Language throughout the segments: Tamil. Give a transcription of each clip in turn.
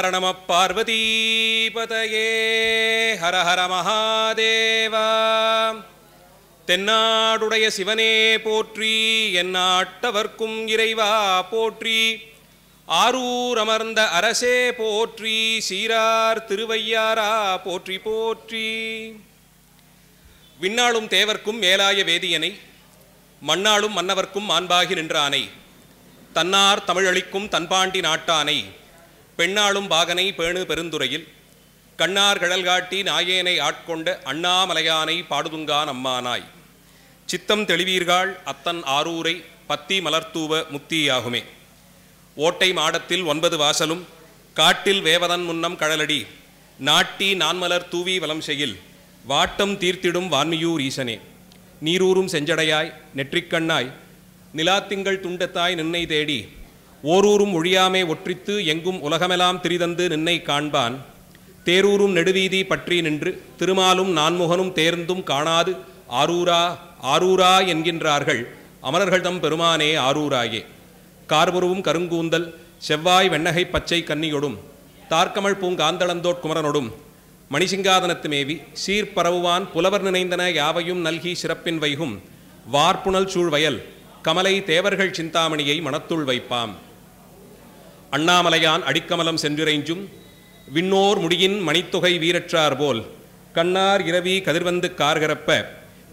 ஹர நம பார்வதீபதயே ஹர ஹர மகாதேவா. தென்னாடுடைய சிவனே போற்றி, எந்நாட்டவர்க்கும் இறைவா போற்றி. ஆரூர் அமர்ந்த அரசே போற்றி, சீரார் திருவையாரா போற்றி போற்றி. விண்ணாளும் தேவர்க்கும் மேலாய வேதியனை, மண்ணாளும் மன்னவர்க்கும் மாண்பாகி நின்றானை, தன்னார் தமிழளிக்கும் தன்பாண்டி நாட்டானை, பெண்ணாளும் பாகனை பேணு பெருந்துறையில், கண்ணார் கடல் காட்டி நாயேனை ஆட்கொண்ட அண்ணாமலையானை பாடுதுங்கான் அம்மானாய். சித்தம் தெளிவீர்கள் அத்தன் ஆரூரை பத்தி மலர்த்தூவ முத்தியாகுமே. ஓட்டை மாடத்தில் 9 வாசலும் காட்டில் வேவதன் முன்னம் கழலடி, நாட்டி நான்மலர் தூவி வலம் செய்யில், வாட்டம் தீர்த்திடும் வான்மியூர் ஈசனே. நீரூரும் செஞ்சடையாய் நெற்றிக்கண்ணாய், நிலாத்திங்கள் துண்டத்தாய் நின்னை தேடி, ஓரூரும் ஒழியாமே ஒற்றித்து எங்கும் உலகமெல்லாம் திரிதந்து நின்னை காண்பான். தேரூரும் நெடுவீதி பற்றி நின்று திருமாலும் நான்முகனும் தேர்ந்தும் காணாது ஆரூரா ஆரூரா என்கின்றார்கள் அமரர்கள் தம் பெருமானே ஆரூராயே. கார்புருவும் கருங்கூந்தல் செவ்வாய் வெண்ணகை பச்சை கன்னியொடும், தார்கமள் பூங்காந்தளந்தோட் குமரனொடும், மணிசிங்காதனத்து மேவி சீர்பரவுவான் புலவர் நினைந்தன யாவையும் நல்கி சிறப்பின் வைகும், வார்ப்புணல் சூழ்வயல் கமலை தேவர்கள் சிந்தாமணியை மனத்துள் வைப்பாம். அண்ணாமலையான் அடிக்கமலம் சென்றிறைஞ்சும், விண்ணோர் முடியின் மணித்தொகை வீரற்றார் போல், கண்ணார் இரவி கதிர்வந்து கார்கரப்ப,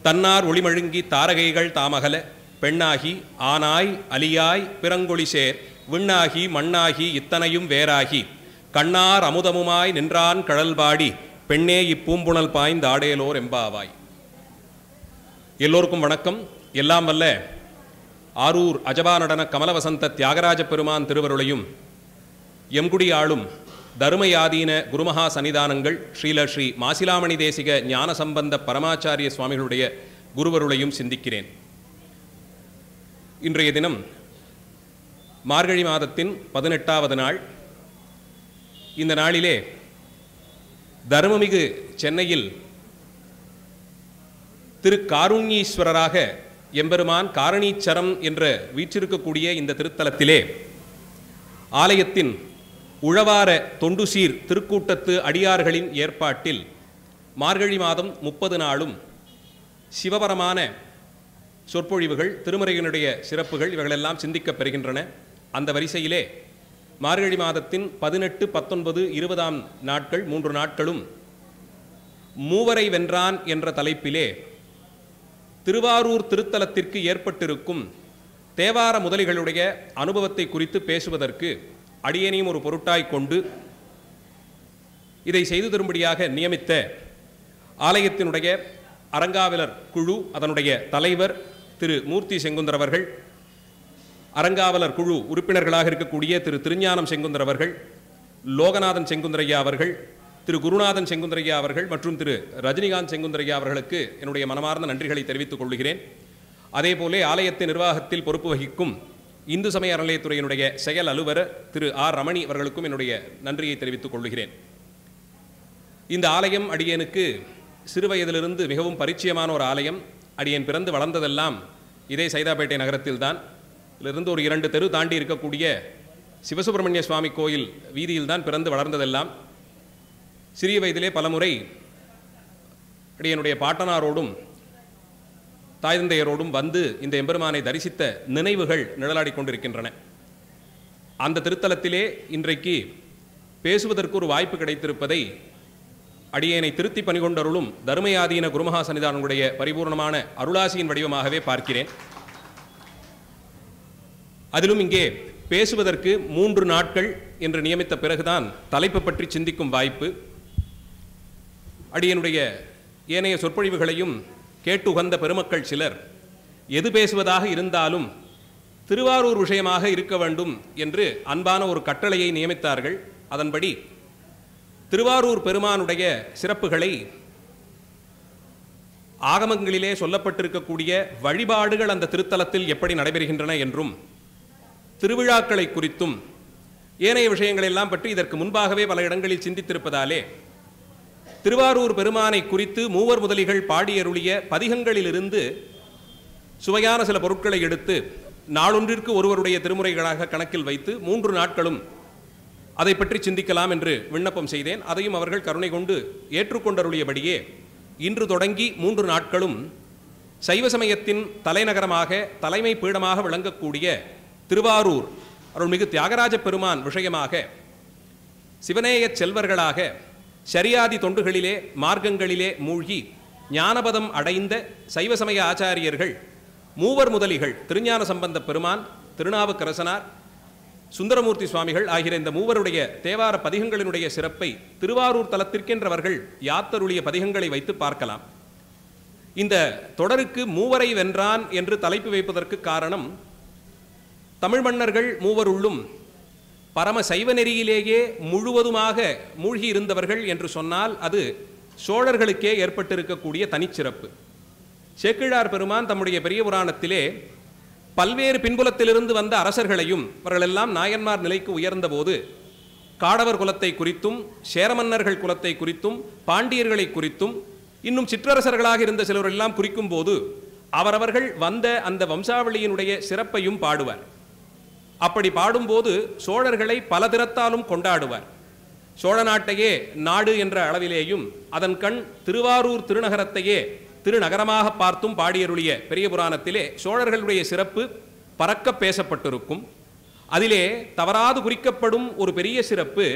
தன்னார் ஒளிமழுங்கி தாரகைகள் தாமகல, பெண்ணாகி ஆனாய் அலியாய் பிறங்கொழிசேர், விண்ணாகி மண்ணாகி இத்தனையும் வேறாகி, கண்ணார் அமுதமுமாய் நின்றான் கடல்பாடி, பெண்ணே இப்பூம்புணல் பாய்ந்து ஆடேலோர் எம்பாவாய். எல்லோருக்கும் வணக்கம். எல்லாம் வல்ல ஆரூர் அஜபா நடன கமலவசந்த தியாகராஜ பெருமான் திருவருளையும், எம்குடி ஆளும் தருமயாதீன குருமகா சன்னிதானங்கள் ஸ்ரீல ஸ்ரீ மாசிலாமணி தேசிக ஞான சம்பந்த பரமாச்சாரிய சுவாமிகளுடைய குருவருளையும் சிந்திக்கிறேன். இன்றைய தினம் மார்கழி மாதத்தின் 18வது நாள். இந்த நாளிலே தர்மமிகு சென்னையில் திரு காருண்யீஸ்வரராக எம்பெருமான் காரணீச்சரம் என்ற வீற்றிருக்கக்கூடிய இந்த திருத்தலத்திலே ஆலயத்தின் உழவார தொண்டுசீர் திருக்கூட்டத்து அடியார்களின் ஏற்பாட்டில் மார்கழி மாதம் 30 நாளும் சிவபரமான சொற்பொழிவுகள், திருமுறையினுடைய சிறப்புகள் இவைகளெல்லாம் சிந்திக்கப் பெறுகின்றன. அந்த வரிசையிலே மார்கழி மாதத்தின் 18, 19, 20ஆம் நாட்கள் 3 நாட்களும் மூவரை வென்றான் என்ற தலைப்பிலே திருவாரூர் திருத்தலத்திற்கு ஏற்பட்டிருக்கும் தேவார முதலிகளுடைய அனுபவத்தை குறித்து பேசுவதற்கு அடியேனையும் ஒரு பொருட்டாய் கொண்டு இதை செய்து தரும்படியாக நியமித்த ஆலயத்தினுடைய அரங்காவலர் குழு, அதனுடைய தலைவர் திரு மூர்த்தி செங்குந்தர் அவர்கள், அரங்காவலர் குழு உறுப்பினர்களாக இருக்கக்கூடிய திரு திருஞானம் செங்குந்தர் அவர்கள், லோகநாதன் செங்குந்தரையா அவர்கள், திரு குருநாதன் செங்குந்தரையா அவர்கள் மற்றும் திரு ரஜினிகாந்த் செங்குந்தரையா அவர்களுக்கு என்னுடைய மனமார்ந்த நன்றிகளை தெரிவித்துக் கொள்கிறேன். அதேபோலே ஆலயத்தின் நிர்வாகத்தில் பொறுப்பு வகிக்கும் இந்து சமய அறநிலையத்துறையினுடைய செயல் அலுவலர் திரு ஆர் ரமணி அவர்களுக்கும் என்னுடைய நன்றியை தெரிவித்துக் கொள்கிறேன். இந்த ஆலயம் அடியேனுக்கு சிறு வயதிலிருந்து மிகவும் பரிச்சயமான ஒரு ஆலயம். அடியேன் பிறந்து வளர்ந்ததெல்லாம் இதே சைதாப்பேட்டை நகரத்தில்தான். இதிலிருந்து ஒரு 2 தெரு தாண்டி இருக்கக்கூடிய சிவசுப்பிரமணிய சுவாமி கோயில் வீதியில்தான் பிறந்து வளர்ந்ததெல்லாம். சிறிய வயதிலே பலமுறை அடியனுடைய பாட்டனாரோடும் தாய் தந்தையரோடும் வந்து இந்த எம்பெருமானை தரிசித்த நினைவுகள் நிழலாடி கொண்டிருக்கின்றன. அந்த திருத்தலத்திலே இன்றைக்கு பேசுவதற்கு ஒரு வாய்ப்பு கிடைத்திருப்பதை அடியேனை திருத்தி பணிகொண்டருளும் தர்மயாதீன குருமகா சன்னிதானங்களுடைய பரிபூர்ணமான அருளாசியின் வடிவமாகவே பார்க்கிறேன். அதிலும் இங்கே பேசுவதற்கு 3 நாட்கள் என்று நியமித்த பிறகுதான் தலைப்பு பற்றி சிந்திக்கும் வாய்ப்பு. அடியனுடைய ஏனைய சொற்பொழிவுகளையும் கேட்டுகந்த பெருமக்கள் சிலர் எது பேசுவதாக இருந்தாலும் திருவாரூர் விஷயமாக இருக்க வேண்டும் என்று அன்பான ஒரு கட்டளையை நியமித்தார்கள். அதன்படி திருவாரூர் பெருமானுடைய சிறப்புகளை, ஆகமங்களிலே சொல்லப்பட்டிருக்கக்கூடிய வழிபாடுகள் அந்த திருத்தலத்தில் எப்படி நடைபெறுகின்றன என்றும், திருவிழாக்களை குறித்தும் ஏனைய விஷயங்களெல்லாம் பற்றி இதற்கு முன்பாகவே பல இடங்களில் சிந்தித்திருப்பதாலே திருவாரூர் பெருமானை குறித்து மூவர் முதலிகள் பாடியருளிய பதிகங்களிலிருந்து சுவையான சில பொருட்களை எடுத்து நாளொன்றிற்கு ஒருவருடைய திருமுறைகளாக கணக்கில் வைத்து 3 நாட்களும் அதை பற்றி சிந்திக்கலாம் என்று விண்ணப்பம் செய்தேன். அதையும் அவர்கள் கருணை கொண்டு ஏற்றுக்கொண்டருளியபடியே இன்று தொடங்கி 3 நாட்களும் சைவ சமயத்தின் தலைநகரமாக தலைமை பீடமாக விளங்கக்கூடிய திருவாரூர் அருள்மிகு தியாகராஜ பெருமான் விஷயமாக சிவநேய செல்வர்களாக சரியாதி தொண்டுகளிலே மார்க்கங்களிலே மூழ்கி ஞானபதம் அடைந்த சைவ சமய ஆச்சாரியர்கள் மூவர் முதலிகள் திருஞான சம்பந்த பெருமான், திருநாவுக்கரசனார், சுந்தரமூர்த்தி சுவாமிகள் ஆகிய இந்த மூவருடைய தேவார பதிகங்களினுடைய சிறப்பை திருவாரூர் தலத்திற்கென்றவர்கள் யாத்தருளிய பதிகங்களை வைத்து பார்க்கலாம். இந்த தொடருக்கு மூவரை வென்றான் என்று தலைப்பு வைப்பதற்கு காரணம், தமிழ் மன்னர்கள் மூவருள்ளும் பரம சைவ நெறியிலேயே முழுவதுமாக மூழ்கி இருந்தவர்கள் என்று சொன்னால் அது சோழர்களுக்கே ஏற்பட்டிருக்கக்கூடிய தனிச்சிறப்பு. சேக்கிழார் பெருமான் தம்முடைய பெரிய புராணத்திலே பல்வேறு பின்புலத்திலிருந்து வந்த அரசர்களையும் அவர்களெல்லாம் நாயன்மார் நிலைக்கு உயர்ந்த போது காடவர் குலத்தை குறித்தும் சேரமன்னர்கள் குலத்தை குறித்தும் பாண்டியர்களை குறித்தும் இன்னும் சிற்றரசர்களாக இருந்த சிலரெல்லாம் குறிக்கும் போது அவரவர்கள் வந்த அந்த வம்சாவளியினுடைய சிறப்பையும் பாடுவார். அப்படி பாடும்போது சோழர்களை பல திறத்தாலும் கொண்டாடுவார். சோழ நாட்டையே நாடு என்ற அளவிலேயும் அதன் கண் திருவாரூர் திருநகரத்தையே திருநகரமாக பார்த்தும் பாடியருளிய பெரிய புராணத்திலே சோழர்களுடைய சிறப்பு பறக்க பேசப்பட்டிருக்கும். அதிலே தவறாது குறிக்கப்படும் ஒரு பெரிய சிறப்பு,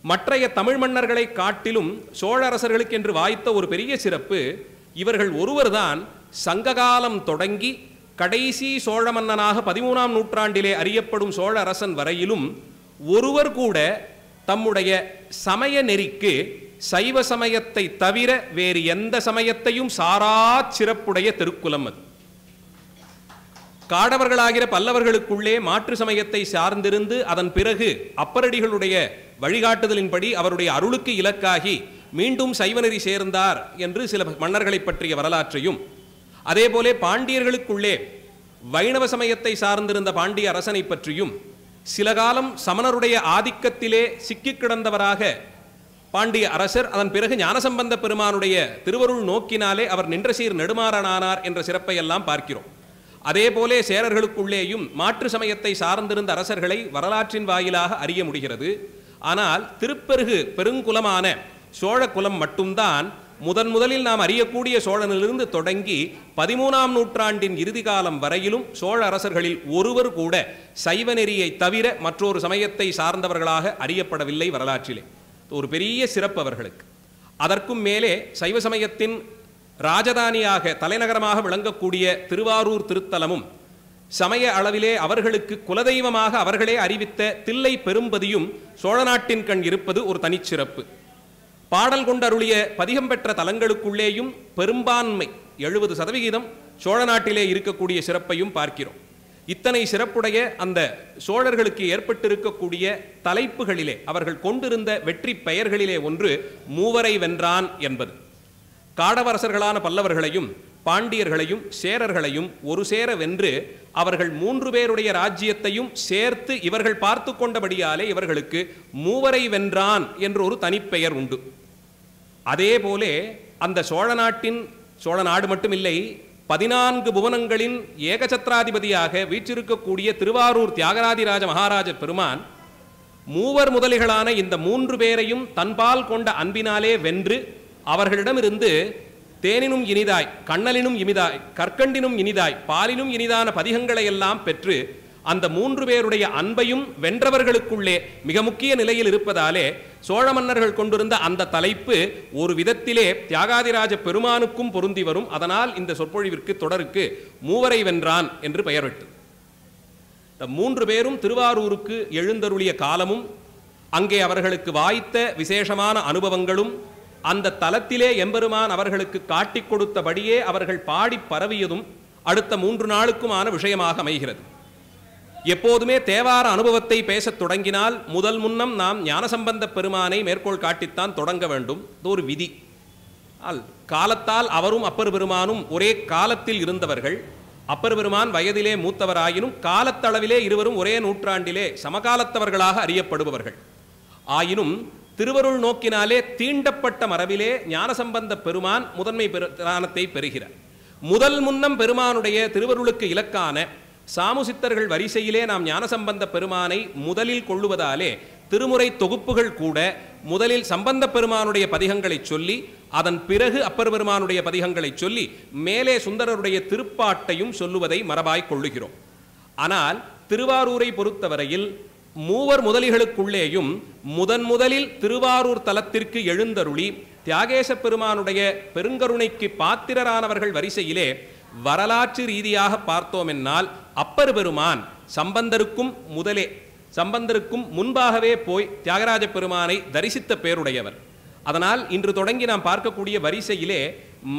மற்றைய தமிழ் மன்னர்களை காட்டிலும் சோழ அரசர்களுக்கு என்று வாய்த்த ஒரு பெரிய சிறப்பு, இவர்கள் ஒருவர்தான் சங்ககாலம் தொடங்கி கடைசி சோழ மன்னனாக 13ஆம் நூற்றாண்டிலே அறியப்படும் சோழ அரசன் வரையிலும் ஒருவர் கூட தம்முடைய சமய நெறிக்கு சைவ சமயத்தை தவிர வேறு எந்த சமயத்தையும் சாரா சிறப்புடைய திருக்குலம் அது. காடவர்களாகிற பல்லவர்களுக்குள்ளே மாற்று சமயத்தை சார்ந்திருந்து அதன் பிறகு அப்பரடிகளுடைய வழிகாட்டுதலின்படி அவருடைய அருளுக்கு இலக்காகி மீண்டும் சைவநெறி சேர்ந்தார் என்று சில மன்னர்களை பற்றிய வரலாற்றையும், அதேபோலே பாண்டியர்களுக்குள்ளே வைணவ சமயத்தை சார்ந்திருந்த பாண்டிய அரசனை பற்றியும், சில காலம் சமணருடைய ஆதிக்கத்திலே சிக்கி கிடந்தவராக பாண்டிய அரசர் அதன் பிறகு ஞானசம்பந்த பெருமானுடைய திருவருள் நோக்கினாலே அவர் நின்ற சீர் நெடுமாறனானார் என்ற சிறப்பை எல்லாம் பார்க்கிறோம். அதேபோலே சேரர்களுக்குள்ளேயும் மாற்று சமயத்தை சார்ந்திருந்த அரசர்களை வரலாற்றின் வாயிலாக அறிய முடிகிறது. ஆனால் திருப்பெருகு பெருங்குலமான சோழ குலம் மட்டும்தான் முதலில் நாம் அறியக்கூடிய சோழனிலிருந்து தொடங்கி 13ஆம் நூற்றாண்டின் இறுதி காலம் வரையிலும் சோழ அரசர்களில் ஒருவர் கூட சைவ நெறியை தவிர மற்றொரு சமயத்தை சார்ந்தவர்களாக அறியப்படவில்லை வரலாற்றிலே. ஒரு பெரிய சிறப்பு அவர்களுக்கு. அதற்கும் மேலே சைவ சமயத்தின் ராஜதானியாக தலைநகரமாக விளங்கக்கூடிய திருவாரூர் திருத்தலமும் சமய அளவிலே அவர்களுக்கு குலதெய்வமாக அவர்களே அறிவித்த தில்லை பெரும்பதியும் சோழ நாட்டின் கண் இருப்பது ஒரு தனிச்சிறப்பு. பாடல் கொண்டருளிய பதிகம் பெற்ற தலங்களுக்குள்ளேயும் பெரும்பான்மை 70% சோழ நாட்டிலே இருக்கக்கூடிய சிறப்பையும் பார்க்கிறோம். இத்தனை சிறப்புடைய அந்த சோழர்களுக்கு ஏற்பட்டிருக்கக்கூடிய தலைப்புகளிலே அவர்கள் கொண்டிருந்த வெற்றி பெயர்களிலே ஒன்று மூவரை வென்றான் என்பது. காடவரசர்களான பல்லவர்களையும் பாண்டியர்களையும் சேரர்களையும் ஒரு சேர வென்று அவர்கள் 3 பேருடைய ராஜ்யத்தையும் சேர்த்து இவர்கள் பார்த்து கொண்டபடியாலே இவர்களுக்கு மூவரை வென்றான் என்று ஒரு தனிப்பெயர் உண்டு. அதே போலே அந்த சோழ நாடு மட்டுமில்லை, 14 புவனங்களின் ஏகசத்ராதிபதியாக வீற்றிருக்கக்கூடிய திருவாரூர் தியாகராதிராஜ மகாராஜ பெருமான் மூவர் முதலிகளான இந்த 3 பேரையும் தன்பால் கொண்ட அன்பினாலே வென்று அவர்களிடமிருந்து தேனினும் இனிதாய், கண்ணலினும் இனிதாய், கற்கண்டினும் இனிதாய், பாலினும் இனிதான பதிகங்களை எல்லாம் பெற்று அந்த 3 பேருடைய அன்பையும் வென்றவர்களுக்குள்ளே மிக முக்கிய நிலையில் இருப்பதாலே சோழ மன்னர்கள் கொண்டிருந்த அந்த தலைப்பு ஒரு விதத்திலே தியாகாதிராஜ பெருமானுக்கும் பொருந்தி வரும். அதனால் இந்த சொற்பொழிவிற்கு தொடருக்கு மூவரை வென்றான் என்று பெயரிட்டு இந்த 3 பேரும் திருவாரூருக்கு எழுந்தருளிய காலமும் அங்கே அவர்களுக்கு வாய்த்த விசேஷமான அனுபவங்களும் அந்த தலத்திலே எம்பெருமான் அவர்களுக்கு காட்டிக் கொடுத்தபடியே அவர்கள் பாடி பரவியதும் அடுத்த 3 நாளுக்குமான விஷயமாக அமைகிறது. எப்போதுமே தேவார அனுபவத்தை பேசத் தொடங்கினால் முன்னம் நாம் ஞானசம்பந்த பெருமானை மேற்கோள் காட்டித்தான் தொடங்க வேண்டும். இது ஒரு விதி. காலத்தால் அவரும் அப்பர் பெருமானும் ஒரே காலத்தில் இருந்தவர்கள். அப்பர் பெருமான் வயதிலே மூத்தவராயினும் காலத்தளவிலே இருவரும் ஒரே நூற்றாண்டிலே சமகாலத்தவர்களாக அறியப்படுபவர்கள். ஆயினும் திருவருள் நோக்கினாலே தீண்டப்பட்ட மரபிலே ஞானசம்பந்த பெருமான் முதன்மை ஸ்தானத்தை பெறுகிறார். முன்னம் பெருமானுடைய திருவருளுக்கு இலக்கான சாமுசித்தர்கள் வரிசையிலே நாம் ஞானசம்பந்த பெருமானை முதலில் கொள்ளுவதாலே திருமுறை தொகுப்புகள் கூட முதலில் சம்பந்த பெருமானுடைய பதிகங்களை சொல்லி அதன் பிறகு அப்பர் பெருமானுடைய பதிகங்களை சொல்லி மேலே சுந்தரருடைய திருப்பாட்டையும் சொல்லுவதை மரபாய் கொள்ளுகிறோம். ஆனால் திருவாரூரை பொறுத்தவரையில் மூவர் முதலிகளுக்குள்ளேயும் முதலில் திருவாரூர் தலத்திற்கு எழுந்தருளி தியாகேச பெருமானுடைய பெருங்கருணைக்கு பாத்திரரானவர்கள் வரிசையிலே வரலாற்று ரீதியாக பார்த்தோம் என்னால் அப்பர் பெருமான் சம்பந்தருக்கும் முன்பாகவே போய் தியாகராஜ பெருமானை தரிசித்த பேருடையவர். அதனால் இன்று தொடங்கி நாம் பார்க்கக்கூடிய வரிசையிலே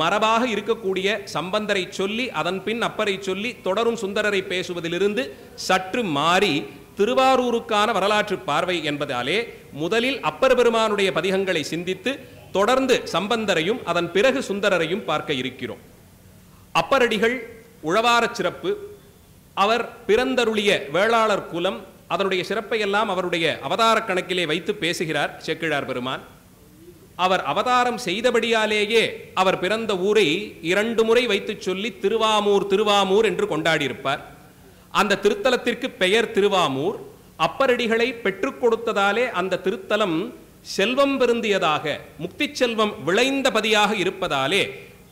மரபாக இருக்கக்கூடிய சம்பந்தரை சொல்லி அதன் பின் அப்பரை சொல்லி தொடரும் சுந்தரரை பேசுவதிலிருந்து சற்று மாறி திருவாரூருக்கான வரலாற்று பார்வை என்பதாலே முதலில் அப்பர் பெருமானுடைய பதிகங்களை சிந்தித்து தொடர்ந்து சம்பந்தரையும் அதன் பிறகு சுந்தரரையும் பார்க்க இருக்கிறோம். அப்பரடிகள் உழவார சிறப்பு, அவர் பிறந்தருளிய வேளாளர் குலம், அதனுடைய சிறப்பை எல்லாம் அவருடைய அவதார கணக்கிலே வைத்து பேசுகிறார் சேக்கிழார் பெருமான். அவர் அவதாரம் செய்தபடியாலேயே அவர் பிறந்த ஊரை 2 முறை வைத்து சொல்லி திருவாமூர் என்று கொண்டாடியிருப்பார். அந்த திருத்தலத்திற்கு பெயர் திருவாமூர். அப்பரடிகளை பெற்றுக் கொடுத்ததாலே அந்த திருத்தலம் செல்வம் பெருந்தியதாக, முக்தி செல்வம் விளைந்த பதியாக இருப்பதாலே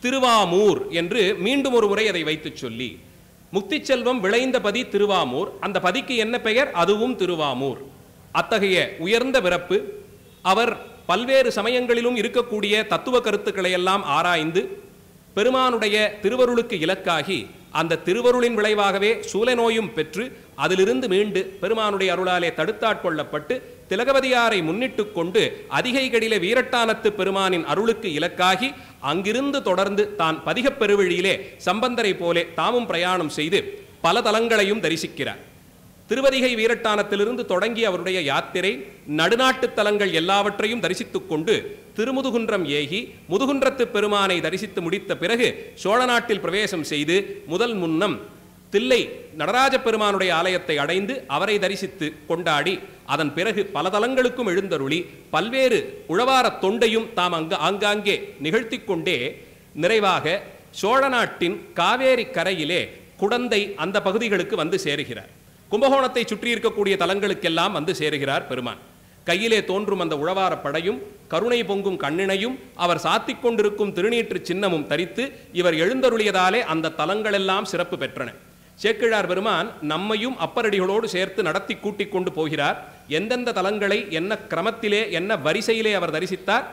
திருவாமூர் என்று மீண்டும் ஒரு முறை அதை வைத்து சொல்லி, முக்தி செல்வம் விளைந்த பதி திருவாமூர், அந்த பதிக்கு என்ன பெயர்? அதுவும் திருவாமூர். அத்தகைய உயர்ந்த பிறப்பு. அவர் பல்வேறு சமயங்களிலும் இருக்கக்கூடிய தத்துவ கருத்துக்களை எல்லாம் ஆராய்ந்து பெருமானுடைய திருவருளுக்கு இலக்காகி அந்த திருவருளின் விளைவாகவே சூலநோயும் பெற்று அதிலிருந்து மீண்டு பெருமானுடைய அருளாலே தடுத்தாட்கொள்ளப்பட்டு திலகவதியாரை முன்னிட்டு கொண்டு அதிகை கடில வீரட்டானத்து பெருமானின் அருளுக்கு இலக்காகி அங்கிருந்து தொடர்ந்து தான் பதிகப் பெருவழியிலே சம்பந்தரை போலே தாமும் பிரயாணம் செய்து பல தலங்களையும் தரிசிக்கிறார். திருவதிகை வீரட்டானத்திலிருந்து தொடங்கி அவருடைய யாத்திரை நடுநாட்டு தலங்கள் எல்லாவற்றையும் தரிசித்துக் கொண்டு திருமுதுகுன்றம் ஏகி முதுகுன்றத்து பெருமானை தரிசித்து முடித்த பிறகு சோழ நாட்டில் பிரவேசம் செய்து முதல் முன்னம் தில்லை நடராஜ பெருமானுடைய ஆலயத்தை அடைந்து அவரை தரிசித்து கொண்டாடி அதன் பிறகு பல தலங்களுக்கும் எழுந்தருளி பல்வேறு உழவார தொண்டையும் தாம் ஆங்காங்கே நிகழ்த்தி கொண்டே நிறைவாக சோழ நாட்டின் காவேரி கரையிலே குடந்தை அந்த பகுதிகளுக்கு வந்து சேருகிறார். கும்பகோணத்தை சுற்றி இருக்கக்கூடிய தலங்களுக்கெல்லாம் வந்து சேருகிறார் பெருமான். கையிலே தோன்றும் அந்த உழவார படையும் கருணை பொங்கும் கண்ணினையும் அவர் சாத்திக் கொண்டிருக்கும் திருநீற்று சின்னமும் தரித்து இவர் எழுந்தருளியதாலே அந்த தலங்களெல்லாம் சிறப்பு பெற்றன. சேக்கிழார் பெருமான் நம்மையும் அப்பரடிகளோடு சேர்த்து நடத்தி கூட்டிக் கொண்டு போகிறார். எந்தெந்த தலங்களை என்ன கிரமத்திலே என்ன வரிசையிலே அவர் தரிசித்தார்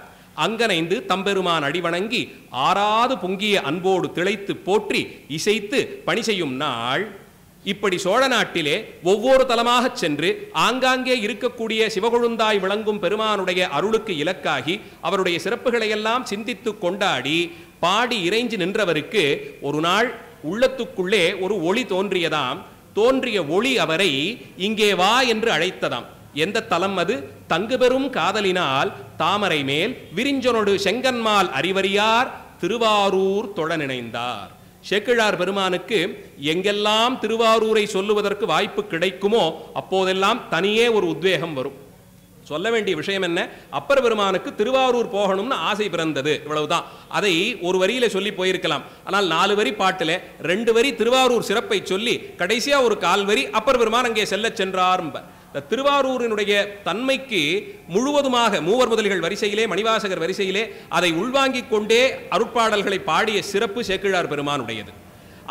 அங்கனைந்து தம்பெருமான் அடிவணங்கி ஆறாது பொங்கிய அன்போடு திளைத்து போற்றி இசைத்து பணி செய்யும் நாள். இப்படி சோழ நாட்டிலே ஒவ்வொரு தலமாக சென்று ஆங்காங்கே இருக்கக்கூடிய சிவகொழுந்தாய் விளங்கும் பெருமானுடைய அருளுக்கு இலக்காகி அவருடைய சிறப்புகளை எல்லாம் சிந்தித்து கொண்டாடி பாடி இறைஞ்சி நின்றவருக்கு ஒரு நாள் உள்ளத்துக்குள்ளே ஒரு ஒளி தோன்றியதாம். தோன்றிய ஒளி அவரை இங்கே வா என்று அழைத்ததாம். எந்த தலம் அது? தங்கு பெறும் காதலினால் தாமரை மேல் விரிஞ்சனொடு செங்கன்மால் அறிவறியார் திருவாரூர் தொழ நினைந்தார். சேக்கிழார் பெருமானுக்கு எங்கெல்லாம் திருவாரூரை சொல்லுவதற்கு வாய்ப்பு கிடைக்குமோ அப்போதெல்லாம் தனியே ஒரு உத்வேகம் வரும். சொல்ல வேண்டிய விஷயம் என்ன? அப்பர் பெருமானுக்கு திருவாரூர் போகணும்னு ஆசை பிறந்தது, இவ்வளவுதான். அதை ஒரு வரியில சொல்லி போயிருக்கலாம். ஆனால் 4 வரி பாட்டுல 2 வரி திருவாரூர் சிறப்பை சொல்லி கடைசியா ஒரு 1/4 வரி அப்பர் பெருமான் அங்கே செல்ல சென்றார். திருவாரூரினுடைய தன்மைக்கு முழுவதுமாக மூவர் முதலிகள் வரிசையிலே மணிவாசகர் வரிசையிலே அதை உள்வாங்கிக் கொண்டே அருட்பாடல்களை பாடிய சிறப்பு சேக்கிழார் பெருமானுடையது.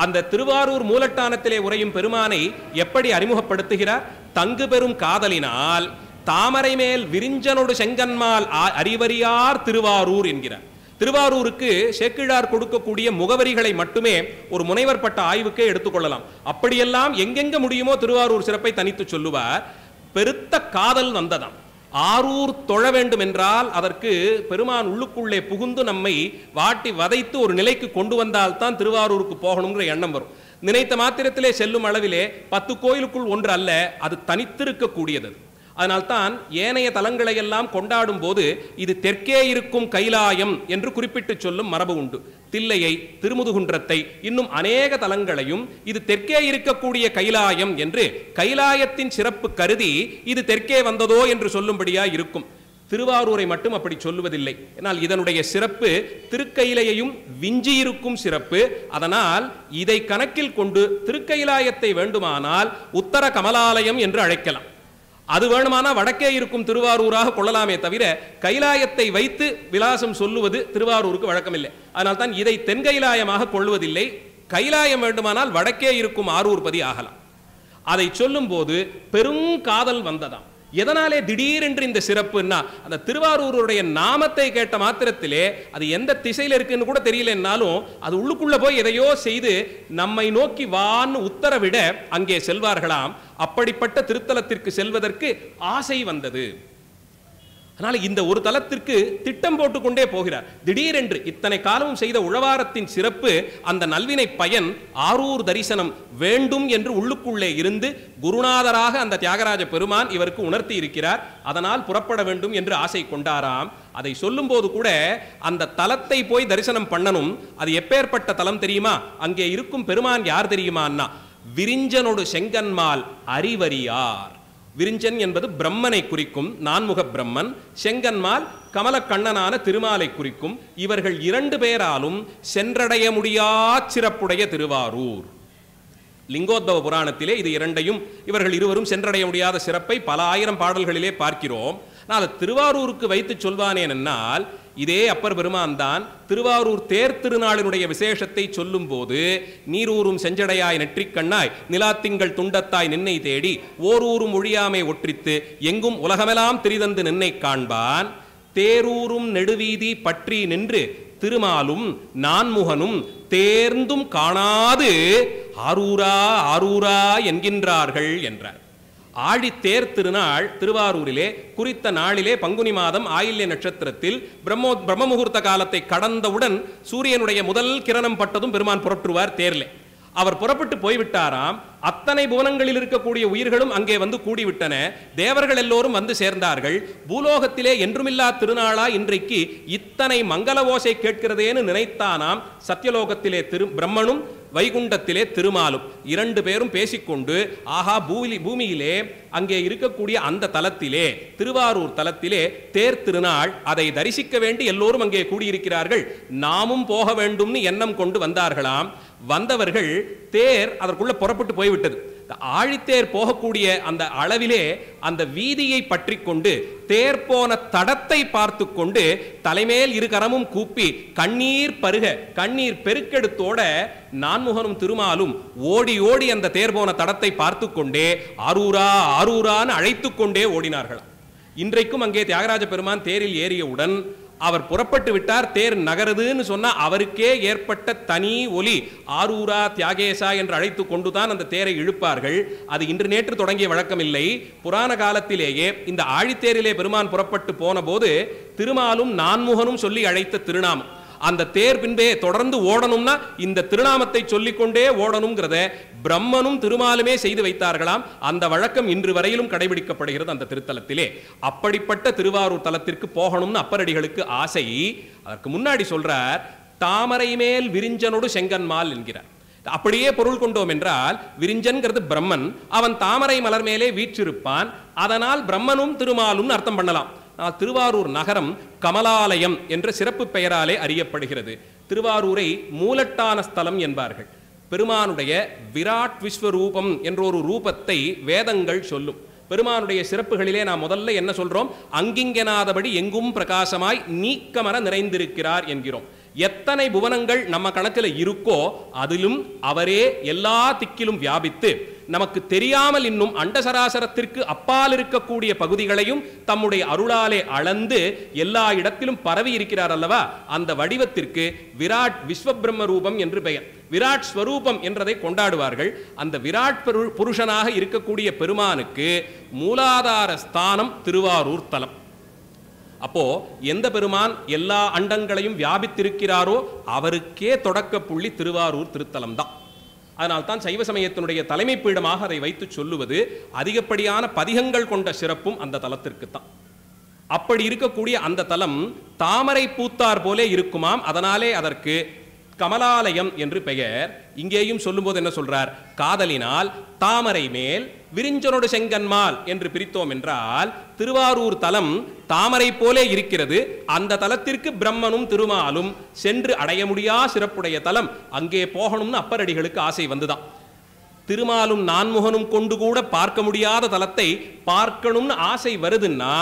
அந்த திருவாரூர் மூலட்டானத்திலே உரையும் பெருமானை எப்படி அறிமுகப்படுத்துகிறார்? தங்கு பெறும் காதலினால் தாமரை மேல் விரிஞ்சனோடு செங்கன்மால் அறிவறியார் திருவாரூர் என்கிறார். திருவாரூருக்கு சேக்கிழார் கொடுக்கக்கூடிய முகவரிகளை மட்டுமே ஒரு முனைவர் பட்ட ஆய்வுக்கே எடுத்துக்கொள்ளலாம். அப்படியெல்லாம் எங்கெங்க முடியுமோ திருவாரூர் சிறப்பை தனித்து சொல்லுவார். பெருத்த காதல் வந்ததாம். ஆரூர் தொழ வேண்டும் என்றால் அதற்கு பெருமான் உள்ளுக்குள்ளே புகுந்து நம்மை வாட்டி வதைத்து ஒரு நிலைக்கு கொண்டு வந்தால்தான் திருவாரூருக்கு போகணுங்கிற எண்ணம் வரும். நினைத்த மாத்திரத்திலே செல்லும் அளவிலே 10 கோயிலுக்குள் ஒன்று அல்ல, அது தனித்திருக்கக்கூடியது. அதனால்தான் ஏனைய தலங்களை எல்லாம் கொண்டாடும் போது இது தெற்கே இருக்கும் கைலாயம் என்று குறிப்பிட்டு சொல்லும் மரபு உண்டு. தில்லையை, திருமுதுகுன்றத்தை, இன்னும் அநேக தலங்களையும் இது தெற்கே இருக்கக்கூடிய கைலாயம் என்று கைலாயத்தின் சிறப்பு கருதி இது தெற்கே வந்ததோ என்று சொல்லும்படியா இருக்கும். திருவாரூரை மட்டும் அப்படி சொல்லுவதில்லை. ஆனால் இதனுடைய சிறப்பு திருக்கையிலையையும் விஞ்சியிருக்கும் சிறப்பு. அதனால் இதை கணக்கில் கொண்டு திருக்கைலாயத்தை வேண்டுமானால் உத்தர கமலாலயம் என்று அழைக்கலாம். அது வேணுமானா வடக்கே இருக்கும் திருவாரூராக கொள்ளலாமே தவிர கைலாயத்தை வைத்து விலாசம் சொல்லுவது திருவாரூருக்கு வழக்கமில்லை. அதனால் தான் இதை தென்கைலாயமாக கொள்வதில்லை. கைலாயம் வேண்டுமானால் வடக்கே இருக்கும் ஆரூர்பதி ஆகலாம். அதை சொல்லும் போது பெரும் காதல் வந்ததாம். எதனாலே திடீரென்று இந்த சிறப்புன்னா, அந்த திருவாரூருடைய நாமத்தை கேட்ட மாத்திரத்திலே அது எந்த திசையில் இருக்குன்னு கூட தெரியலன்னாலும் அது உள்ளுக்குள்ள போய் எதையோ செய்து நம்மை நோக்கி வான்னு உத்தரவிட அங்கே செல்வார்களாம். அப்படிப்பட்ட திருத்தலத்திற்கு செல்வதற்கு ஆசை வந்தது. அதனால இந்த ஒரு தலத்திற்கு திட்டம் போட்டுக்கொண்டே போகிறார். திடீரென்று இத்தனை காலமும் செய்த உழவாரத்தின் சிறப்பு, அந்த நல்வினை பயன், ஆரூர் தரிசனம் வேண்டும் என்று உள்ளுக்குள்ளே இருந்து குருநாதராக அந்த தியாகராஜ பெருமான் இவருக்கு உணர்த்தி இருக்கிறார். அதனால் புறப்பட வேண்டும் என்று ஆசை கொண்டாராம். அதை சொல்லும் போது கூட அந்த தலத்தை போய் தரிசனம் பண்ணணும். அது எப்பேற்பட்ட தலம் தெரியுமா? அங்கே இருக்கும் பெருமான் யார் தெரியுமான்னா, விரிஞ்சனோடு செங்கன்மால் அறிவறியார். விரிஞ்சன் என்பது பிரம்மனை குறிக்கும், நான்முக பிரம்மன். செங்கன்மால் கமலக்கண்ணனான திருமாலை குறிக்கும். இவர்கள் இரண்டு பேராலும் சென்றடைய முடியா சிறப்புடைய திருவாரூர். லிங்கோத்பவ புராணத்திலே இது இரண்டையும் இவர்கள் இருவரும் சென்றடைய முடியாத சிறப்பை பல ஆயிரம் பாடல்களிலே பார்க்கிறோம். நான் திருவாரூருக்கு வைத்து சொல்வானேன் என்னால், இதே அப்பர் பெருமான் தான் திருவாரூர் தேர் திருநாளினுடைய விசேஷத்தை சொல்லும் போது, நீரூரும் செஞ்சடையாய் நெற்றிக்கண்ணாய் நிலாத்திங்கள் துண்டத்தாய் நின்னை தேடி ஓரூரும் ஒழியாமை ஒற்றித்து எங்கும் உலகமெல்லாம் திரிதந்து நின்னை காண்பான், தேரூரும் நெடுவீதி பற்றி நின்று திருமாலும் நான்முகனும் தேர்ந்தும் காணாது ஆரூரா ஆரூரா என்கின்றார்கள் என்றார். ஆழித்தேர் திருநாள் திருவாரூரிலே குறித்த நாளிலே பங்குனி மாதம் ஆயில்ய நட்சத்திரத்தில் பிரம்ம முகூர்த்த காலத்தை கடந்தவுடன் சூரியனுடைய முதல் கிரணம் பட்டதும் பெருமான் புறப்படுவார் தேர்லே. அவர் புறப்பட்டு போய்விட்டாராம். அத்தனை புவனங்களில் இருக்கக்கூடிய உயிர்களும் அங்கே வந்து கூடிவிட்டன. தேவர்கள் எல்லோரும் வந்து சேர்ந்தார்கள். பூலோகத்திலே என்றுமில்லா திருநாளா இன்றைக்கு இத்தனை மங்கள ஓசை கேட்கிறதேன்னு நினைத்தானாம். சத்தியலோகத்திலே பிரம்மனும் வைகுண்டத்திலே திருமாலும் இரண்டு பேரும் பேசிக்கொண்டு, ஆஹா பூமியிலே அங்கே இருக்கக்கூடிய அந்த தலத்திலே, திருவாரூர் தலத்திலே தேர் திருநாள், அதை தரிசிக்க வேண்டி எல்லோரும் அங்கே கூடியிருக்கிறார்கள், நாமும் போக வேண்டும்னு எண்ணம் கொண்டு வந்தார்களாம். வந்தவர்கள் தேர் அதற்குள்ள புறப்பட்டு போய்விட்டது. ஆழித்தேர் போகக்கூடிய அந்த அளவிலே அந்த வீதியை பற்றி கொண்டு தேர் போன தடத்தை பார்த்து கொண்டு தலைமேல் இரு கரமும் கூப்பி கண்ணீர் பருக, கண்ணீர் பெருக்கெடுத்தோட நான்முகனும் திருமாலும் ஓடி ஓடி அந்த தேர் போன தடத்தை பார்த்து கொண்டே ஆரூரா ஆரூரான்னு அழைத்து கொண்டே ஓடினார்களாம். இன்றைக்கும் அங்கே தியாகராஜ பெருமான் தேரில் ஏறியவுடன் அவர் புறப்பட்டு விட்டார், தேர் நகருதுன்னு சொன்னா அவருக்கே ஏற்பட்ட தனி ஒலி ஆரூரா தியாகேசா என்று அழைத்து கொண்டுதான் அந்த தேரை இழுப்பார்கள். அது இன்று நேற்று தொடங்கிய வழக்கமில்லை. புராண காலத்திலேயே இந்த ஆழித்தேரிலே பெருமான் புறப்பட்டு போன போது திருமாலும் நான்முகனும் சொல்லி அழைத்த திருநாமம். அந்த தேர் பின்பே தொடர்ந்து ஓடணும்னா இந்த திருநாமத்தை சொல்லிக்கொண்டே ஓடணுங்கிறத பிரம்மனும் திருமாலுமே செய்து வைத்தார்களாம். அந்த வழக்கம் இன்று வரையிலும் கடைபிடிக்கப்படுகிறது அந்த திருத்தலத்திலே. அப்படிப்பட்ட திருவாரூர் தலத்திற்கு போகணும்னு அப்பரடிகளுக்கு ஆசை. அதற்கு முன்னாடி சொல்றார், தாமரை மேல் விரிஞ்சனோடு செங்கன்மால் என்கிறார். அப்படியே பொருள் கொண்டோம் என்றால், விரிஞ்சன்கிறது பிரம்மன், அவன் தாமரை மலர் மேலே வீற்றிருப்பான். அதனால் பிரம்மனும் திருமாலும் அர்த்தம் பண்ணலாம். திருவாரூர் நகரம் கமலாலயம் என்ற சிறப்பு பெயராலே அறியப்படுகிறது. திருவாரூரை மூலட்டான ஸ்தலம் என்பார்கள். பெருமானுடைய விராட் விஸ்வரூபம் என்ற ஒரு ரூபத்தை வேதங்கள் சொல்லும். பெருமானுடைய சிறப்புகளிலே நாம் முதல்ல என்ன சொல்றோம்? அங்கிங்கெனாதபடி எங்கும் பிரகாசமாய் நீக்கமர நிறைந்திருக்கிறார் என்கிறோம். எத்தனை புவனங்கள் நம்ம கணக்கில் இருக்கோ அதிலும் அவரே எல்லா திக்கிலும் வியாபித்து நமக்கு தெரியாமல் இன்னும் அண்டசராசரத்திற்கு அப்பால் இருக்கக்கூடிய பகுதிகளையும் தம்முடைய அருளாலே அளந்து எல்லா இடத்திலும் பரவி இருக்கிறார் அல்லவா? அந்த வடிவத்திற்கு விராட் விஸ்வபிரம்ம ரூபம் என்று பெயர். விராட் ஸ்வரூபம் என்றதை கொண்டாடுவார்கள். அந்த விராட் புருஷனாக இருக்கக்கூடிய பெருமானுக்கு மூலாதார ஸ்தானம் திருவாரூர் தலம். அப்போ எந்த பெருமான் எல்லா அண்டங்களையும் வியாபித்திருக்கிறாரோ அவருக்கே தொடக்க புள்ளி திருவாரூர் திருத்தலம் தான். அதனால்தான் சைவ சமயத்தினுடைய தலைமை பீடமாக அதை வைத்து சொல்லுவது. அதிகப்படியான பதிகங்கள் கொண்ட சிறப்பும் அந்த தலத்திற்குத்தான். அப்படி இருக்கக்கூடிய அந்த தலம் தாமரை பூத்தார் போலே இருக்குமாம். அதனாலே அதற்கு கமலாலயம் என்று பெயர். இங்கேயும் சொல்லும்போது என்ன சொல்றார்? காதலினால் தாமரை மேல் விரிஞ்சனோடு செங்கன்மால் என்று பிரித்தோம் என்றால் திருவாரூர் தலம் தாமரை போலே இருக்கிறது. அந்த தலத்திற்கு பிரம்மனும் திருமாலும் சென்று அடைய முடியா சிறப்புடைய தலம். அங்கே போகணும்னு அப்பரடிகளுக்கு ஆசை வந்துதான். திருமாலும் நான்முகனும் கொண்டு கூட பார்க்க முடியாத தலத்தை பார்க்கணும்னு ஆசை வருதுன்னா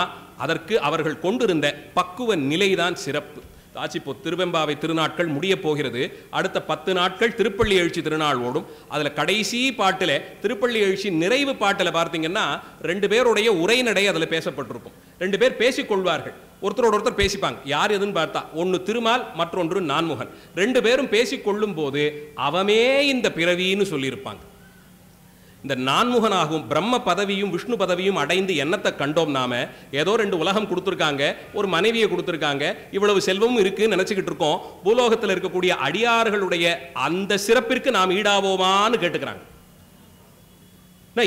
அதற்கு அவர்கள் கொண்டிருந்த பக்குவ நிலைதான் சிறப்பு. ஆச்சு, இப்போ திருவெம்பாவை திருநாட்கள் முடிய போகிறது. அடுத்த 10 நாட்கள் திருப்பள்ளி எழுச்சி திருநாள் ஓடும். அதில் கடைசி பாட்டில் திருப்பள்ளி எழுச்சி நிறைவு பாட்டில் பார்த்தீங்கன்னா 2 பேருடைய உரைநடை அதில் பேசப்பட்டிருக்கும். 2 பேர் பேசிக்கொள்வார்கள், ஒருத்தரோட ஒருத்தர் பேசிப்பாங்க. யார் எதுன்னு பார்த்தா ஒன்று திருமால், மற்றொன்று நான்முகன். 2 பேரும் பேசிக்கொள்ளும் போது அவமே இந்த பிறவின்னு சொல்லியிருப்பாங்க. இந்த நான்முகனாகவும் பிரம்ம பதவியும் விஷ்ணு பதவியும் அடைந்து என்னத்தை கண்டோம்? நாம ஏதோ 2 உலகம் கொடுத்துருக்காங்க, ஒரு மனைவியை கொடுத்துருக்காங்க, இவ்வளவு செல்வமும் இருக்குன்னு நினைச்சுக்கிட்டு இருக்கோம். பூலோகத்தில் இருக்கக்கூடிய அடியார்களுடைய அந்த சிறப்பிற்கு நாம் ஈடாவோமான்னு கேட்டுக்கிறாங்க.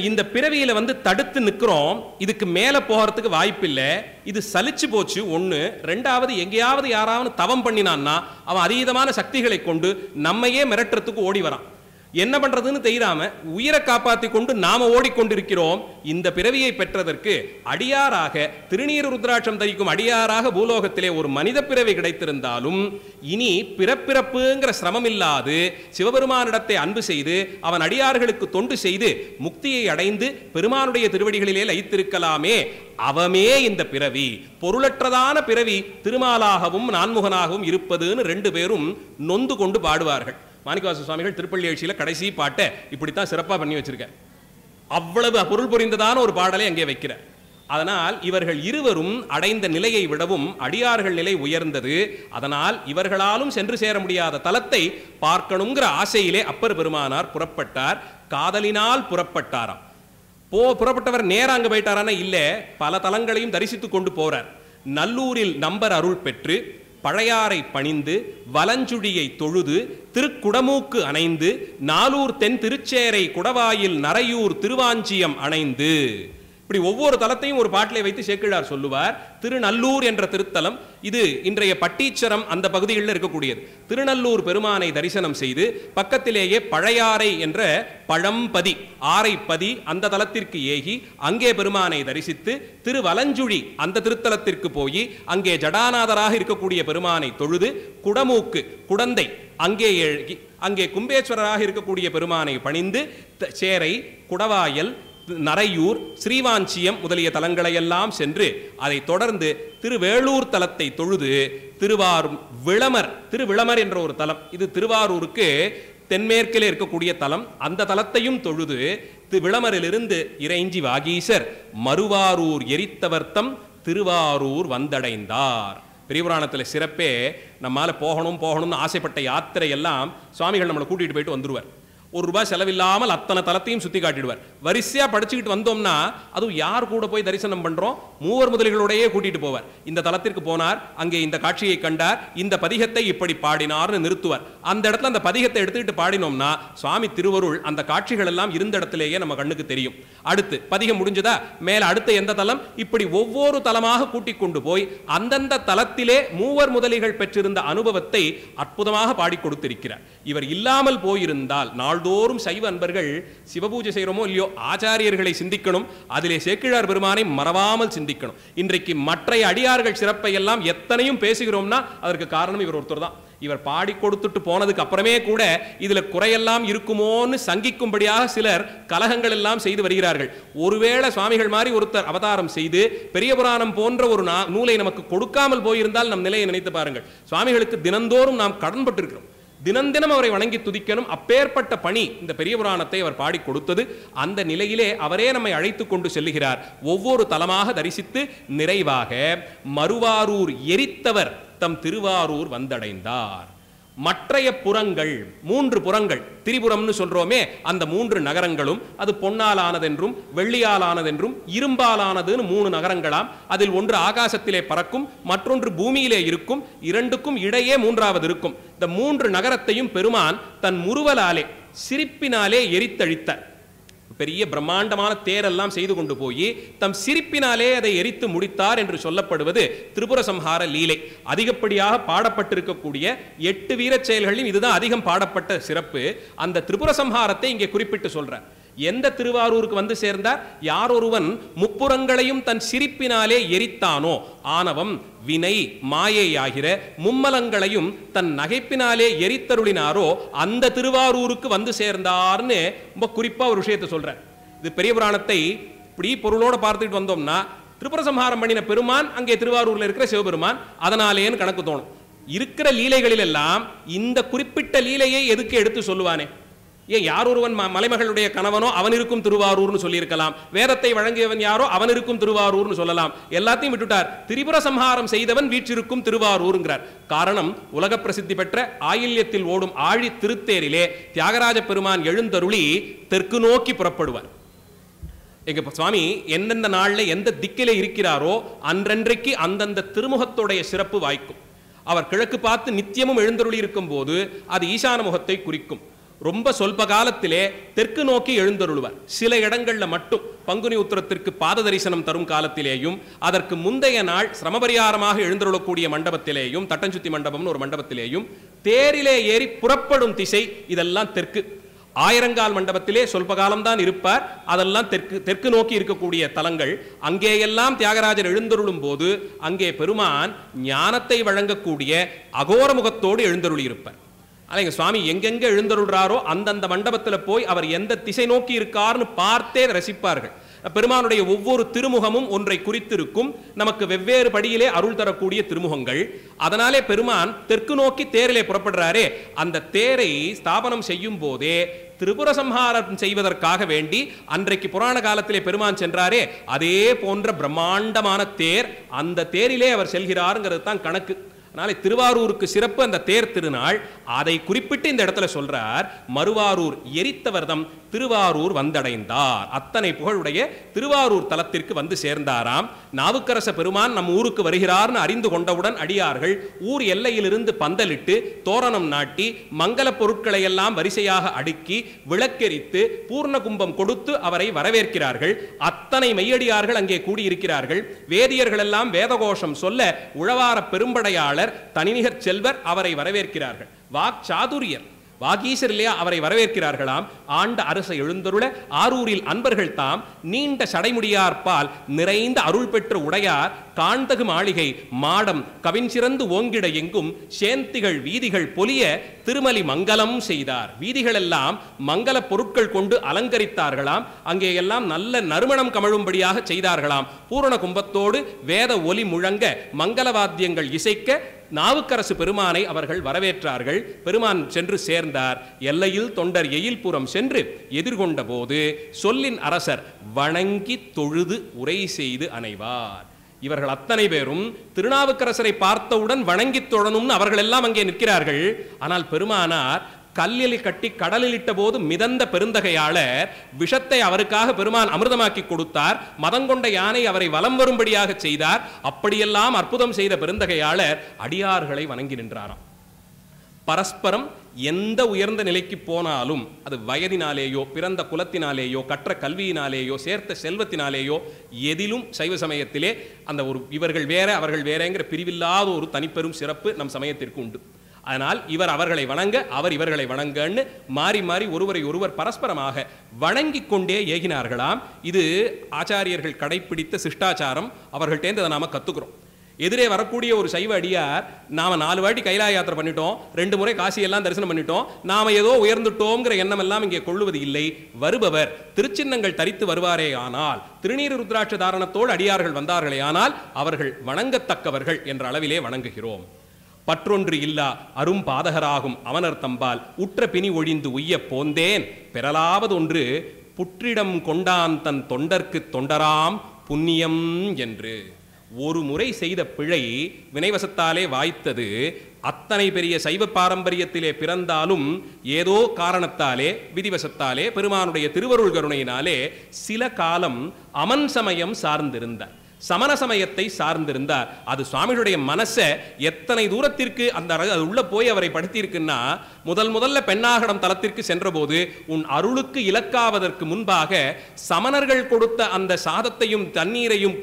இந்த பிறவியில தடுத்து நிற்கிறோம். இதுக்கு மேல போகிறதுக்கு வாய்ப்பு இல்லை. இது சலிச்சு போச்சு. ஒன்று. 2வது, எங்கேயாவது யாராவது தவம் பண்ணினான்னா அவன் அதீதமான சக்திகளை கொண்டு நம்மையே மிரட்டுறதுக்கு ஓடி வரான். என்ன பண்றதுன்னு தெரியாம உயிரை காப்பாற்றி கொண்டு நாம ஓடிக்கொண்டிருக்கிறோம். இந்த பிறவியை பெற்றதற்கு அடியாராக திருநீர் ருத்ராட்சம் தரிக்கும் அடியாராக பூலோகத்திலே ஒரு மனித பிறவி கிடைத்திருந்தாலும் இனி பிறப்பிறப்புங்கிற சிரமம் இல்லாது சிவபெருமானிடத்தை அன்பு செய்து அவன் அடியார்களுக்கு தொண்டு செய்து முக்தியை அடைந்து பெருமானுடைய திருவடிகளிலே லயித்திருக்கலாமே. அவமே இந்த பிறவி, பொருளற்றதான பிறவி திருமாலாகவும் நான்முகனாகவும் இருப்பதுன்னு 2 பேரும் நொந்து கொண்டு பாடுவார்கள். மாணிக்கவாசக சுவாமிகள் திருப்பள்ளி எழுச்சியில் கடைசி பாட்டை இப்படித்தான் சிறப்பாக பண்ணி வச்சிருக்க. அவ்வளவு பொருள் புரிந்ததான ஒரு பாடலை அங்கே வைக்கிறார். அதனால் இவர்கள் இருவரும் அடைந்த நிலையை விடவும் அடியார்கள் நிலை உயர்ந்தது. அதனால் இவர்களாலும் சென்று சேர முடியாத தலத்தை பார்க்கணுங்கிற ஆசையிலே அப்பர் பெருமானார் புறப்பட்டார். காதலினால் புறப்பட்டாராம். புறப்பட்டவர் நேரம் அங்கே போயிட்டாரான இல்ல, பல தலங்களையும் தரிசித்து கொண்டு போறார். நல்லூரில் நம்பர் அருள் பெற்று பழையாறை பணிந்து வலஞ்சுழியை தொழுது திருக்குடமூக்கு அணைந்து நாலூர் தென் திருச்சேரை குடவாயில் நரையூர் திருவாஞ்சியம் அணைந்து, இப்படி ஒவ்வொரு தலத்தையும் ஒரு பாட்டிலே வைத்து சேக்கிழார் சொல்லுவார். திருநல்லூர் என்ற திருத்தலம் இது இன்றைய பட்டீச்சரம் அந்த பகுதிகளில் இருக்கக்கூடியது. திருநல்லூர் பெருமானை தரிசனம் செய்து பக்கத்திலேயே பழையாறை என்ற பழம்பதி ஆரைப்பதி அந்த தலத்திற்கு ஏகி அங்கே பெருமானை தரிசித்து திருவலஞ்சுழி அந்த திருத்தலத்திற்கு போய் அங்கே ஜடாநாதராக இருக்கக்கூடிய பெருமானை தொழுது குடமூக்கு குடந்தை அங்கே ஏகி அங்கே கும்பேஸ்வரராக இருக்கக்கூடிய பெருமானை பணிந்து சேரை குடவாயல் நரையூர் ஸ்ரீவாஞ்சியம் முதலிய தலங்களையெல்லாம் சென்று அதை தொடர்ந்து திருவேளூர் தலத்தை தொழுது திருவிளமர் என்ற ஒரு தலம், இது திருவாரூருக்கு தென்மேற்கிலே இருக்கக்கூடிய தலம், அந்த தலத்தையும் தொழுது விளமரிலிருந்து இறைஞ்சி வாகீசர் மறுவாரூர் எரித்தவர்த்தம் திருவாரூர் வந்தடைந்தார். பெரியபுராணத்தில் சிறப்பே நம்மால போகணும்னு ஆசைப்பட்ட யாத்திரை எல்லாம் சுவாமிகள் நம்மளை கூட்டிட்டு போயிட்டு வந்துருவார். ₹1 செலவில்லாமல் அத்தனை தலத்தையும் சுத்தி காட்டிடுவார். வரிசையா படிச்சுக்கிட்டு வந்தோம்னா அதுவும் யார் கூட போய் தரிசனம் பண்றோம்? மூவர் முதலிகளோடையே கூட்டிட்டு போவார். இந்த தலத்திற்கு போனார், அங்கே இந்த காட்சியை கண்டார், இந்த பதிகத்தை இப்படி பாடினார்னு நிறுத்துவார். அந்த இடத்துல அந்த பதிகத்தை எடுத்துக்கிட்டு பாடினோம்னா சுவாமி திருவருள் அந்த காட்சிகள் எல்லாம் இருந்த இடத்திலேயே நம்ம கண்ணுக்கு தெரியும். அடுத்து பதிகம் முடிஞ்சதா, மேல அடுத்த எந்த தலம், இப்படி ஒவ்வொரு தலமாக கூட்டிக் கொண்டு போய் அந்தந்த தலத்திலே மூவர் முதலிகள் பெற்றிருந்த அனுபவத்தை அற்புதமாக பாடி கொடுத்திருக்கிறார். இவர் இல்லாமல் போயிருந்தால் நாள்தோறும் சைவ அன்பர்கள் சிவபூஜை செய்கிறோமோ இல்லையோ ஆச்சாரியர்களை சிந்திக்கணும், அதிலே சேக்கிழார் பெருமானை மறவாமல் சிந்திக்கணும். இன்றைக்கு மற்ற அடியார்கள் சிறப்பை எல்லாம் எத்தனையும் பேசுகிறோம்னா அதற்கு காரணம் இவர் ஒருத்தர் தான். இவர் பாடி கொடுத்துட்டு போனதுக்கு அப்புறமே கூட இதுல குறையெல்லாம் இருக்குமோன்னு சங்கிக்கும்படியாக சிலர் கலகங்கள் எல்லாம் செய்து வருகிறார்கள். ஒருவேளை சுவாமிகள் மாதிரி ஒருத்தர் அவதாரம் செய்து பெரிய புராணம் போன்ற ஒரு நூலை நமக்கு கொடுக்காமல் போயிருந்தால் நம் நிலையை நினைத்து பாருங்கள். சுவாமிகளுக்கு தினந்தோறும் நாம் கடன்பட்டிருக்கிறோம், தினம் தினம் அவரை வணங்கி துதிக்கணும். அப்பேற்பட்ட பணி இந்த பெரிய புராணத்தை அவர் பாடி கொடுத்தது. அந்த நிலையிலே அவரே நம்மை அழைத்து கொண்டு செல்லுகிறார். ஒவ்வொரு தலமாக தரிசித்து நிறைவாக மறுவாரூர் எரித்தவர் தம் திருவாரூர் வந்தடைந்தார். மற்றைய புறங்கள் 3 புறங்கள் திரிபுரம்னு சொல்றோமே, அந்த 3 நகரங்களும் அது பொன்னாலானதென்றும் வெள்ளியாலானதென்றும் இரும்பாலானதுன்னு 3 நகரங்களாம். அதில் ஒன்று ஆகாசத்திலே பறக்கும், மற்றொன்று பூமியிலே இருக்கும், இரண்டுக்கும் இடையே 3வது இருக்கும். இந்த 3 நகரத்தையும் பெருமான் தன் முறுவலாலே சிரிப்பினாலே எரித்தழித்தார். பெரிய பிரம்மாண்டமான தேரெல்லாம் செய்து கொண்டு போய் தம் சிரிப்பினாலே அதை எரித்து முடித்தார் என்று சொல்லப்படுவது திரிபுர சம்ஹார லீலை. அதிகப்படியாக பாடப்பட்டிருக்கக்கூடிய 8 வீரச் செயல்களிலும் இதுதான் அதிகம் பாடப்பட்ட சிறப்பு. அந்த திரிபுர சம்ஹாரத்தை இங்கே குறிப்பிட்டு சொல்றார். எந்த திருவாரூருக்கு வந்து சேர்ந்தார்? யாரொருவன் முப்புறங்களையும் தன் சிரிப்பினாலே எரித்தானோ, ஆணவம் வினை மாயையாகிற மும்மலங்களையும் தன் நகைப்பினாலே எரித்தருளினாரோ அந்த திருவாரூருக்கு வந்து சேர்ந்தார்னு ரொம்ப குறிப்பா ஒரு விஷயத்தை சொல்றார். இது பெரிய புராணத்தை இப்படி பொருளோட பார்த்துட்டு வந்தோம்னா திரிபுர சம்ஹாரம் பண்ணின பெருமான் அங்கே திருவாரூர்ல இருக்கிற சிவபெருமான், அதனாலேன்னு கணக்கு தோணும். இருக்கிற லீலைகளில் எல்லாம் இந்த குறிப்பிட்ட லீலையை எதுக்கு எடுத்து சொல்லுவானே? ஏன் யார் ஒருவன் மலைமகளுடைய கணவனோ அவன் இருக்கும் திருவாரூர்னு சொல்லியிருக்கலாம், வேதத்தை வழங்கியவன் யாரோ அவன் இருக்கும் திருவாரூர்னு சொல்லலாம். எல்லாத்தையும் விட்டுட்டார். திரிபுர சம்ஹாரம் செய்தவன் வீற்றிருக்கும் திருவாரூருங்கிறார். காரணம், உலக பிரசித்தி பெற்ற ஆயில்யத்தில் ஓடும் ஆழி திருத்தேரிலே தியாகராஜ பெருமான் எழுந்தருளி தெற்கு நோக்கி புறப்படுவார். எங்க சுவாமி எந்தெந்த நாள்ல எந்த திக்கிலே இருக்கிறாரோ அன்றன்றைக்கு அந்தந்த திருமுகத்துடைய சிறப்பு வாய்க்கும். அவர் கிழக்கு பார்த்து நித்தியமும் எழுந்தருளி இருக்கும் போது அது ஈசான முகத்தை குறிக்கும். ரொம்ப சொல்ப காலத்திலே தெற்கு நோக்கி எழுந்தருளுவார். சில இடங்கள்ல மட்டும் பங்குனி உத்திரத்திற்கு பாத தரிசனம் தரும் காலத்திலேயும் அதற்கு முந்தைய நாள் சிரமபரிகாரமாக எழுந்தருளக்கூடிய மண்டபத்திலேயும், தட்டஞ்சுத்தி மண்டபம்னு ஒரு மண்டபத்திலேயும், தேரிலே ஏறி புறப்படும் திசை இதெல்லாம் தெற்கு. ஆயிரங்கால் மண்டபத்திலே சொல்ப காலம்தான் இருப்பார். அதெல்லாம் தெற்கு நோக்கி இருக்கக்கூடிய தலங்கள். அங்கேயெல்லாம் தியாகராஜர் எழுந்தருளும் போது அங்கே பெருமான் ஞானத்தை வழங்கக்கூடிய அகோர முகத்தோடு எழுந்தருளி இருப்பார். எங்க சுவாமி எங்கெங்க எழுந்தருள்றாரோ அந்தந்த மண்டபத்தில் போய் அவர் எந்த திசை நோக்கி இருக்கார்னு பார்த்தே ரசிப்பார்கள். பெருமானுடைய ஒவ்வொரு திருமுகமும் ஒன்றை குறித்திருக்கும். நமக்கு வெவ்வேறு படியிலே அருள் தரக்கூடிய திருமுகங்கள். அதனாலே பெருமான் தெற்கு நோக்கி தேரிலே புறப்படுறாரே, அந்த தேரை ஸ்தாபனம் செய்யும் போதே திரிபுர சம்ஹாரம் செய்வதற்காக வேண்டி அன்றைக்கு புராண காலத்திலே பெருமான் சென்றாரே, அதே போன்ற பிரம்மாண்டமான தேர், அந்த தேரிலே அவர் செல்கிறாருங்கிறது தான் கணக்கு. அதனால திருவாரூருக்கு சிறப்பு அந்த தேர் திருநாள். அதை குறிப்பிட்டு இந்த இடத்துல சொல்றார், மறுவாரூர் எரித்தவர்தம் திருவாரூர் வந்தடைந்தார். அத்தனை புகழுடைய திருவாரூர் தலத்திற்கு வந்து சேர்ந்தாராம். நாவுக்கரச பெருமான் நம் ஊருக்கு வருகிறார்னு அறிந்து கொண்டவுடன் அடியார்கள் ஊர் எல்லையிலிருந்து பந்தலிட்டு தோரணம் நாட்டி மங்கள பொருட்களை எல்லாம் வரிசையாக அடுக்கி விளக்கெரித்து பூர்ண கும்பம் கொடுத்து அவரை வரவேற்கிறார்கள். அத்தனை மெய்யடியார்கள் அங்கே கூடியிருக்கிறார்கள். வேதியர்கள் எல்லாம் வேதகோஷம் சொல்ல உழவார பெரும்படையாளர் தனிநிகர் செல்வர் அவரை வரவேற்கிறார்கள். வாக்சாதுரியர் வாகீசர் இல்லையா அவரை வரவேற்கிறார்களாம். ஆண்ட அரச எழுந்தருள ஆரூரில் அன்பர்கள் தாம் நீண்ட சடைமுடியார்பால் நிறைந்த அருள் பெற்ற உடையார் காண்தகு மாளிகை மாடம் கவின்சிறந்து ஓங்கிட எங்கும் சேந்திகள் வீதிகள் பொலிய திருமலி மங்கலம் செய்தார். வீதிகள் எல்லாம் மங்கள பொருட்கள் கொண்டு அலங்கரித்தார்களாம். அங்கே எல்லாம் நல்ல நறுமணம் கமழும்படியாக செய்தார்களாம். பூரண கும்பத்தோடு வேத ஒலி முழங்க மங்களவாத்தியங்கள் இசைக்க நாவுக்கரசு பெருமானை அவர்கள் வரவேற்றார்கள். பெருமான் சென்று சேர்ந்தார். எல்லையில் தொண்டர் எயில்புறம் சென்று எதிர்கொண்ட போது சொல்லின் அரசர் வணங்கி தொழுது உரை செய்து அணைவார். இவர்கள் அத்தனை பேரும் திருநாவுக்கரசரை பார்த்தவுடன் வணங்கி தொழணும்னு அவர்கள் எல்லாம் அங்கே நிற்கிறார்கள். ஆனால் பெருமானார் கல்லில் கட்டி கடலில் இட்ட போது மிதந்த பெருந்தகையாளர் விஷத்தை அவருக்காக பெருமான் அமிர்தமாக்கி கொடுத்தார். மதங்கொண்ட யானை அவரை வலம் வரும்படியாக செய்தார். அப்படியெல்லாம் அற்புதம் செய்த பெருந்தகையாளர் அடியார்களை வணங்கி நின்றாராம். பரஸ்பரம் எந்த உயர்ந்த நிலைக்கு போனாலும் அது வயதினாலேயோ பிறந்த குலத்தினாலேயோ கற்ற கல்வியினாலேயோ சேர்த்த செல்வத்தினாலேயோ எதிலும் சைவ சமயத்திலே அந்த ஒரு இவர்கள் வேற அவர்கள் வேறங்கிற பிரிவில்லாத ஒரு தனிப்பெரும் சிறப்பு நம் சமயத்திற்கு உண்டு. அதனால் இவர் அவர்களை வணங்க அவர் இவர்களை வணங்கன்னு மாறி மாறி ஒருவரை ஒருவர் பரஸ்பரமாக வணங்கி கொண்டே ஏகினார்களாம். இது ஆச்சாரியர்கள் கடைப்பிடித்த சிஷ்டாச்சாரம். அவர்கள்டேந்து அதை நாம கத்துக்கிறோம். எதிரே வரக்கூடிய ஒரு சைவ அடியார் நாம 4 வாட்டி கைலாய யாத்திரை பண்ணிட்டோம், 2 முறை காசியெல்லாம் தரிசனம் பண்ணிட்டோம், நாம ஏதோ உயர்ந்துட்டோங்கிற எண்ணம் எல்லாம் இங்கே கொள்ளுவது இல்லை. வருபவர் திருச்சின்னங்கள் தரித்து வருவாரே ஆனால், திருநீறு ருத்ராட்ச தாரணத்தோடு அடியார்கள் வந்தார்களே ஆனால் அவர்கள் வணங்கத்தக்கவர்கள் என்ற அளவிலே வணங்குகிறோம். பற்றொன்று இல்லா அரும் பாதகராகும் அவனர் தம்பால் உற்ற பிணி ஒழிந்து உய்ய போந்தேன் பெறலாவது ஒன்று புற்றிடம் கொண்டான் தன் தொண்டர்க்கு தொண்டராம் புண்ணியம் என்று. ஒரு முறை செய்த பிழை வினைவசத்தாலே வாய்த்தது. அத்தனை பெரிய சைவ பாரம்பரியத்திலே பிறந்தாலும் ஏதோ காரணத்தாலே விதிவசத்தாலே பெருமானுடைய திருவருள் கருணையினாலே சில காலம் அமன் சமயம் சார்ந்திருந்தார், சமண சமயத்தை சார்ந்திருந்தார். அது சுவாமிகளுடைய மனசை எத்தனை தூரத்திற்கு அந்த உள்ள போய் அவரை படுத்தியிருக்குன்னா, முதல்ல பெண்ணாகடம் தலத்திற்கு சென்றபோது உன் அருளுக்கு இலக்காவதற்கு முன்பாக சமணர்கள் கொடுத்த அந்த சாதத்தையும் தண்ணீரையும்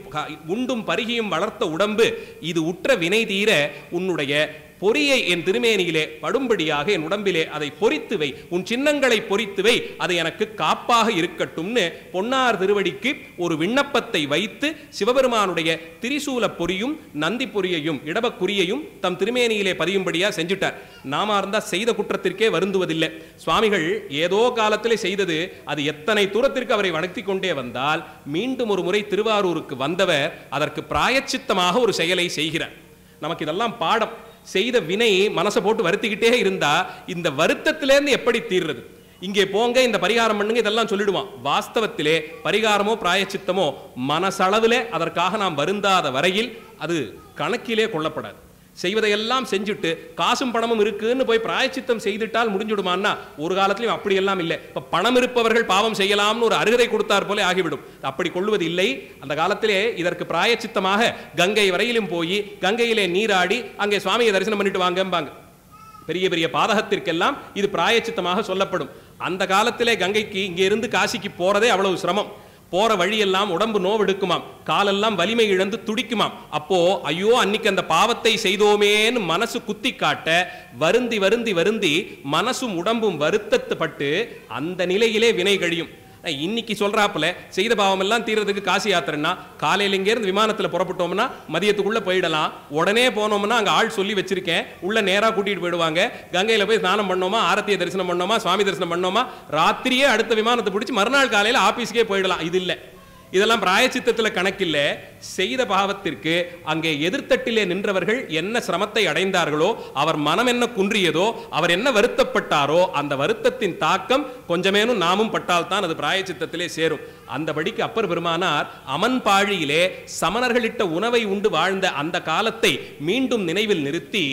உண்டும் பருகியும் வளர்த்த உடம்பு இது உற்ற வினை தீர உன்னுடைய பொறியை என் திருமேனியிலே படும்படியாக என் உடம்பிலே அதை பொறித்து வை, உன் சின்னங்களை பொறித்து வை, அது எனக்கு காப்பாக இருக்கட்டும்னு பொன்னார் திருவடிக்கு ஒரு விண்ணப்பத்தை வைத்து சிவபெருமானுடைய திரிசூல பொறியும் நந்தி பொறியையும் இடபக்குறியையும் தம் திருமேனியிலே பதியும்படியா செஞ்சுட்டார். நாம இருந்தா செய்த குற்றத்திற்கே வருந்துவதில்லை. சுவாமிகள் ஏதோ காலத்திலே செய்தது அது எத்தனை தூரத்திற்கு அவரை வணங்கிக் கொண்டே வந்தால் மீண்டும் ஒரு முறை திருவாரூருக்கு வந்தவர் அதற்கு பிராயச்சித்தமாக ஒரு செயலை செய்கிறார். நமக்கு இதெல்லாம் பாடம். செய்த வினை மனசை போட்டு வருத்திக்கிட்டே இருந்தா இந்த வருத்தத்திலேருந்து எப்படி தீர்றது? இங்கே போங்க, இந்த பரிகாரம் பண்ணுங்க, இதெல்லாம் சொல்லிடுவான். வாஸ்தவத்திலே பரிகாரமோ பிராயச்சித்தமோ மனசளவிலே அதற்காக நாம் வருந்தாத வரையில் அது கணக்கிலே கொள்ளப்படாது. செய்வதையெல்லாம் செஞ்சுட்டு காசும் பணமும் இருக்குன்னு போய் பிராயச்சித்தம் செய்துட்டால் முடிஞ்சுடுமான்னா ஒரு காலத்திலும் அப்படி எல்லாம் இல்லை. இப்ப பணம் இருப்பவர்கள் பாவம் செய்யலாம்னு ஒரு அருகதை கொடுத்தார் போல ஆகிவிடும். அப்படி கொள்வது இல்லை. அந்த காலத்திலே இதற்கு பிராயச்சித்தமாக கங்கை வரையிலும் போய் கங்கையிலே நீராடி அங்கே சுவாமியை தரிசனம் பண்ணிட்டு வாங்கம்பாங்க. பெரிய பெரிய பாதகத்திற்கெல்லாம் இது பிராயச்சித்தமாக சொல்லப்படும். அந்த காலத்திலே கங்கைக்கு இங்கே இருந்து காசிக்கு போறதே அவ்வளவு சிரமம். போற வழியெல்லாம் உடம்பு நோவெடுக்குமாம், காலெல்லாம் வலிமை இழந்து துடிக்குமாம். அப்போ ஐயோ அன்னைக்கு அந்த பாவத்தை செய்தோமேன்னு மனசு குத்தி காட்ட வருந்தி வருந்தி வருந்தி மனசும் உடம்பும் வருத்தப்பட்டு அந்த நிலையிலே வினை கழியும். இன்னைக்கு சொல்றாப்புல செய்த பாவம் எல்லாம் தீர்றதுக்கு காசி யாத்திரைன்னா காலையில இங்கே இருந்து விமானத்துல புறப்பட்டோம்னா மதியத்துக்குள்ள போயிடலாம். உடனே போனோம்னா அங்க ஆள் சொல்லி வச்சிருக்கேன், உள்ள நேரா கூட்டிட்டு போயிடுவாங்க. கங்கையில போய் ஸ்நானம் பண்ணோமா, ஆரத்திய தரிசனம் பண்ணோமா, சுவாமி தரிசனம் பண்ணோமா, ராத்திரியே அடுத்த விமானத்தை பிடிச்சி மறுநாள் காலையில ஆபீஸ்க்கே போயிடலாம். இது இல்லை. இதெல்லாம் பிராயச்சித்தத்தில் கணக்கில்ல. செய்த பாவத்திற்கு அங்கே எதிர்த்தட்டிலே நின்றவர்கள் என்ன சிரமத்தை அடைந்தார்களோ, அவர் மனம் என்ன குன்றியதோ, அவர் என்ன வருத்தப்பட்டாரோ அந்த வருத்தத்தின் தாக்கம் கொஞ்சமேனும் நாமும் பட்டால்தான் அது பிராயச்சித்தத்திலே சேரும். அந்தபடிக்கு அப்பர் பெருமானார் அமன் பாழியிலே சமணர்களிட்ட உணவை உண்டு வாழ்ந்த அந்த காலத்தை மீண்டும் நினைவில் நிறுத்தி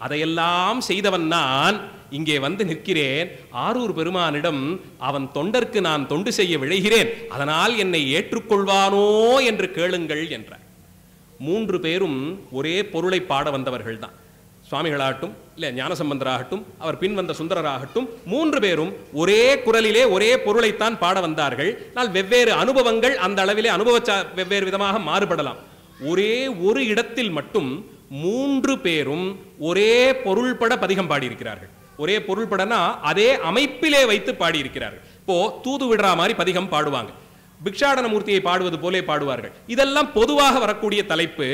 அதையெல்லாம் செய்தவன் நான் இங்கே வந்து நிற்கிறேன். ஆரூர் பெருமானிடம் அவன் தொண்டர்க்கு நான் தொண்டு செய்ய விழைகிறேன், அதனால் என்னை ஏற்றுக்கொள்வானோ என்று கேளுங்கள் என்றார். 3 பேரும் ஒரே பொருளை பாட வந்தவர்கள் தான். சுவாமிகளாகட்டும், இல்லை ஞானசம்பந்தராகட்டும், அவர் பின் வந்த சுந்தரராகட்டும், 3 பேரும் ஒரே குரலிலே ஒரே பொருளைத்தான் பாட வந்தார்கள். ஆனால் வெவ்வேறு அனுபவங்கள் அந்த அளவிலே வெவ்வேறு விதமாக மாறுபடலாம். ஒரே ஒரு இடத்தில் மட்டும் 3 பேரும் ஒரே பொருள்பட பதிகம் பாடியிருக்கிறார்கள். ஒரே பொருள்படனா அதே அமைப்பிலே வைத்து பாடியிருக்கிறார்கள். இப்போ தூது விடுறா மாதிரி பதிகம் பாடுவாங்க, பிக்ஷாடன மூர்த்தியை பாடுவது போலே பாடுவார்கள். இதெல்லாம் பொதுவாக வரக்கூடிய தலைப்பு.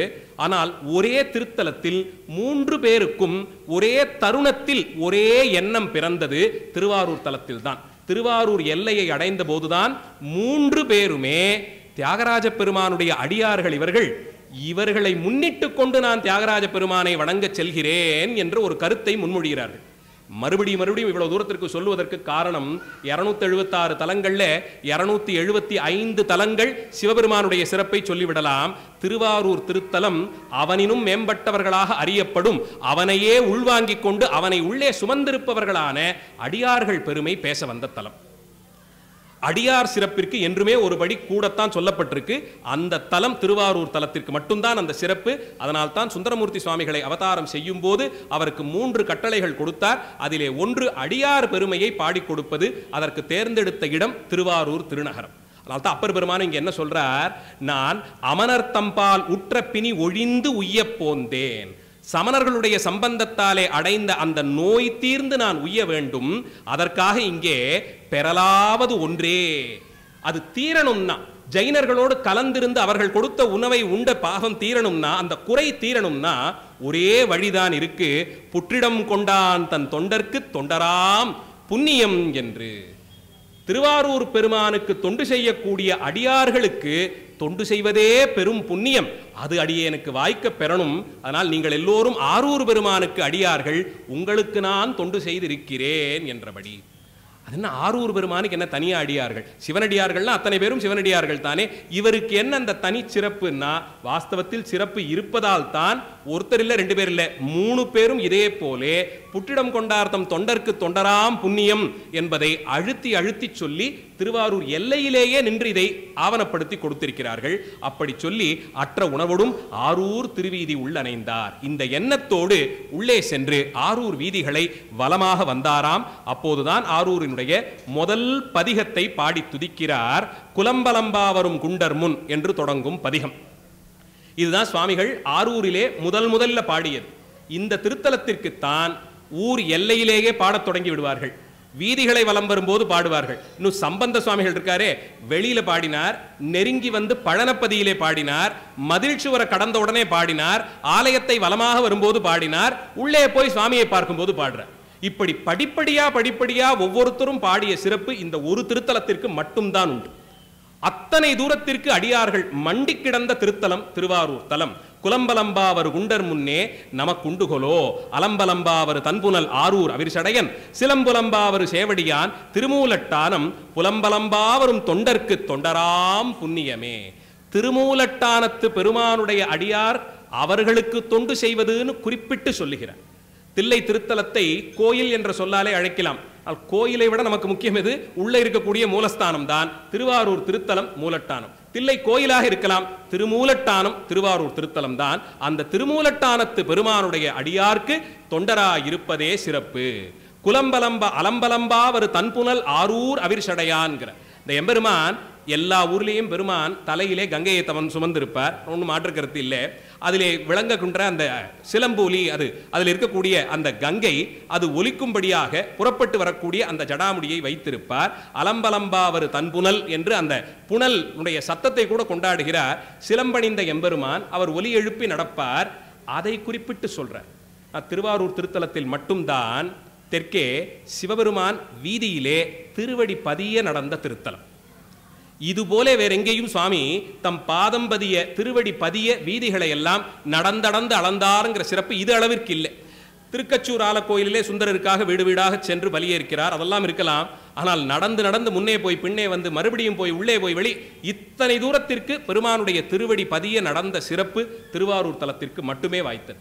ஆனால் ஒரே திருத்தலத்தில் 3 பேருக்கும் ஒரே தருணத்தில் ஒரே எண்ணம் பிறந்தது திருவாரூர் தலத்தில் தான். திருவாரூர் எல்லையை அடைந்த போதுதான் 3 பேருமே தியாகராஜ பெருமானுடைய அடியார்கள் இவர்களை முன்னிட்டு கொண்டு நான் தியாகராஜ பெருமானை வணங்க செல்கிறேன் என்று ஒரு கருத்தை முன்மொழிகிறார்கள். மறுபடியும் இவ்வளவு தூரத்திற்கு சொல்லுவதற்கு காரணம் 276 தலங்கள்ல 275 தலங்கள் சிவபெருமானுடைய சிறப்பை சொல்லிவிடலாம். திருவாரூர் திருத்தலம் அவனினும் மேம்பட்டவர்களாக அறியப்படும், அவனையே உள்வாங்கிக் கொண்டு அவனை உள்ளே சுமந்திருப்பவர்களான அடியார்கள் பெருமை பேச வந்த தலம். அடியார் சிறப்பிற்கு என்றுமே ஒருபடி கூடத்தான் சொல்லப்பட்டிருக்கு. அந்த தலம் திருவாரூர் தலத்திற்கு மட்டும்தான் அந்த சிறப்பு. அதனால் தான் சுந்தரமூர்த்தி சுவாமிகளை அவதாரம் செய்யும் போது அவருக்கு 3 கட்டளைகள் கொடுத்தார். அதிலே ஒன்று அடியார் பெருமையை பாடி கொடுப்பது. அதற்கு தேர்ந்தெடுத்த இடம் திருவாரூர் திருநகரம். அதனால தான் அப்பர் பெருமான் இங்க என்ன சொல்றார், நான் அமனர் தம்பால் உற்ற பிணி ஒழிந்து உய்ய போந்தேன். சமணர்களுடைய சம்பந்தத்தாலே அடைந்த அந்த நோய் தீர்ந்து நான் உய்ய வேண்டும். அதற்காக இங்கே பெறலாவது ஒன்றே, அது தீரணும்னா, ஜைனர்களோடு கலந்திருந்து அவர்கள் கொடுத்த உணவை உண்ட பாகம் தீரணும்னா, அந்த குறை தீரணும்னா ஒரே வழிதான் இருக்கு. புற்றிடம் கொண்டான் தன் தொண்டர்க்கு தொண்டராம் புண்ணியம் என்று. திருவாரூர் பெருமானுக்கு தொண்டு செய்யக்கூடிய அடியார்களுக்கு தொண்டு செய்வதே பெரும் புண்ணியம். அது அடியேனுக்கு வாய்க்க பெறணும். அதனால் நீங்கள் எல்லோரும் ஆரூர் பெருமானுக்கு அடியார்கள், உங்களுக்கு நான் தொண்டு செய்திருக்கிறேன் என்றபடி. அது என்ன ஆரூர் பெருமானுக்கு என்ன தனியா அடியார்கள்? சிவனடியார்கள்னா அத்தனை பேரும் சிவனடியார்கள் தானே. இவருக்கு என்ன அந்த தனி சிறப்புன்னா, வாஸ்தவத்தில் சிறப்பு இருப்பதால் தான் ஒருத்தர் இல்ல 2 பேர் இல்ல 3 பேரும் இதே போலே புற்றிடம் கொண்டார்த்தம் தொண்டர்க்கு தொண்டராம் புண்ணியம் என்பதை அழுத்தி அழுத்தி சொல்லி திருவாரூர் எல்லையிலேயே நின்று இதை ஆவணப்படுத்தி கொடுத்திருக்கிறார்கள். அப்படி சொல்லி அற்ற உணவோடும் ஆரூர் திருவீதி உள்ளணைந்தார். இந்த எண்ணத்தோடு உள்ளே சென்று ஆரூர் வீதிகளை வலமாக வந்தாராம். அப்போதுதான் ஆரூரினுடைய முதல் பதிகத்தை பாடி துதிக்கிறார். குலம்பலம்பா வரும் குண்டர் முன் என்று தொடங்கும் பதிகம். இதுதான் சுவாமிகள் ஆரூரிலே முதல்ல பாடியது. இந்த திருத்தலத்திற்குத்தான் ஊர் எல்லையிலேயே பாடத் தொடங்கி விடுவார்கள். வீதிகளை வலம் வரும்போது பாடுவார்கள். இன்னும் சம்பந்த சுவாமிகள் இருக்காரே, வெளியில பாடினார், நெருங்கி வந்து பழனப்பதியிலே பாடினார், மதில் சுவரை கடந்த உடனே பாடினார், ஆலயத்தை வலமாக வரும்போது பாடினார், உள்ளே போய் சுவாமியை பார்க்கும்போது பாடுறார். இப்படி படிப்படியா ஒவ்வொருத்தரும் பாடிய சிறப்பு இந்த ஒரு திருத்தலத்திற்கு மட்டும்தான் உண்டு. அத்தனை தூரத்திற்கு அடியார்கள் மண்டி கிடந்த திருத்தலம் திருவாரூர் தலம். குலம்பலம்பாவர் குண்டர் முன்னே நமக்குண்டுகொலோ, அலம்பலம்பாவர் தன்புனல் ஆரூர் அவிர்சடையன், சிலம்புலம்பாவர் சேவடியான் திருமூலட்டானம், புலம்பலம்பாவரும் தொண்டர்க்கு தொண்டராம் புண்ணியமே. திருமூலட்டானத்து பெருமானுடைய அடியார் அவர்களுக்கு தொண்டு செய்வதுன்னு குறிப்பிட்டு சொல்லுகிறார். தில்லை திருத்தலத்தை கோயில் என்ற சொல்லாலே அழைக்கலாம். கோயிலை விட நமக்கு முக்கியம் எது? உள்ள இருக்கக்கூடிய மூலஸ்தானம் தான். திருவாரூர் திருத்தலம் மூலட்டானம். தில்லை கோயிலாக இருக்கலாம், திருமூலட்டானம் திருவாரூர் திருத்தலம் தான். அந்த திருமூலட்டானத்து பெருமானுடைய அடியார்க்கு தொண்டராயிருப்பதே சிறப்பு. அலம்பலம்பா ஒரு தன்புனல் ஆரூர் அவிர்சடையான்கிற இந்த எம்பெருமான் எல்லா ஊர்லேயும் பெருமான் தலையிலே கங்கையை தவன் சுமந்திருப்பார், ஒன்றும் மாற்று கருத்து இல்லை. அதிலே விளங்குகின்ற அந்த சிலம்பூலி, அதில் இருக்கக்கூடிய அந்த கங்கை அது ஒலிக்கும்படியாக புறப்பட்டு வரக்கூடிய அந்த ஜடாமுடியை வைத்திருப்பார். அலம்பலம்பாவர் தன்புனல் என்று அந்த புனல் உடைய சத்தத்தை கூட கொண்டாடுகிறார். சிலம்பணிந்த எம்பெருமான் அவர் ஒலி எழுப்பி நடப்பார். அதை குறிப்பிட்டு சொல்றார். திருவாரூர் திருத்தலத்தில் மட்டும்தான் தெற்கே சிவபெருமான் வீதியிலே திருவடி பதிய நடந்த திருத்தலம். இதுபோல வேற எங்கேயும் சுவாமி தம் பாதம் பதிய திருவடி பதிய வீதிகளை எல்லாம் நடந்தடந்து அளந்தாருங்கிற சிறப்பு இது அளவிற்கு இல்லை. திருக்கச்சூர் ஆலக்கோயிலே சுந்தரருக்காக வீடு வீடாக சென்று பலியேற்கிறார், அதெல்லாம் இருக்கலாம். ஆனால் நடந்து நடந்து முன்னே போய் பின்னே வந்து மறுபடியும் போய் உள்ளே போய் வெளி இத்தனை தூரத்திற்கு பெருமானுடைய திருவடி பதிய நடந்த சிறப்பு திருவாரூர் தலத்திற்கு மட்டுமே வாய்த்தது.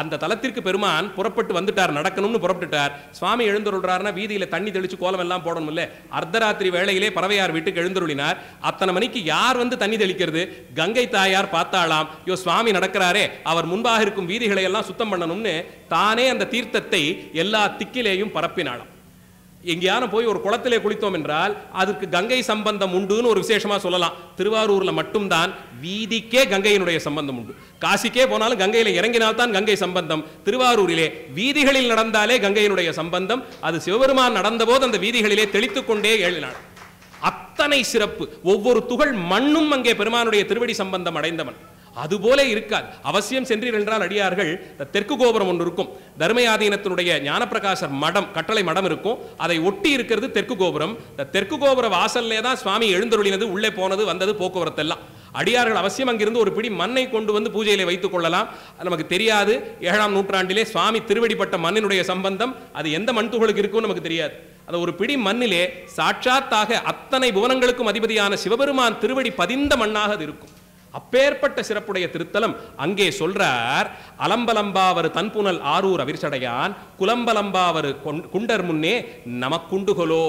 அந்த தலத்திற்கு பெருமான் புறப்பட்டு வந்துட்டார், நடக்கணும்னு புறப்பட்டுட்டார். சுவாமி எழுந்தருள்றாருன்னா வீதியில தண்ணி தெளிச்சு கோலம் எல்லாம் போடணும் இல்ல. அர்த்தராத்திரி வேளையிலே பறவையார் வீட்டுக்கு எழுந்தருளினார். அத்தனை மணிக்கு யார் வந்து தண்ணி தெளிக்கிறது? கங்கை தாயார் பார்த்தாளாம், யோ சுவாமி நடக்கிறாரே, அவர் முன்பாக இருக்கும் வீதிகளை எல்லாம் சுத்தம் பண்ணணும்னு தானே அந்த தீர்த்தத்தை எல்லா திக்கிலேயும் பரப்பினாளாம். எங்கேயான போய் ஒரு குளத்திலே குளித்தோம் என்றால் அதுக்கு கங்கை சம்பந்தம் உண்டுன்னு ஒரு விசேஷமா சொல்லலாம். திருவாரூர்ல மட்டும்தான் வீதிக்கே கங்கையினுடைய சம்பந்தம் உண்டு. காசிக்கே போனாலும் கங்கையில இறங்கினால்தான் கங்கை சம்பந்தம். திருவாரூரிலே வீதிகளில் நடந்தாலே கங்கையினுடைய சம்பந்தம். அது சிவபெருமான் நடந்த போது அந்த வீதிகளிலே தெளித்துக் கொண்டே ஏழினாள். அத்தனை சிறப்பு. ஒவ்வொரு துகள் மண்ணும் அங்கே பெருமானுடைய திருவடி சம்பந்தம் அடைந்தவன். அதுபோல இருக்காது. அவசியம் சென்றீர்கள் என்றால் அடியார்கள் தெற்கு கோபுரம் ஒன்று இருக்கும். தர்மயாதீனத்தினுடைய ஞானப்பிரகாசர் மடம், கட்டளை மடம் இருக்கும். அதை ஒட்டி இருக்கிறது தெற்கு கோபுரம். தெற்கு கோபுர வாசல்லே தான் சுவாமி எழுந்தருளினது, உள்ளே போனது வந்தது போக்குவரத்து எல்லாம். அடியார்கள் அவசியம் அங்கிருந்து ஒரு பிடி மண்ணை கொண்டு வந்து பூஜையில வைத்துக் கொள்ளலாம். நமக்கு தெரியாது 7ஆம் நூற்றாண்டிலே சுவாமி திருவடிப்பட்ட மண்ணினுடைய சம்பந்தம் அது எந்த மண் துகளுக்கு இருக்கும்னு நமக்கு தெரியாது. அந்த ஒரு பிடி மண்ணிலே சாட்சாத்தாக அத்தனை புவனங்களுக்கும் அதிபதியான சிவபெருமான் திருவடி பதிந்த மண்ணாக அது இருக்கும். அப்பேற்பட்ட சிறப்புடைய திருத்தலம். அங்கே சொல்றார், அலம்பலம்பாவர் தன்புனல் ஆரூர் அவிர்சடையான், குலம்பலம்பாவர் குண்டர் முன்னே நமக்குண்டுகொலோ.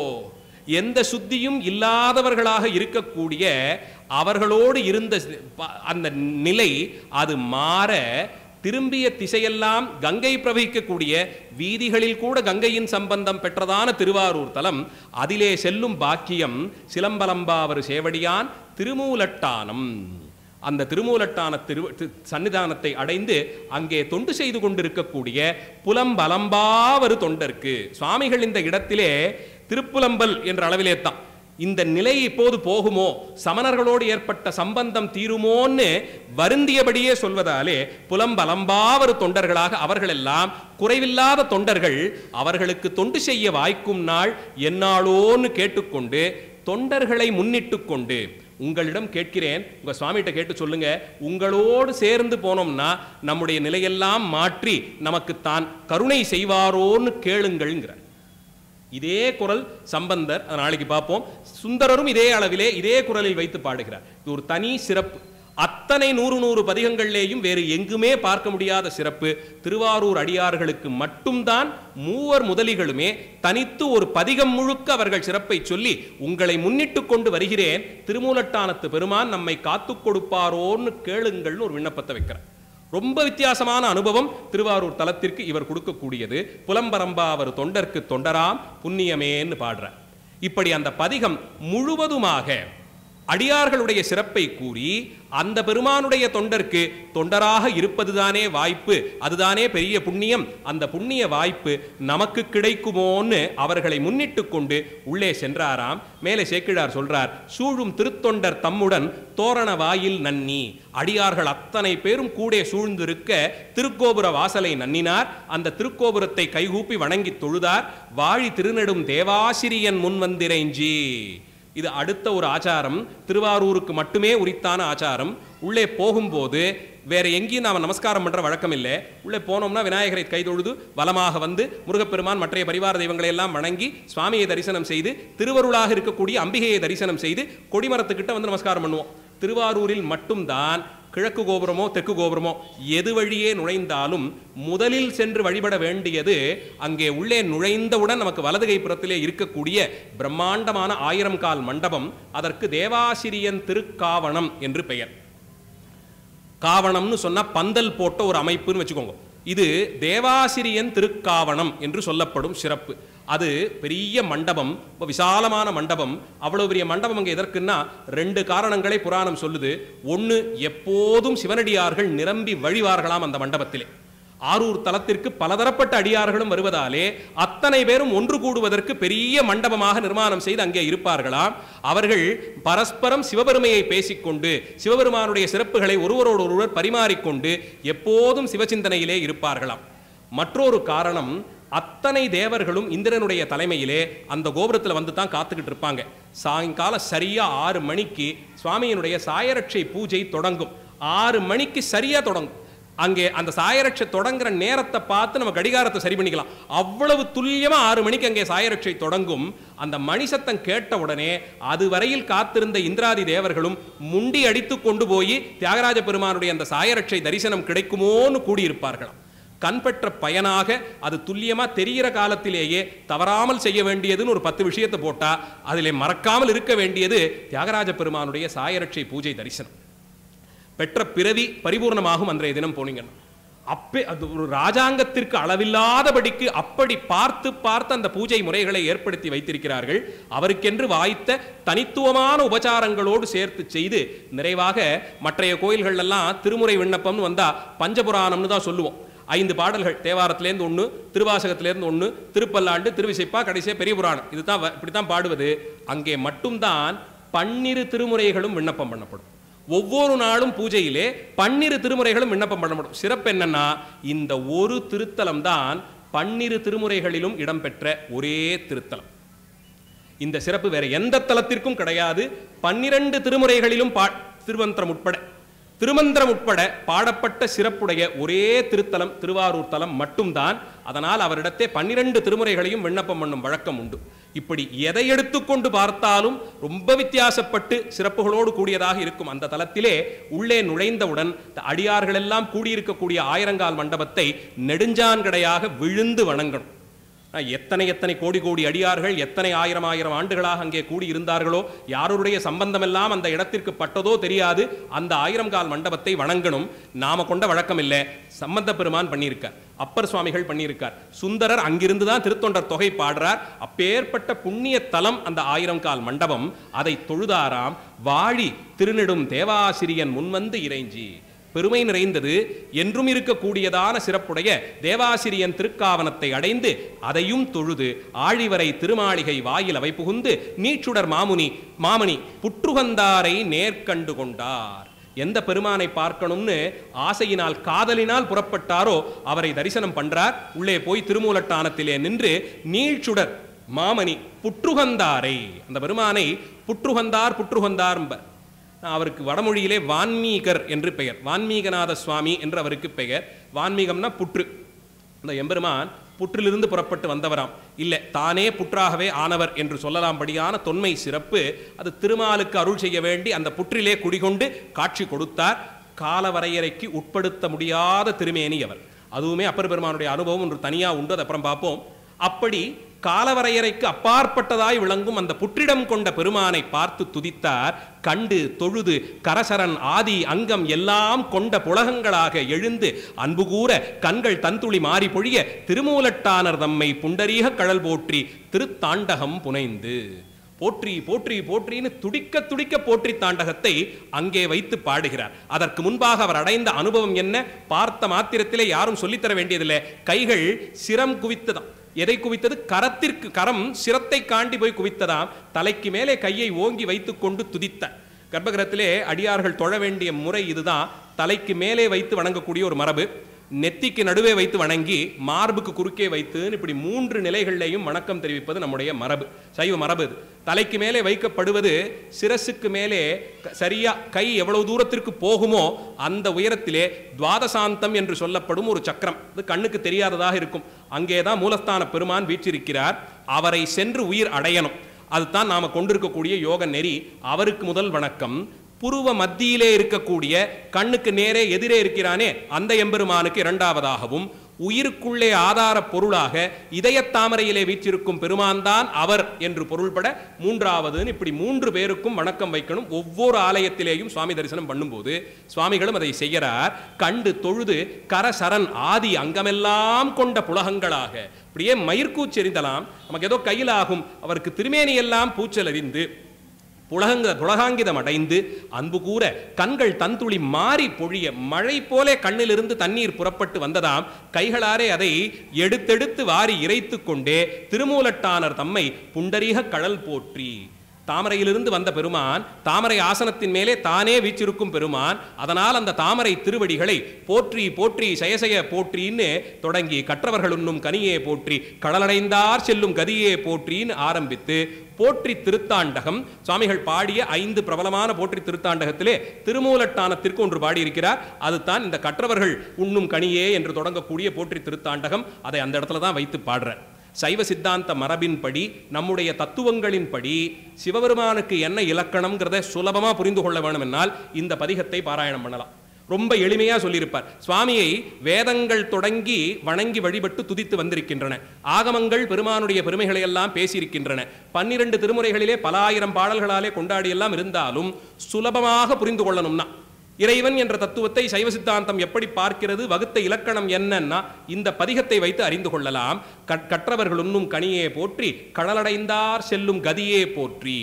எந்த சுத்தியும் இல்லாதவர்களாக இருக்கக்கூடிய அவர்களோடு இருந்த அந்த நிலை அது மாற திரும்பிய திசையெல்லாம் கங்கை பிரவகிக்கக்கூடிய வீதிகளில் கூட கங்கையின் சம்பந்தம் பெற்றதான திருவாரூர் தலம். அதிலே செல்லும் பாக்கியம் சிலம்பலம்பாவர் சேவடியான் திருமூலட்டானம். அந்த திருமூலட்டான சன்னிதானத்தை அடைந்து அங்கே தொண்டு செய்து கொண்டிருக்கக்கூடிய புலம்பலம்பாவரு தொண்டர்க்கு சுவாமிகள் இந்த இடத்திலே திருப்புலம்பல் என்ற அளவிலே தான் இந்த நிலை இப்போது போகுமோ, சமணர்களோடு ஏற்பட்ட சம்பந்தம் தீருமோன்னு வருந்தியபடியே சொல்வதாலே புலம்பலம்பாவரு தொண்டர்களாக அவர்கள் எல்லாம் குறைவில்லாத தொண்டர்கள். அவர்களுக்கு தொண்டு செய்ய வாய்க்கும் நாள் என்னாளோன்னு கேட்டுக்கொண்டு தொண்டர்களை முன்னிட்டு கொண்டு உங்களிடம் கேட்கிறேன், உங்க சுவாமிகிட்ட கேட்டு சொல்லுங்க, உங்களோடு சேர்ந்து போனோம்னா நம்முடைய நிலையெல்லாம் மாற்றி நமக்கு தான் கருணை செய்வாரோன்னு கேளுங்கள்ங்கிறார். இதே குரல் சம்பந்தர், நாளைக்கு பார்ப்போம். சுந்தரரும் இதே அளவிலே இதே குரலில் வைத்து பாடுகிறார். இது ஒரு தனி சிறப்பு. அத்தனை 100 பதிகங்களிலேயும் வேறு எங்குமே பார்க்க முடியாத சிறப்பு திருவாரூர் அடியார்களுக்கு மட்டும்தான். மூவர் முதலிகளுமே தனித்து ஒரு பதிகம் முழுக்க அவர்கள் சிறப்பை சொல்லி உங்களை முன்னிட்டு கொண்டு வருகிறேன், திருமூலட்டானத்து பெருமான் நம்மை காத்து கொடுப்பாரோன்னு கேளுங்கள்னு ஒரு விண்ணப்பத்தை வைக்கிறார். ரொம்ப வித்தியாசமான அனுபவம் திருவாரூர் தலத்திற்கு இவர் கொடுக்கக்கூடியது. புலம்பரம்பா அவர் தொண்டர்க்கு தொண்டராம் புண்ணியமேன்னு பாடுறார். இப்படி அந்த பதிகம் முழுவதுமாக அடியார்களுடைய சிறப்பை கூறி அந்த பெருமானுடைய தொண்டருக்கு தொண்டராக இருப்பதுதானே வாய்ப்பு, அதுதானே பெரிய புண்ணியம். அந்த புண்ணிய வாய்ப்பு நமக்கு கிடைக்குமோன்னு அவர்களை முன்னிட்டு கொண்டு உள்ளே சென்றாராம். மேலே சேக்கிழார் சொல்றார், சூழும் திருத்தொண்டர் தம்முடன் தோரண வாயில் நன்னி. அடியார்கள் அத்தனை பேரும் கூட சூழ்ந்திருக்க திருக்கோபுர வாசலை நன்னினார். அந்த திருக்கோபுரத்தை கைகூப்பி வணங்கி தொழுதார். வாழி திருநெடும் தேவாசிரியன் முன்வந்திரைஞ்சி. இது அடுத்த ஒரு ஆச்சாரம், திருவாரூருக்கு மட்டுமே உரித்தான ஆச்சாரம். உள்ளே போகும்போது வேற எங்கேயும் நாம் நமஸ்காரம் பண்ற வழக்கம் இல்லை. உள்ளே போனோம்னா விநாயகரை கைதொழுது வலமாக வந்து முருகப்பெருமான் மற்ற பரிவார தெய்வங்களை எல்லாம் வணங்கி சுவாமியை தரிசனம் செய்து திருவருளாக இருக்கக்கூடிய அம்பிகையை தரிசனம் செய்து கொடிமரத்துக்கிட்ட வந்து நமஸ்காரம் பண்ணுவோம். திருவாரூரில் மட்டும்தான் கிழக்கு கோபுரமோ தெற்கு கோபுரமோ எது வழியே நுழைந்தாலும் முதலில் சென்று வழிபட வேண்டியது அங்கே உள்ளே நுழைந்தவுடன் நமக்கு வலது கைப்புறத்திலே இருக்கக்கூடிய பிரம்மாண்டமான 1000 கால் மண்டபம். அதற்கு தேவாசிரியன் திருக்காவணம் என்று பெயர். காவணம்னு சொன்னா பந்தல் போட்ட ஒரு அமைப்புன்னு வச்சுக்கோங்க. இது தேவாசிரியன் திருக்காவணம் என்று சொல்லப்படும் சிறப்பு. அது பெரிய மண்டபம், விசாலமான மண்டபம். அவ்வளவு பெரிய மண்டபம் அங்கே எதற்குன்னா 2 காரணங்களை புராணம் சொல்லுது. ஒன்று, எப்போதும் சிவனடியார்கள் நிரம்பி வழிவார்களாம் அந்த மண்டபத்திலே. ஆரூர் தலத்திற்கு பலதரப்பட்ட அடியார்களும் வருவதாலே அத்தனை பேரும் ஒன்று கூடுவதற்கு பெரிய மண்டபமாக நிர்மாணம் செய்து அங்கே இருப்பார்களாம். அவர்கள் பரஸ்பரம் சிவபெருமையை பேசிக்கொண்டு சிவபெருமானுடைய சிறப்புகளை ஒருவரோடு ஒருவர் பரிமாறிக்கொண்டு எப்போதும் சிவசிந்தனையிலே இருப்பார்களாம். மற்றொரு காரணம், அத்தனை தேவர்களும் இந்திரனுடைய தலைமையிலே அந்த கோபுரத்தில் வந்து தான் காத்துக்கிட்டு இருப்பாங்க. சாயங்காலம் சரியா 6 மணிக்கு சுவாமியினுடைய சாயரட்சை பூஜை தொடங்கும். 6 மணிக்கு சரியா தொடங்கும். அங்கே அந்த சாயரட்சை தொடங்குற நேரத்தை பார்த்து நம்ம கடிகாரத்தை சரி பண்ணிக்கலாம். அவ்வளவு துல்லியமா 6 மணிக்கு அங்கே சாயரட்சை தொடங்கும். அந்த மணி சத்தம் கேட்ட உடனே அதுவரையில் காத்திருந்த இந்திராதி தேவர்களும் முண்டி அடித்து கொண்டு போய் தியாகராஜ பெருமானுடைய அந்த சாயரட்சை தரிசனம் கிடைக்குமோன்னு கூடியிருப்பார்களாம். கண் பெற்ற பயனாக அது துல்லியமா தெரிகிற காலத்திலேயே தவறாமல் செய்ய வேண்டியதுன்னு ஒரு 10 விஷயத்தை போட்டா அதிலே மறக்காமல் இருக்க வேண்டியது தியாகராஜ பெருமானுடைய சாயரட்சை பூஜை தரிசனம். பெற்ற பிறவி பரிபூர்ணமாகும் அன்றைய தினம் போனீங்கன்னா. அப்பே அது ஒரு ராஜாங்கத்திற்கு அளவில்லாதபடிக்கு அப்படி பார்த்து பார்த்து அந்த பூஜை முறைகளை ஏற்படுத்தி வைத்திருக்கிறார்கள். அவருக்கென்று வாய்த்த தனித்துவமான உபச்சாரங்களோடு சேர்த்து செய்து நிறைவாக மற்றைய கோயில்கள் எல்லாம் திருமுறை விண்ணப்பம்னு வந்தா பஞ்சபுராணம்னு தான் சொல்லுவோம். 5 பாடல்கள், தேவாரத்திலேருந்து 1, திருவாசகத்திலேருந்து 1, திருப்பல்லாண்டு, திருவிசைப்பா, கடைசியா பெரிய புராணம். இதுதான் இப்படித்தான் பாடுவது. அங்கே மட்டும்தான் 12 திருமுறைகளும் விண்ணப்பம் பண்ணப்படும். ஒவ்வொரு நாளும் பூஜையிலே 12 திருமுறைகளும் விண்ணப்பம் பண்ணப்படும். சிறப்பு என்னன்னா, இந்த ஒரு திருத்தலம் தான் 12 திருமுறைகளிலும் இடம்பெற்ற ஒரே திருத்தலம். இந்த சிறப்பு வேற எந்த தலத்திற்கும் கிடையாது. 12 திருமுறைகளிலும் திருமந்திரம் உட்பட பாடப்பட்ட சிறப்புடைய ஒரே திருத்தலம் திருவாரூர் தலம் மட்டும்தான். அதனால் அவரிடத்தே 12 திருமுறைகளையும் விண்ணப்பம் பண்ணும் வழக்கம் உண்டு. இப்படி எதை எடுத்துக்கொண்டு பார்த்தாலும் ரொம்ப வித்தியாசப்பட்டு சிறப்புகளோடு கூடியதாக இருக்கும். அந்த தலத்திலே உள்ளே நுழைந்தவுடன் அடியார்கள் எல்லாம் கூடியிருக்கக்கூடிய 1000 கால் மண்டபத்தை நெடுஞ்சான்கடையாக விழுந்து வணங்கணும். எத்தனை கோடி கோடி அடியார்கள் எத்தனை ஆயிரம் ஆண்டுகளாக அங்கே கூடி இருந்தார்களோ, யாருடைய சம்பந்தமெல்லாம் அந்த இடத்திற்கு பட்டதோ தெரியாது. அந்த 1000 கால் மண்டபத்தை வணங்கணும். நாம கொண்ட வழக்கம் இல்லை. சம்பந்த பெருமான் பண்ணியிருக்கார், அப்பர் சுவாமிகள் பண்ணியிருக்கார், சுந்தரர் அங்கிருந்து தான் திருத்தொண்டர் தொகை பாடுறார். அப்பேற்பட்ட புண்ணிய தலம் அந்த 1000 கால் மண்டபம். அதை தொழுதாராம். வாழி திருநெடும் தேவாசிரியன் முன்வந்து இறைஞ்சி. பெருமை நிறைந்தது என்றும் இருக்கக்கூடியதான சிறப்புடைய தேவாசிரியன் திருக்காவனத்தை அடைந்து அதையும் தொழுது ஆழிவரை திருமாளிகை வாயில் அவை புகுந்து நீச்சுடர் மாமணி புற்றுகந்தாரை நேர்கண்டு கொண்டார். எந்த பெருமானை பார்க்கணும்னு ஆசையினால் காதலினால் புறப்பட்டாரோ அவரை தரிசனம் பண்றார். உள்ளே போய் திருமூலட்டானத்திலே நின்று நீழ்சுடர் மாமணி புற்றுகந்தாரை, அந்த பெருமானை புற்றுகந்தார் அவருக்கு வடமொழியிலே வான்மீகர் என்று பெயர். வான்மீகநாத சுவாமி என்று அவருக்கு பெயர். வான்மீகம்னா புற்று. அந்த எம்பெருமான் புற்றிலிருந்து புறப்பட்டு வந்தவராம். இல்லை, தானே புற்றாகவே ஆனவர் என்று சொல்லலாம்படியான தொன்மை சிறப்பு. அது திருமாலுக்கு அருள் செய்ய வேண்டி அந்த புற்றிலே குடிகொண்டு காட்சி கொடுத்தார். காலவரையறைக்கு உட்படுத்த முடியாத திருமேனி அவர். அதுவுமே அப்பர் பெருமானுடைய அனுபவம் ஒன்று தனியாக உண்டு, அதை அப்புறம் பார்ப்போம். அப்படி காலவரையறைக்கு அப்பாற்பட்டதாய் விளங்கும் அந்த புற்றிடம் கொண்ட பெருமானை பார்த்து துதித்தார். கண்டு தொழுது கரசரன் ஆதி அங்கம் எல்லாம் கொண்ட புலகங்களாக எழுந்து அன்பு கூற கண்கள் தன்துளி மாறி பொழிய திருமூலட்டானர் தம்மை புண்டரீக கழல் போற்றி திருத்தாண்டகம் புனைந்து. போற்றி போற்றி போற்றின்னு துடிக்க துடிக்க போற்றி தாண்டகத்தை அங்கே வைத்து பாடுகிறார். அதற்கு முன்பாக அவர் அடைந்த அனுபவம் என்ன? பார்த்த மாத்திரத்திலே யாரும் சொல்லித்தர வேண்டியதில்லை. கைகள் சிரம் குவித்ததாம். எதை குவித்தது? கரம் சிரத்தை காண்டி போய் குவித்ததாம். தலைக்கு மேலே கையை ஓங்கி வைத்துக் கொண்டு துதித்த. கர்ப்பகிரகத்திலே அடியார்கள் தொழ வேண்டிய முறை இதுதான். தலைக்கு மேலே வைத்து வணங்கக்கூடிய ஒரு மரபு, நெத்திக்கு நடுவே வைத்து வணங்கி மார்புக்கு குறுக்கே வைத்து இப்படி 3 நிலைகளிலேயும் வணக்கம் தெரிவிப்பது நம்முடைய மரபு, சைவ மரபு. தலைக்கு மேலே வைக்கப்படுவது சிரசுக்கு மேலே சரியா கை எவ்வளவு தூரத்திற்கு போகுமோ அந்த உயரத்திலே துவாதசாந்தம் என்று சொல்லப்படும் ஒரு சக்கரம், அது கண்ணுக்கு தெரியாததாக இருக்கும். அங்கேதான் மூலஸ்தான பெருமான் வீற்றிருக்கிறார். அவரை சென்று உயிர் அடையணும். அதுதான் நாம கொண்டிருக்கக்கூடிய யோக நெறி. அவருக்கு முதல் வணக்கம். புருவ மத்தியிலே இருக்கக்கூடிய கண்ணுக்கு நேரே எதிரே இருக்கிறானே அந்த எம்பெருமானுக்கு இரண்டாவதாகவும், உயிருக்குள்ளே ஆதார பொருளாக இதயத்தாமரையிலே வீற்றிருக்கும் பெருமான் தான் அவர் என்று பொருள்பட மூன்றாவதுன்னு இப்படி 3 பேருக்கும் வணக்கம் வைக்கணும். ஒவ்வொரு ஆலயத்திலேயும் சுவாமி தரிசனம் பண்ணும்போது சுவாமிகளும் அதை செய்கிறார். கண்டு தொழுது கரசரன் ஆதி அங்கமெல்லாம் கொண்ட புலகங்களாக அப்படியே மயிர்கூச்செறிந்தலாம். நமக்கு ஏதோ கையில் ஆகும். அவருக்கு திருமேனி எல்லாம் பூச்சல் அறிந்து புலகாங்கிதம் அடைந்து அன்பு கூற கண்கள் தந்துளி மாறி பொழிய மழை போலே கண்ணிலிருந்து தண்ணீர் புறப்பட்டு வந்ததாம். கைகளாரே அதை எடுத்தெடுத்து வாரி இறைத்து கொண்டே திருமூலட்டானர் தம்மை புண்டரீக கடல் போற்றி. தாமரையிலிருந்து வந்த பெருமான், தாமரை ஆசனத்தின் மேலே தானே வீச்சிருக்கும் பெருமான். அதனால் அந்த தாமரை திருவடிகளை போற்றி போற்றி சயசய போற்றின்னு தொடங்கி கற்றவர்கள் உண்ணும் கனியே போற்றி கடலடைந்தார் செல்லும் கதியே போற்றின்னு ஆரம்பித்து போற்றி திருத்தாண்டகம் சுவாமிகள் பாடிய 5 பிரபலமான போற்றி திருத்தாண்டகத்திலே திருமூலட்டானத்திற்கு ஒன்று பாடியிருக்கிறார். அதுதான் இந்த கற்றவர்கள் உண்ணும் கனியே என்று தொடங்கக்கூடிய போற்றி திருத்தாண்டகம். அதை அந்த இடத்துல தான் வைத்து பாடுற. சைவ சித்தாந்த மரபின்படி, நம்முடைய தத்துவங்களின்படி சிவபெருமானுக்கு என்ன இலக்கணம்ங்கிறத சுலபமா புரிந்து கொள்ள வேண்டும் என்னால் இந்த பதிகத்தை பாராயணம் பண்ணலாம். ரொம்ப எளிமையா சொல்லியிருப்பார். சுவாமியை வேதங்கள் தொடங்கி வணங்கி வழிபட்டு துதித்து வந்திருக்கின்றன. ஆகமங்கள் பெருமானுடைய பெருமைகளை எல்லாம் பேசியிருக்கின்றன. 12 திருமுறைகளிலே பல ஆயிரம் பாடல்களாலே கொண்டாடி எல்லாம் இருந்தாலும் சுலபமாக புரிந்து கொள்ளணும்னா இறைவன் என்ற தத்துவத்தை சைவ சித்தாந்தம் எப்படி பார்க்கிறது, வகுத்த இலக்கணம் என்னன்னா இந்த பதிகத்தை வைத்து அறிந்து கொள்ளலாம். கற்றவர்கள் உண்ணும் கனியே போற்றி கடலடைந்தார் செல்லும் கதியே போற்றி.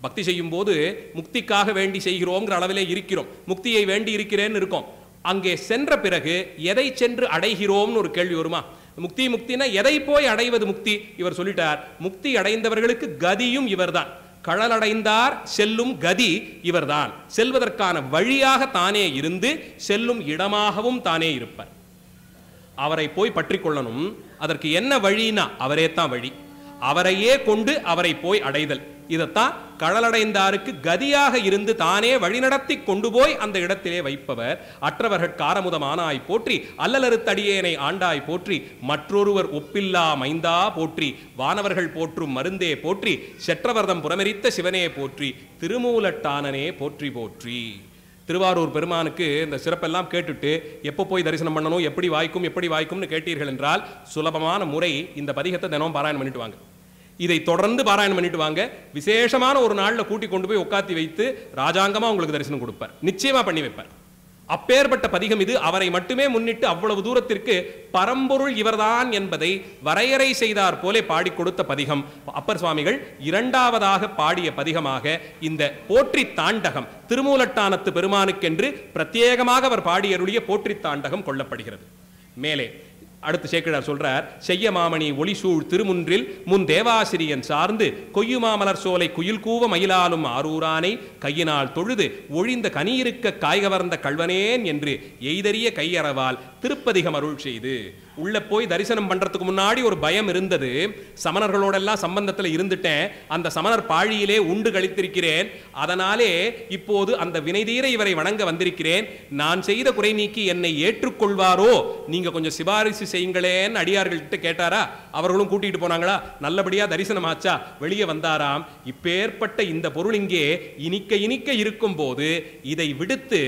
பக்தி செய்யும் போது முக்திக்காக வேண்டி செய்கிறோங்கிற அளவிலே இருக்கிறோம். முக்தியை வேண்டி இருக்கிறேன்னு இருக்கோம். அங்கே சென்ற பிறகு எதை சென்று அடைகிறோம்னு ஒரு கேள்வி வருமா? முக்தி முக்தினா எதை போய் அடைவது முக்தி? இவர் சொல்லிட்டார், முக்தி அடைந்தவர்களுக்கு கதியும் இவர்தான். கடலடைந்தார் செல்லும் கதி இவர்தான். செல்வதற்கான வழியாக தானே இருந்து செல்லும் இடமாகவும் தானே இருப்பார். அவரை போய் பற்றி கொள்ளணும். அதற்கு என்ன வழினா அவரே தான் வழி. அவரையே கொண்டு அவரை போய் அடைதல். இதைத்தான் கடலடைந்தாருக்கு கதியாக இருந்து தானே வழிநடத்தி கொண்டு போய் அந்த இடத்திலே வைப்பவர். அற்றவர்கள் காரமுதமானாய் போற்றி அல்லலறுத்தடியேனை ஆண்டாய் போற்றி மற்றொருவர் ஒப்பில்லா மைந்தா போற்றி வானவர்கள் போற்றும் மருந்தே போற்றி செற்றவர்தம் புறமெரித்த சிவனே போற்றி திருமூலட்டானனே போற்றி போற்றி. திருவாரூர் பெருமானுக்கு இந்த சிறப்பெல்லாம் கேட்டுட்டு எப்போ போய் தரிசனம் பண்ணணும், எப்படி வாய்க்கும்னு கேட்டீர்கள் என்றால் சுலபமான முறை இந்த பதிகத்தை தினமும் பாராயணம் பண்ணிட்டு வாங்க. இதை தொடர்ந்து பாராயணம் பண்ணிட்டு வாங்க. விசேஷமான ஒரு நாளில் கூட்டி கொண்டு போய் உட்காத்தி வைத்து ராஜாங்கமா உங்களுக்கு தரிசனம் கொடுப்பார். நிச்சயமா பண்ணி வைப்பார். அப்பேற்பட்ட பதிகம் இது. அவரை மட்டுமே முன்னிட்டு அவ்வளவு தூரத்திற்கு பரம்பொருள் இவர்தான் என்பதை வரையறை செய்தார் போலே பாடி கொடுத்த பதிகம். அப்பர் சுவாமிகள் 2ஆவதாக பாடிய பதிகமாக இந்த போற்றி தாண்டகம் திருமூலட்டானத்து பெருமானுக்கென்று பிரத்யேகமாக அவர் பாடியருளிய போற்றி தாண்டகம் கொள்ளப்படுகிறது. மேலே அடுத்து சேக்கிழார் சொல்றார், செய்ய மாமணி ஒளிசூழ் திருமுன்றில் முன் தேவாசிரியன் சார்ந்து கொய்யுமாமலர் சோலை குயில் கூவ மயிலாலும் ஆரூரானை கையினால் தொழுது ஒழிந்த கனியிருக்க காய்கவர்ந்த கல்வனேன் என்று எய்தறிய கையறவால் திருப்பதிகம் அருள் செய்து. உள்ள போய் தரிசனம் பண்றதுக்கு முன்னாடி ஒரு பயம் இருந்தது. சமணர்களோடெல்லாம் சம்பந்தத்தில் இருந்துட்டேன், அந்த சமணர் பாழியிலே உண்டு கழித்திருக்கிறேன், அதனாலே இப்போது அந்த வினைதீர இவரை வணங்க வந்திருக்கிறேன், நான் செய்த குறை நீக்கி என்னை ஏற்றுக்கொள்வாரோ, நீங்க கொஞ்சம் சிபாரிசு செய்யுங்களேன்னு அடியார்கள்ட்ட கேட்டாரா. அவர்களும் கூட்டிட்டு போனாங்களா, நல்லபடியா தரிசனம் ஆச்சா, வெளியே வந்தாராம். இப்பேற்பட்ட இந்த பொருள் இங்கே இனிக்க இனிக்க இருக்கும் போது இதை விடுத்து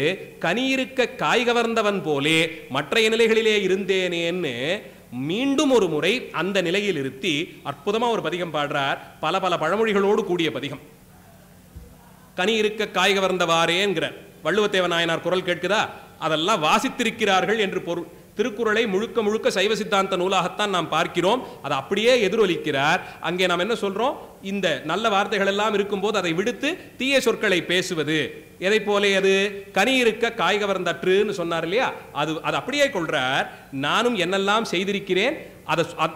கனியிருக்க காய்கவர்ந்தவன் போலே மற்றைய நிலைகளிலே இருந்தேனேன்னு மீண்டும் ஒரு முறை அந்த நிலையில் இருத்தி அற்புதமா ஒரு பதிகம் பாடுறார். பல பல பழமொழிகளோடு கூடிய பதிகம். கனி இருக்க காய்கவர்ந்தவாறேங்கிற வள்ளுவத்தேவ நாயனார் குரல் கேட்குதா? அதெல்லாம் வாசித்திருக்கிறார்கள் என்று பொருள். திருக்குறளை முழுக்க முழுக்க சைவ சித்தாந்த நூலாகத்தான் நாம் பார்க்கிறோம். அதை அப்படியே எதிரொலிக்கிறார். அங்கே நாம் என்ன சொல்றோம்? இந்த நல்ல வார்த்தைகள் எல்லாம் இருக்கும்போது அதை விடுத்து தீய சொற்களை பேசுவது எதை போலே? அது கனி இருக்க காய் கவர்ந்தற்றுன்னு சொன்னார் இல்லையா? அது அப்படியே கொள்றார். நானும் என்னெல்லாம் செய்திருக்கிறேன்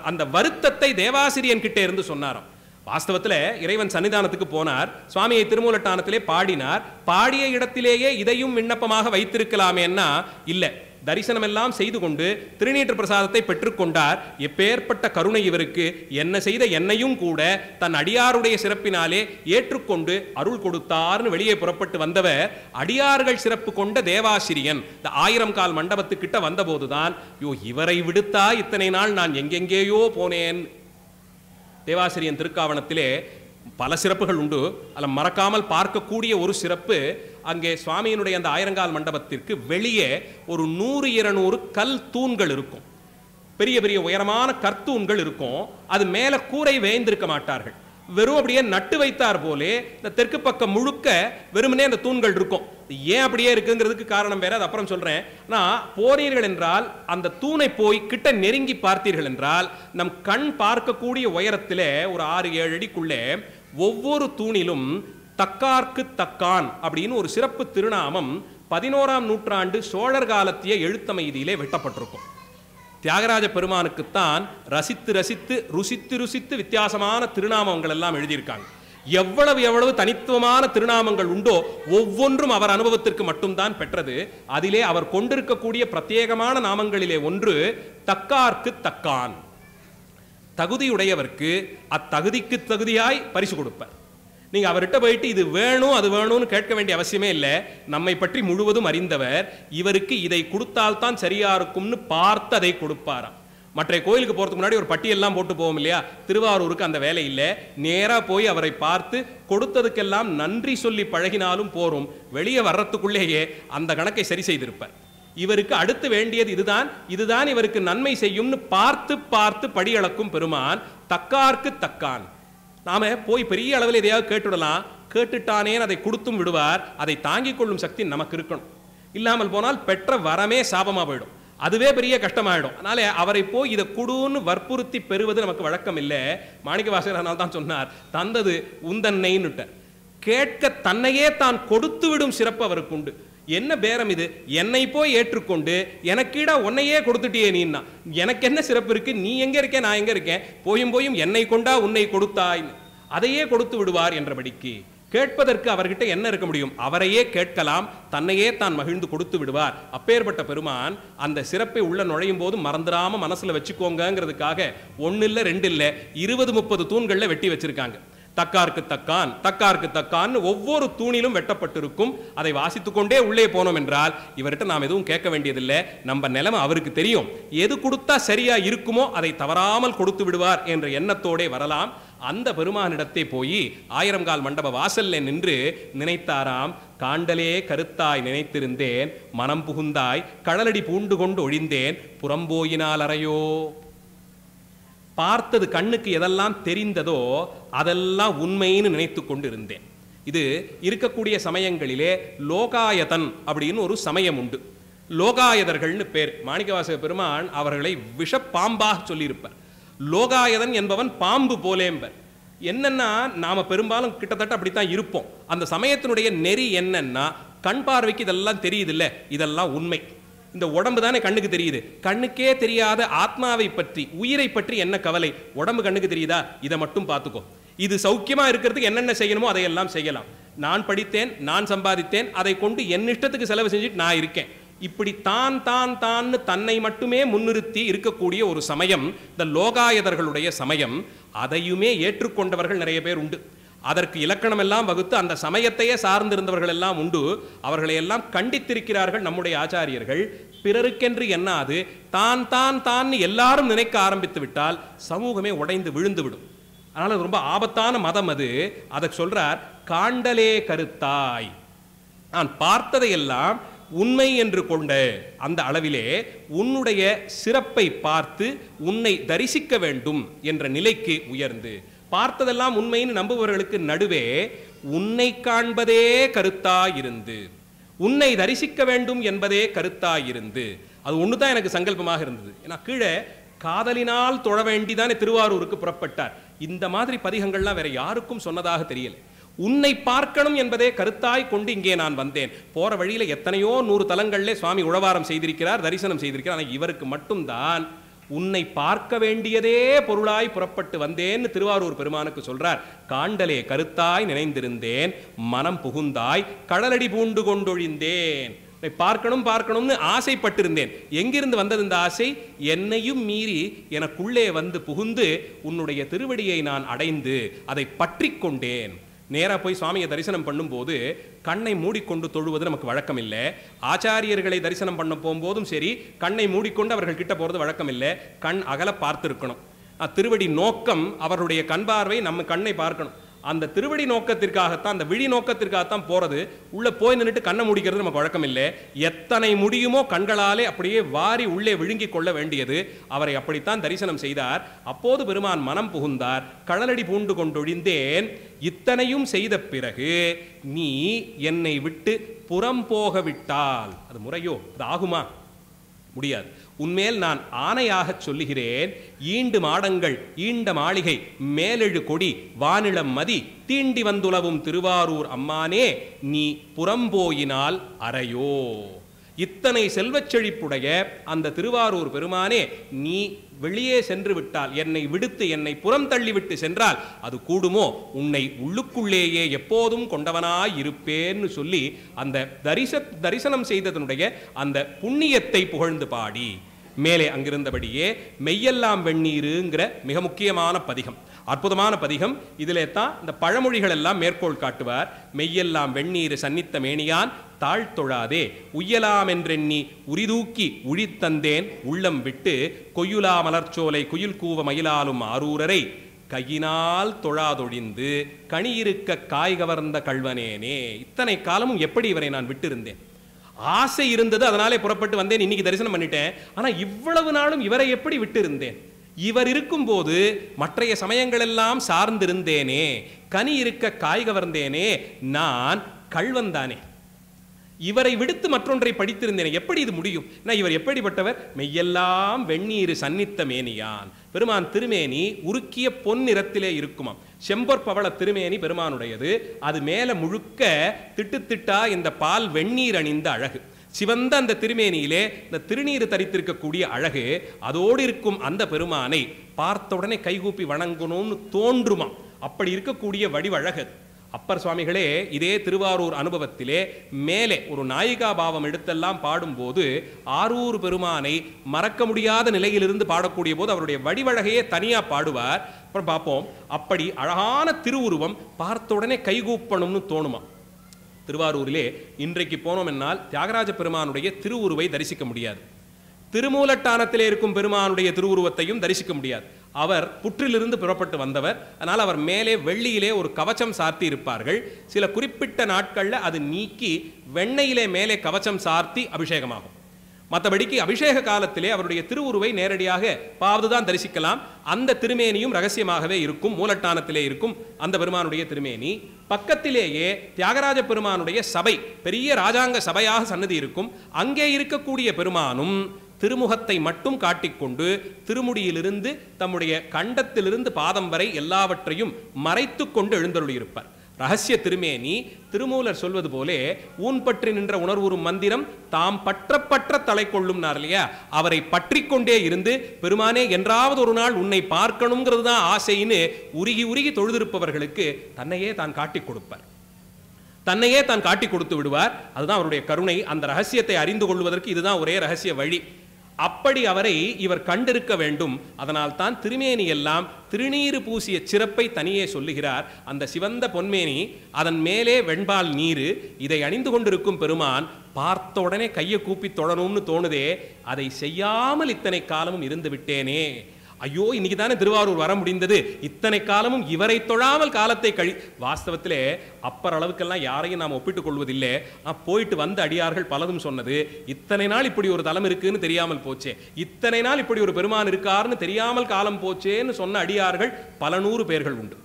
அந்த வருத்தத்தை தேவாசிரியன் கிட்டே இருந்து சொன்னாராம். வாஸ்தவத்தில் இறைவன் சன்னிதானத்துக்கு போனார், சுவாமியை திருமூலட்டானத்திலே பாடினார். பாடிய இடத்திலேயே இதையும் விண்ணப்பமாக வைத்திருக்கலாமேன்னா இல்லை, தரிசனம் எல்லாம் செய்து கொண்டு திருநீற்று பிரசாதத்தை பெற்றுக்கொண்டார். எப்பேற்பட்ட கருணை இவருக்கு! என்ன செய்த என்னையும் கூட தன் அடியாருடைய சிறப்பினாலே ஏற்றுக்கொண்டு அருள் கொடுத்தார்னு வெளியே புறப்பட்டு வந்தவர் அடியார்கள் சிறப்பு கொண்ட தேவாசிரியன். இந்த 1000 கால் மண்டபத்துக்கிட்ட வந்தபோதுதான், இவரை விடுத்தா இத்தனை நாள் நான் எங்கெங்கேயோ போனேன். தேவாசிரியன் திருக்காவணத்திலே பல சிறப்புகள் உண்டு. அதில் மறக்காமல் பார்க்கக்கூடிய ஒரு சிறப்பு, அங்கே சுவாமியினுடைய அந்த 1000 கால் மண்டபத்திற்கு வெளியே ஒரு 100-200 கல் தூண்கள் இருக்கும். பெரிய பெரிய உயரமான கற்தூண்கள் இருக்கும். அது மேலே கூரை வேய்ந்திருக்க மாட்டார்கள். வெறும் அப்படியே நட்டு வைத்தார் போலே இந்த தெற்கு பக்கம் முழுக்க வெறுமனே அந்த தூண்கள் இருக்கும். ஏன் அப்படியே இருக்குங்கிறதுக்கு காரணம் வேற, அது அப்புறம் சொல்றேன். ஆனால் போனீர்கள் என்றால் அந்த தூணை போய் கிட்ட நெருங்கி பார்த்தீர்கள் என்றால் நம் கண் பார்க்கக்கூடிய உயரத்திலே ஒரு 6-7 அடிக்குள்ளே ஒவ்வொரு தூணிலும் தக்கார்க்கு தக்கான் அப்படின்னு ஒரு சிறப்பு திருநாமம் 11ஆம் நூற்றாண்டு சோழர் காலத்திய எழுத்தமைதியிலே வெட்டப்பட்டிருக்கும். தியாகராஜ பெருமானுக்குத்தான் ரசித்து ரசித்து ருசித்து ருசித்து வித்தியாசமான திருநாமங்கள் எல்லாம் எழுதியிருக்காங்க. எவ்வளவு தனித்துவமான திருநாமங்கள் உண்டோ ஒவ்வொன்றும் அவர் அனுபவத்திற்கு மட்டும்தான் பெற்றது. அதிலே அவர் கொண்டிருக்கக்கூடிய பிரத்யேகமான நாமங்களிலே ஒன்று தக்கார்க்கு தக்கான். தகுதியுடையவர்க்கு அத்தகுதிக்கு தகுதியாய் பரிசு கொடுப்பார். நீங்க அவர்கிட்ட போயிட்டு இது வேணும் அது வேணும்னு கேட்க வேண்டிய அவசியமே இல்லை. நம்மை பற்றி முழுவதும் அறிந்தவர். இவருக்கு இதை கொடுத்தால்தான் சரியா இருக்கும்னு பார்த்து அதை கொடுப்பாராம். மற்ற கோயிலுக்கு போறதுக்கு முன்னாடி ஒரு பட்டியெல்லாம் போட்டு போவோம் இல்லையா? திருவாரூருக்கு அந்த வேலை இல்லை. நேரா போய் அவரை பார்த்து கொடுத்ததுக்கெல்லாம் நன்றி சொல்லி பழகினாலும் போரும். வெளியே வர்றதுக்குள்ளேயே அந்த கணக்கை சரி செய்திருப்பார். இவருக்கு அடுத்து வேண்டியது இதுதான் இவருக்கு நன்மை செய்யும்னு பார்த்து பார்த்து படியளக்கும் பெருமான் தக்கார்க்கு தக்கான். நாம போய் பெரிய அளவில் எதையாவது கேட்டுடலாம். கேட்டுட்டானேன்னு அதை கொடுத்தும் விடுவார். அதை தாங்கிக் கொள்ளும் சக்தி நமக்கு இருக்கணும். இல்லாமல் போனால் பெற்ற வரமே சாபமா போயிடும். அதுவே பெரிய கஷ்டமாயிடும். அதனால அவரை போய் இதை கொடுன்னு வற்புறுத்தி பெறுவது நமக்கு வழக்கம் இல்லை. மாணிக்கவாசகர் தான் சொன்னார், தந்தது உந்தன்னைன்னு. கேட்க தன்னையே தான் கொடுத்து விடும் சிறப்பு அவருக்கு உண்டு. என்ன பேரம் இது? என்னை போய் ஏற்றுக்கொண்டு எனக்கீடா உன்னையே கொடுத்துட்டியே நீன்னா எனக்கு என்ன சிறப்பு இருக்கு? நீ எங்க இருக்க, நான் எங்க இருக்கேன்? போயும் என்னை கொண்டா உன்னை கொடுத்தாய், அதையே கொடுத்து விடுவார் என்றபடிக்கு கேட்பதற்கு அவர்கிட்ட என்ன இருக்க முடியும்? அவரையே கேட்கலாம், தன்னையே தான் மகிழ்ந்து கொடுத்து விடுவார். அப்பேற்பட்ட பெருமான் அந்த சிறப்பை உள்ள நுழையும் போது மறந்துடாம மனசுல வச்சுக்கோங்கிறதுக்காக 1 இல்லை 2 இல்லை 20-30 தூண்கள்ல வெட்டி வச்சிருக்காங்க. தக்கார்க்கு தக்கான் தக்கார்க்கு தக்கான் ஒவ்வொரு தூணிலும் வெட்டப்பட்டிருக்கும். அதை வாசித்துக் கொண்டே உள்ளே போனோம் என்றால் இவர்கிட்ட நாம் எதுவும் கேட்க வேண்டியதில்லை. நம்ம நிலைமை அவருக்கு தெரியும். எது கொடுத்தா சரியா இருக்குமோ அதை தவறாமல் கொடுத்து விடுவார் என்ற எண்ணத்தோடே வரலாம். அந்த பெருமானிடத்தை போய் 1000 கால் மண்டப வாசல்ல நின்று நினைத்தாராம், காண்டலே கருத்தாய் நினைத்திருந்தேன், மனம் புகுந்தாய் கடலடி பூண்டு கொண்டு ஒழிந்தேன், புறம்போயினால் அறையோ. பார்த்தது கண்ணுக்கு எதெல்லாம் தெரிந்ததோ அதெல்லாம் உண்மைன்னு நினைத்து கொண்டு இருந்தேன். இது இருக்கக்கூடிய சமயங்களிலே லோகாயதன் அப்படின்னு ஒரு சமயம் உண்டு. லோகாயதர்கள்னு பேர். மாணிக்கவாசக பெருமான் அவர்களை விஷப்பாம்பாக சொல்லியிருப்பார். லோகாயதன் என்பவன் பாம்பு போலேம்பர். என்னன்னா நாம பெரும்பாலும் கிட்டத்தட்ட அப்படித்தான் இருப்போம். அந்த சமயத்தினுடைய நெறி என்னன்னா, கண் பார்வைக்கு இதெல்லாம் தெரியுது இல்ல, இதெல்லாம் உண்மை. இந்த உடம்பு தானே கண்ணுக்கு தெரியுது. கண்ணுக்கே தெரியாத ஆத்மாவை பற்றி, உயிரை பற்றி என்ன கவலை? உடம்பு கண்ணுக்கு தெரியுதா? இதை மட்டும் பார்த்துக்கோ. இது சௌக்கியமா இருக்கிறதுக்கு என்னென்ன செய்யணுமோ அதையெல்லாம் செய்யலாம். நான் படித்தேன், நான் சம்பாதித்தேன், அதை கொண்டு என் இஷ்டத்துக்கு செலவு செஞ்சுட்டு நான் இருக்கேன். இப்படி தான் தான் தான் தன்னை மட்டுமே முன்னிறுத்தி இருக்கக்கூடிய ஒரு சமயம் இந்த லோகாயதர்களுடைய சமயம். அதையுமே ஏற்றுக்கொண்டவர்கள் நிறைய பேர் உண்டு. அதற்கு இலக்கணம் எல்லாம் வகுத்து அந்த சமயத்தையே சார்ந்திருந்தவர்கள் எல்லாம் உண்டு. அவர்களை எல்லாம் கண்டித்திருக்கிறார்கள் நம்முடைய ஆச்சாரியர்கள். பிறருக்கென்று என்னாது தான் தான் தான் எல்லாரும் நினைக்க ஆரம்பித்து விட்டால் சமூகமே உடைந்து விழுந்து விடும். அதனால ரொம்ப ஆபத்தான மதம் அது. அதை சொல்றார், காண்டலே கருத்தாய். நான் பார்த்ததையெல்லாம் உண்மை என்று கொண்ட அந்த அளவிலே உன்னுடைய சிறப்பை பார்த்து உன்னை தரிசிக்க வேண்டும் என்ற நிலைக்கு உயர்ந்து, பார்த்ததெல்லாம் உண்மைன்னு நம்புபவர்களுக்கு நடுவே உன்னை காண்பதே கருத்தாயிருந்து, உன்னை தரிசிக்க வேண்டும் என்பதே கருத்தாயிருந்து, அது ஒன்று தான் எனக்கு சங்கல்பமாக இருந்தது. ஏன்னா கீழே காதலினால் தொழ வேண்டிதானே திருவாரூருக்கு புறப்பட்டார். இந்த மாதிரி பதிகங்கள்லாம் வேற யாருக்கும் சொன்னதாக தெரியல. உன்னை பார்க்கணும் என்பதே கருத்தாய் கொண்டு இங்கே நான் வந்தேன். போற வழியில எத்தனையோ 100 தலங்களிலே சுவாமி உழவாரம் செய்திருக்கிறார், தரிசனம் செய்திருக்கிறார். ஆனால் இவருக்கு மட்டும்தான் உன்னை பார்க்க வேண்டியதே பொருளாய் புறப்பட்டு வந்தேன்னு திருவாரூர் பெருமானுக்கு சொல்றார். காண்டலே கருத்தாய் நினைந்திருந்தேன், மனம் புகுந்தாய், கடலடி பூண்டு கொண்டொழிந்தேன். பார்க்கணும் பார்க்கணும்னு ஆசைப்பட்டிருந்தேன். எங்கிருந்து வந்தது இந்த ஆசை? என்னையும் மீறி எனக்குள்ளே வந்து புகுந்து உன்னுடைய திருவடியை நான் அடைந்து அதை பற்றி கொண்டேன். நேராக போய் சுவாமியை தரிசனம் பண்ணும்போது கண்ணை மூடிக்கொண்டு தொழுவது நமக்கு வழக்கம் இல்லை. ஆச்சாரியர்களை தரிசனம் பண்ண போகும்போதும் சரி, கண்ணை மூடிக்கொண்டு அவர்கள் கிட்ட போகிறது வழக்கம் இல்லை. கண் அகல பார்த்துருக்கணும். திருவடி நோக்கம், அவருடைய கண் பார்வை நம்ம கண்ணை பார்க்கணும். அந்த திருவடி நோக்கத்திற்காகத்தான், அந்த விழி நோக்கத்திற்காகத்தான் போறது. உள்ள போய் நின்றுட்டு கண்ணை முடிக்கிறது நமக்கு வழக்கம் இல்லை. எத்தனை முடியுமோ கண்களாலே அப்படியே வாரி உள்ளே விழுங்கி கொள்ள வேண்டியது. அவரை அப்படித்தான் தரிசனம் செய்தார். அப்போது பெருமான் மனம் புகுந்தார். கடலடி பூண்டு கொண்டொழிந்தேன், இத்தனையும் செய்த பிறகு நீ என்னை விட்டு புறம் போக விட்டால் அது முறையோ? அது ஆகுமா? முடியாது. உன்மேல் நான் ஆணையாக சொல்லுகிறேன். ஈண்டு மாடங்கள் ஈண்ட மாளிகை மேலெழு கொடி வானிளம் மதி தீண்டி வந்துலவும் திருவாரூர் அம்மானே, நீ புறம்போயினால் அறையோ. இத்தனை செல்வச் செழிப்புடைய அந்த திருவாரூர் பெருமானே, நீ வெளியே சென்று விட்டால், என்னை விடுத்து என்னை புறம் தள்ளிவிட்டு சென்றால் அது கூடுமோ? உன்னை உள்ளுக்குள்ளேயே எப்போதும் கொண்டவனாய் இருப்பேன்னு சொல்லி அந்த தரிசனம் செய்ததனுடைய அந்த புண்ணியத்தை புகழ்ந்து பாடி மேலே அங்கிருந்தபடியே மெய்யெல்லாம் வெந்நீருங்கிற மிக முக்கியமான பதிகம், அற்புதமான பதிகம். இதிலே தான் இந்த பழமொழிகள் எல்லாம் மேற்கோள் காட்டுவார். மெய்யெல்லாம் வெந்நீர் சன்னித்த மேனியான் தாழ்த்தொழாதே உய்யலாம் என்றெண்ணி உரிதூக்கி உழித்தந்தேன் உள்ளம் விட்டு கொய்யுலா மலர்ச்சோலை குயில் கூவ மயிலாலும் ஆரூரரை கையினால் தொழாதொழிந்து கனியிருக்க காய் கவர்ந்த கள்வனேனே. இத்தனை காலமும் எப்படி இவரை நான் விட்டிருந்தேன்? ஆசை இருந்தது, அதனாலே புறப்பட்டு வந்தேன், இன்னைக்கு தரிசனம் பண்ணிட்டேன். ஆனா இவ்வளவு நாளும் இவரை எப்படி விட்டு இருந்தேன்? இவர் இருக்கும் போது மற்றைய சமயங்கள் எல்லாம் சார்ந்திருந்தேனே, கனி இருக்க காய் கவர்ந்தேனே, நான் கள்வன்தானே. இவரை விடுத்து மற்றொன்றை படித்திருந்தேன். எப்படி இது முடியும்? இவர் எப்படிப்பட்டவர்? மெய்யெல்லாம் வெந்நீர் சன்னித்த மேனியான். பெருமான் திருமேனி உருக்கிய பொன் நிறத்திலே இருக்குமாம். செம்பொற் பவள திருமேனி பெருமானுடையது. அது மேல முழுக்க திட்டு திட்டா இந்த பால் வெந்நீர் அணிந்த அழகு. சிவந்த அந்த திருமேனியிலே இந்த திருநீர் தரித்திருக்கக்கூடிய அழகு, அதோடு இருக்கும் அந்த பெருமானை பார்த்த உடனே கைகூப்பி வணங்கணும்னு தோன்றுமா. அப்படி இருக்கக்கூடிய வடிவழகு. அப்பர் சுவாமிகளே இதே திருவாரூர் அனுபவத்திலே மேலே ஒரு நாயிகா பாவம் எடுத்தெல்லாம் பாடும்போது ஆரூர் பெருமானை மறக்க முடியாத நிலையிலிருந்து பாடக்கூடிய போது அவருடைய வடிவழகையே தனியா பாடுவார். அப்புறம் பார்ப்போம். அப்படி அழகான திருவுருவம் பார்த்த உடனே கைகூப்பணும்னு தோணுமா. திருவாரூரிலே இன்றைக்கு போனோம் என்னால் தியாகராஜ பெருமானுடைய திருவுருவை தரிசிக்க முடியாது. திருமூலட்டானத்திலே இருக்கும் பெருமானுடைய திருவுருவத்தையும் தரிசிக்க முடியாது. அவர் புற்றிலிருந்து புறப்பட்டு வந்தவர். அதனால் அவர் மேலே வெள்ளியிலே ஒரு கவச்சம் சார்த்தி இருப்பார்கள். சில குறிப்பிட்ட நாட்களில் அது நீக்கி வெண்ணையிலே மேலே கவச்சம் சார்த்தி அபிஷேகமாகும். மற்றபடிக்கு அபிஷேக காலத்திலே அவருடைய திருவுருவை நேரடியாக பாவதுதான் தரிசிக்கலாம். அந்த திருமேனியும் ரகசியமாகவே இருக்கும். மூலட்டானத்திலே இருக்கும் அந்த பெருமானுடைய திருமேனி. பக்கத்திலேயே தியாகராஜ பெருமானுடைய சபை, பெரிய ராஜாங்க சபையாக சன்னதி இருக்கும். அங்கே இருக்கக்கூடிய பெருமானும் திருமுகத்தை மட்டும் காட்டிக்கொண்டு திருமுடியிலிருந்து தம்முடைய கண்டத்திலிருந்து பாதம் வரை எல்லாவற்றையும் மறைத்து கொண்டு எழுந்தருளியிருப்பார். ரகசிய திருமேனி. திருமூலர் சொல்வது போலே ஊன் பற்றி நின்ற உணர்வுறும் மந்திரம் தாம் பற்ற தலை கொள்ளும் இல்லையா. அவரை பற்றி கொண்டே இருந்து பெருமானே என்றாவது ஒரு நாள் உன்னை பார்க்கணுங்கிறது தான் ஆசைன்னு உருகி உருகி தொழுதிருப்பவர்களுக்கு தன்னையே தான் காட்டிக் கொடுப்பார். தன்னையே தான் காட்டி கொடுத்து விடுவார். அதுதான் அவருடைய கருணை. அந்த ரகசியத்தை அறிந்து கொள்வதற்கு இதுதான் ஒரே ரகசிய வழி. அப்படி அவரை இவர் கண்டிருக்க வேண்டும். அதனால் தான் திருமேனி எல்லாம் திருநீறு பூசிய சிறப்பை தனியே சொல்லுகிறார். அந்த சிவந்த பொன்மேனி, அதன் மேலே வெண்பால் நீரு, இதை அணிந்து கொண்டிருக்கும் பெருமான் பார்த்த உடனே கையை கூப்பி தொடணும்னு தோணுதே. அதை செய்யாமல் இத்தனை காலமும் இருந்து விட்டேனே. ஐயோ, இன்னைக்கு தானே திருவாரூர் வர முடிந்தது, இத்தனை காலமும் இவரை தொழாமல் காலத்தை வாஸ்தவத்திலே அப்பர் அளவுக்கெல்லாம் யாரையும் நாம் ஒப்பிட்டுக் கொள்வதில்லை. போயிட்டு வந்த அடியார்கள் பலதும் சொன்னது, இத்தனை நாள் இப்படி ஒரு தலம் இருக்குன்னு தெரியாமல் போச்சே, இத்தனை நாள் இப்படி ஒரு பெருமான் இருக்காருன்னு தெரியாமல் காலம் போச்சேன்னு சொன்ன அடியார்கள் பல நூறு பேர்கள் உண்டு.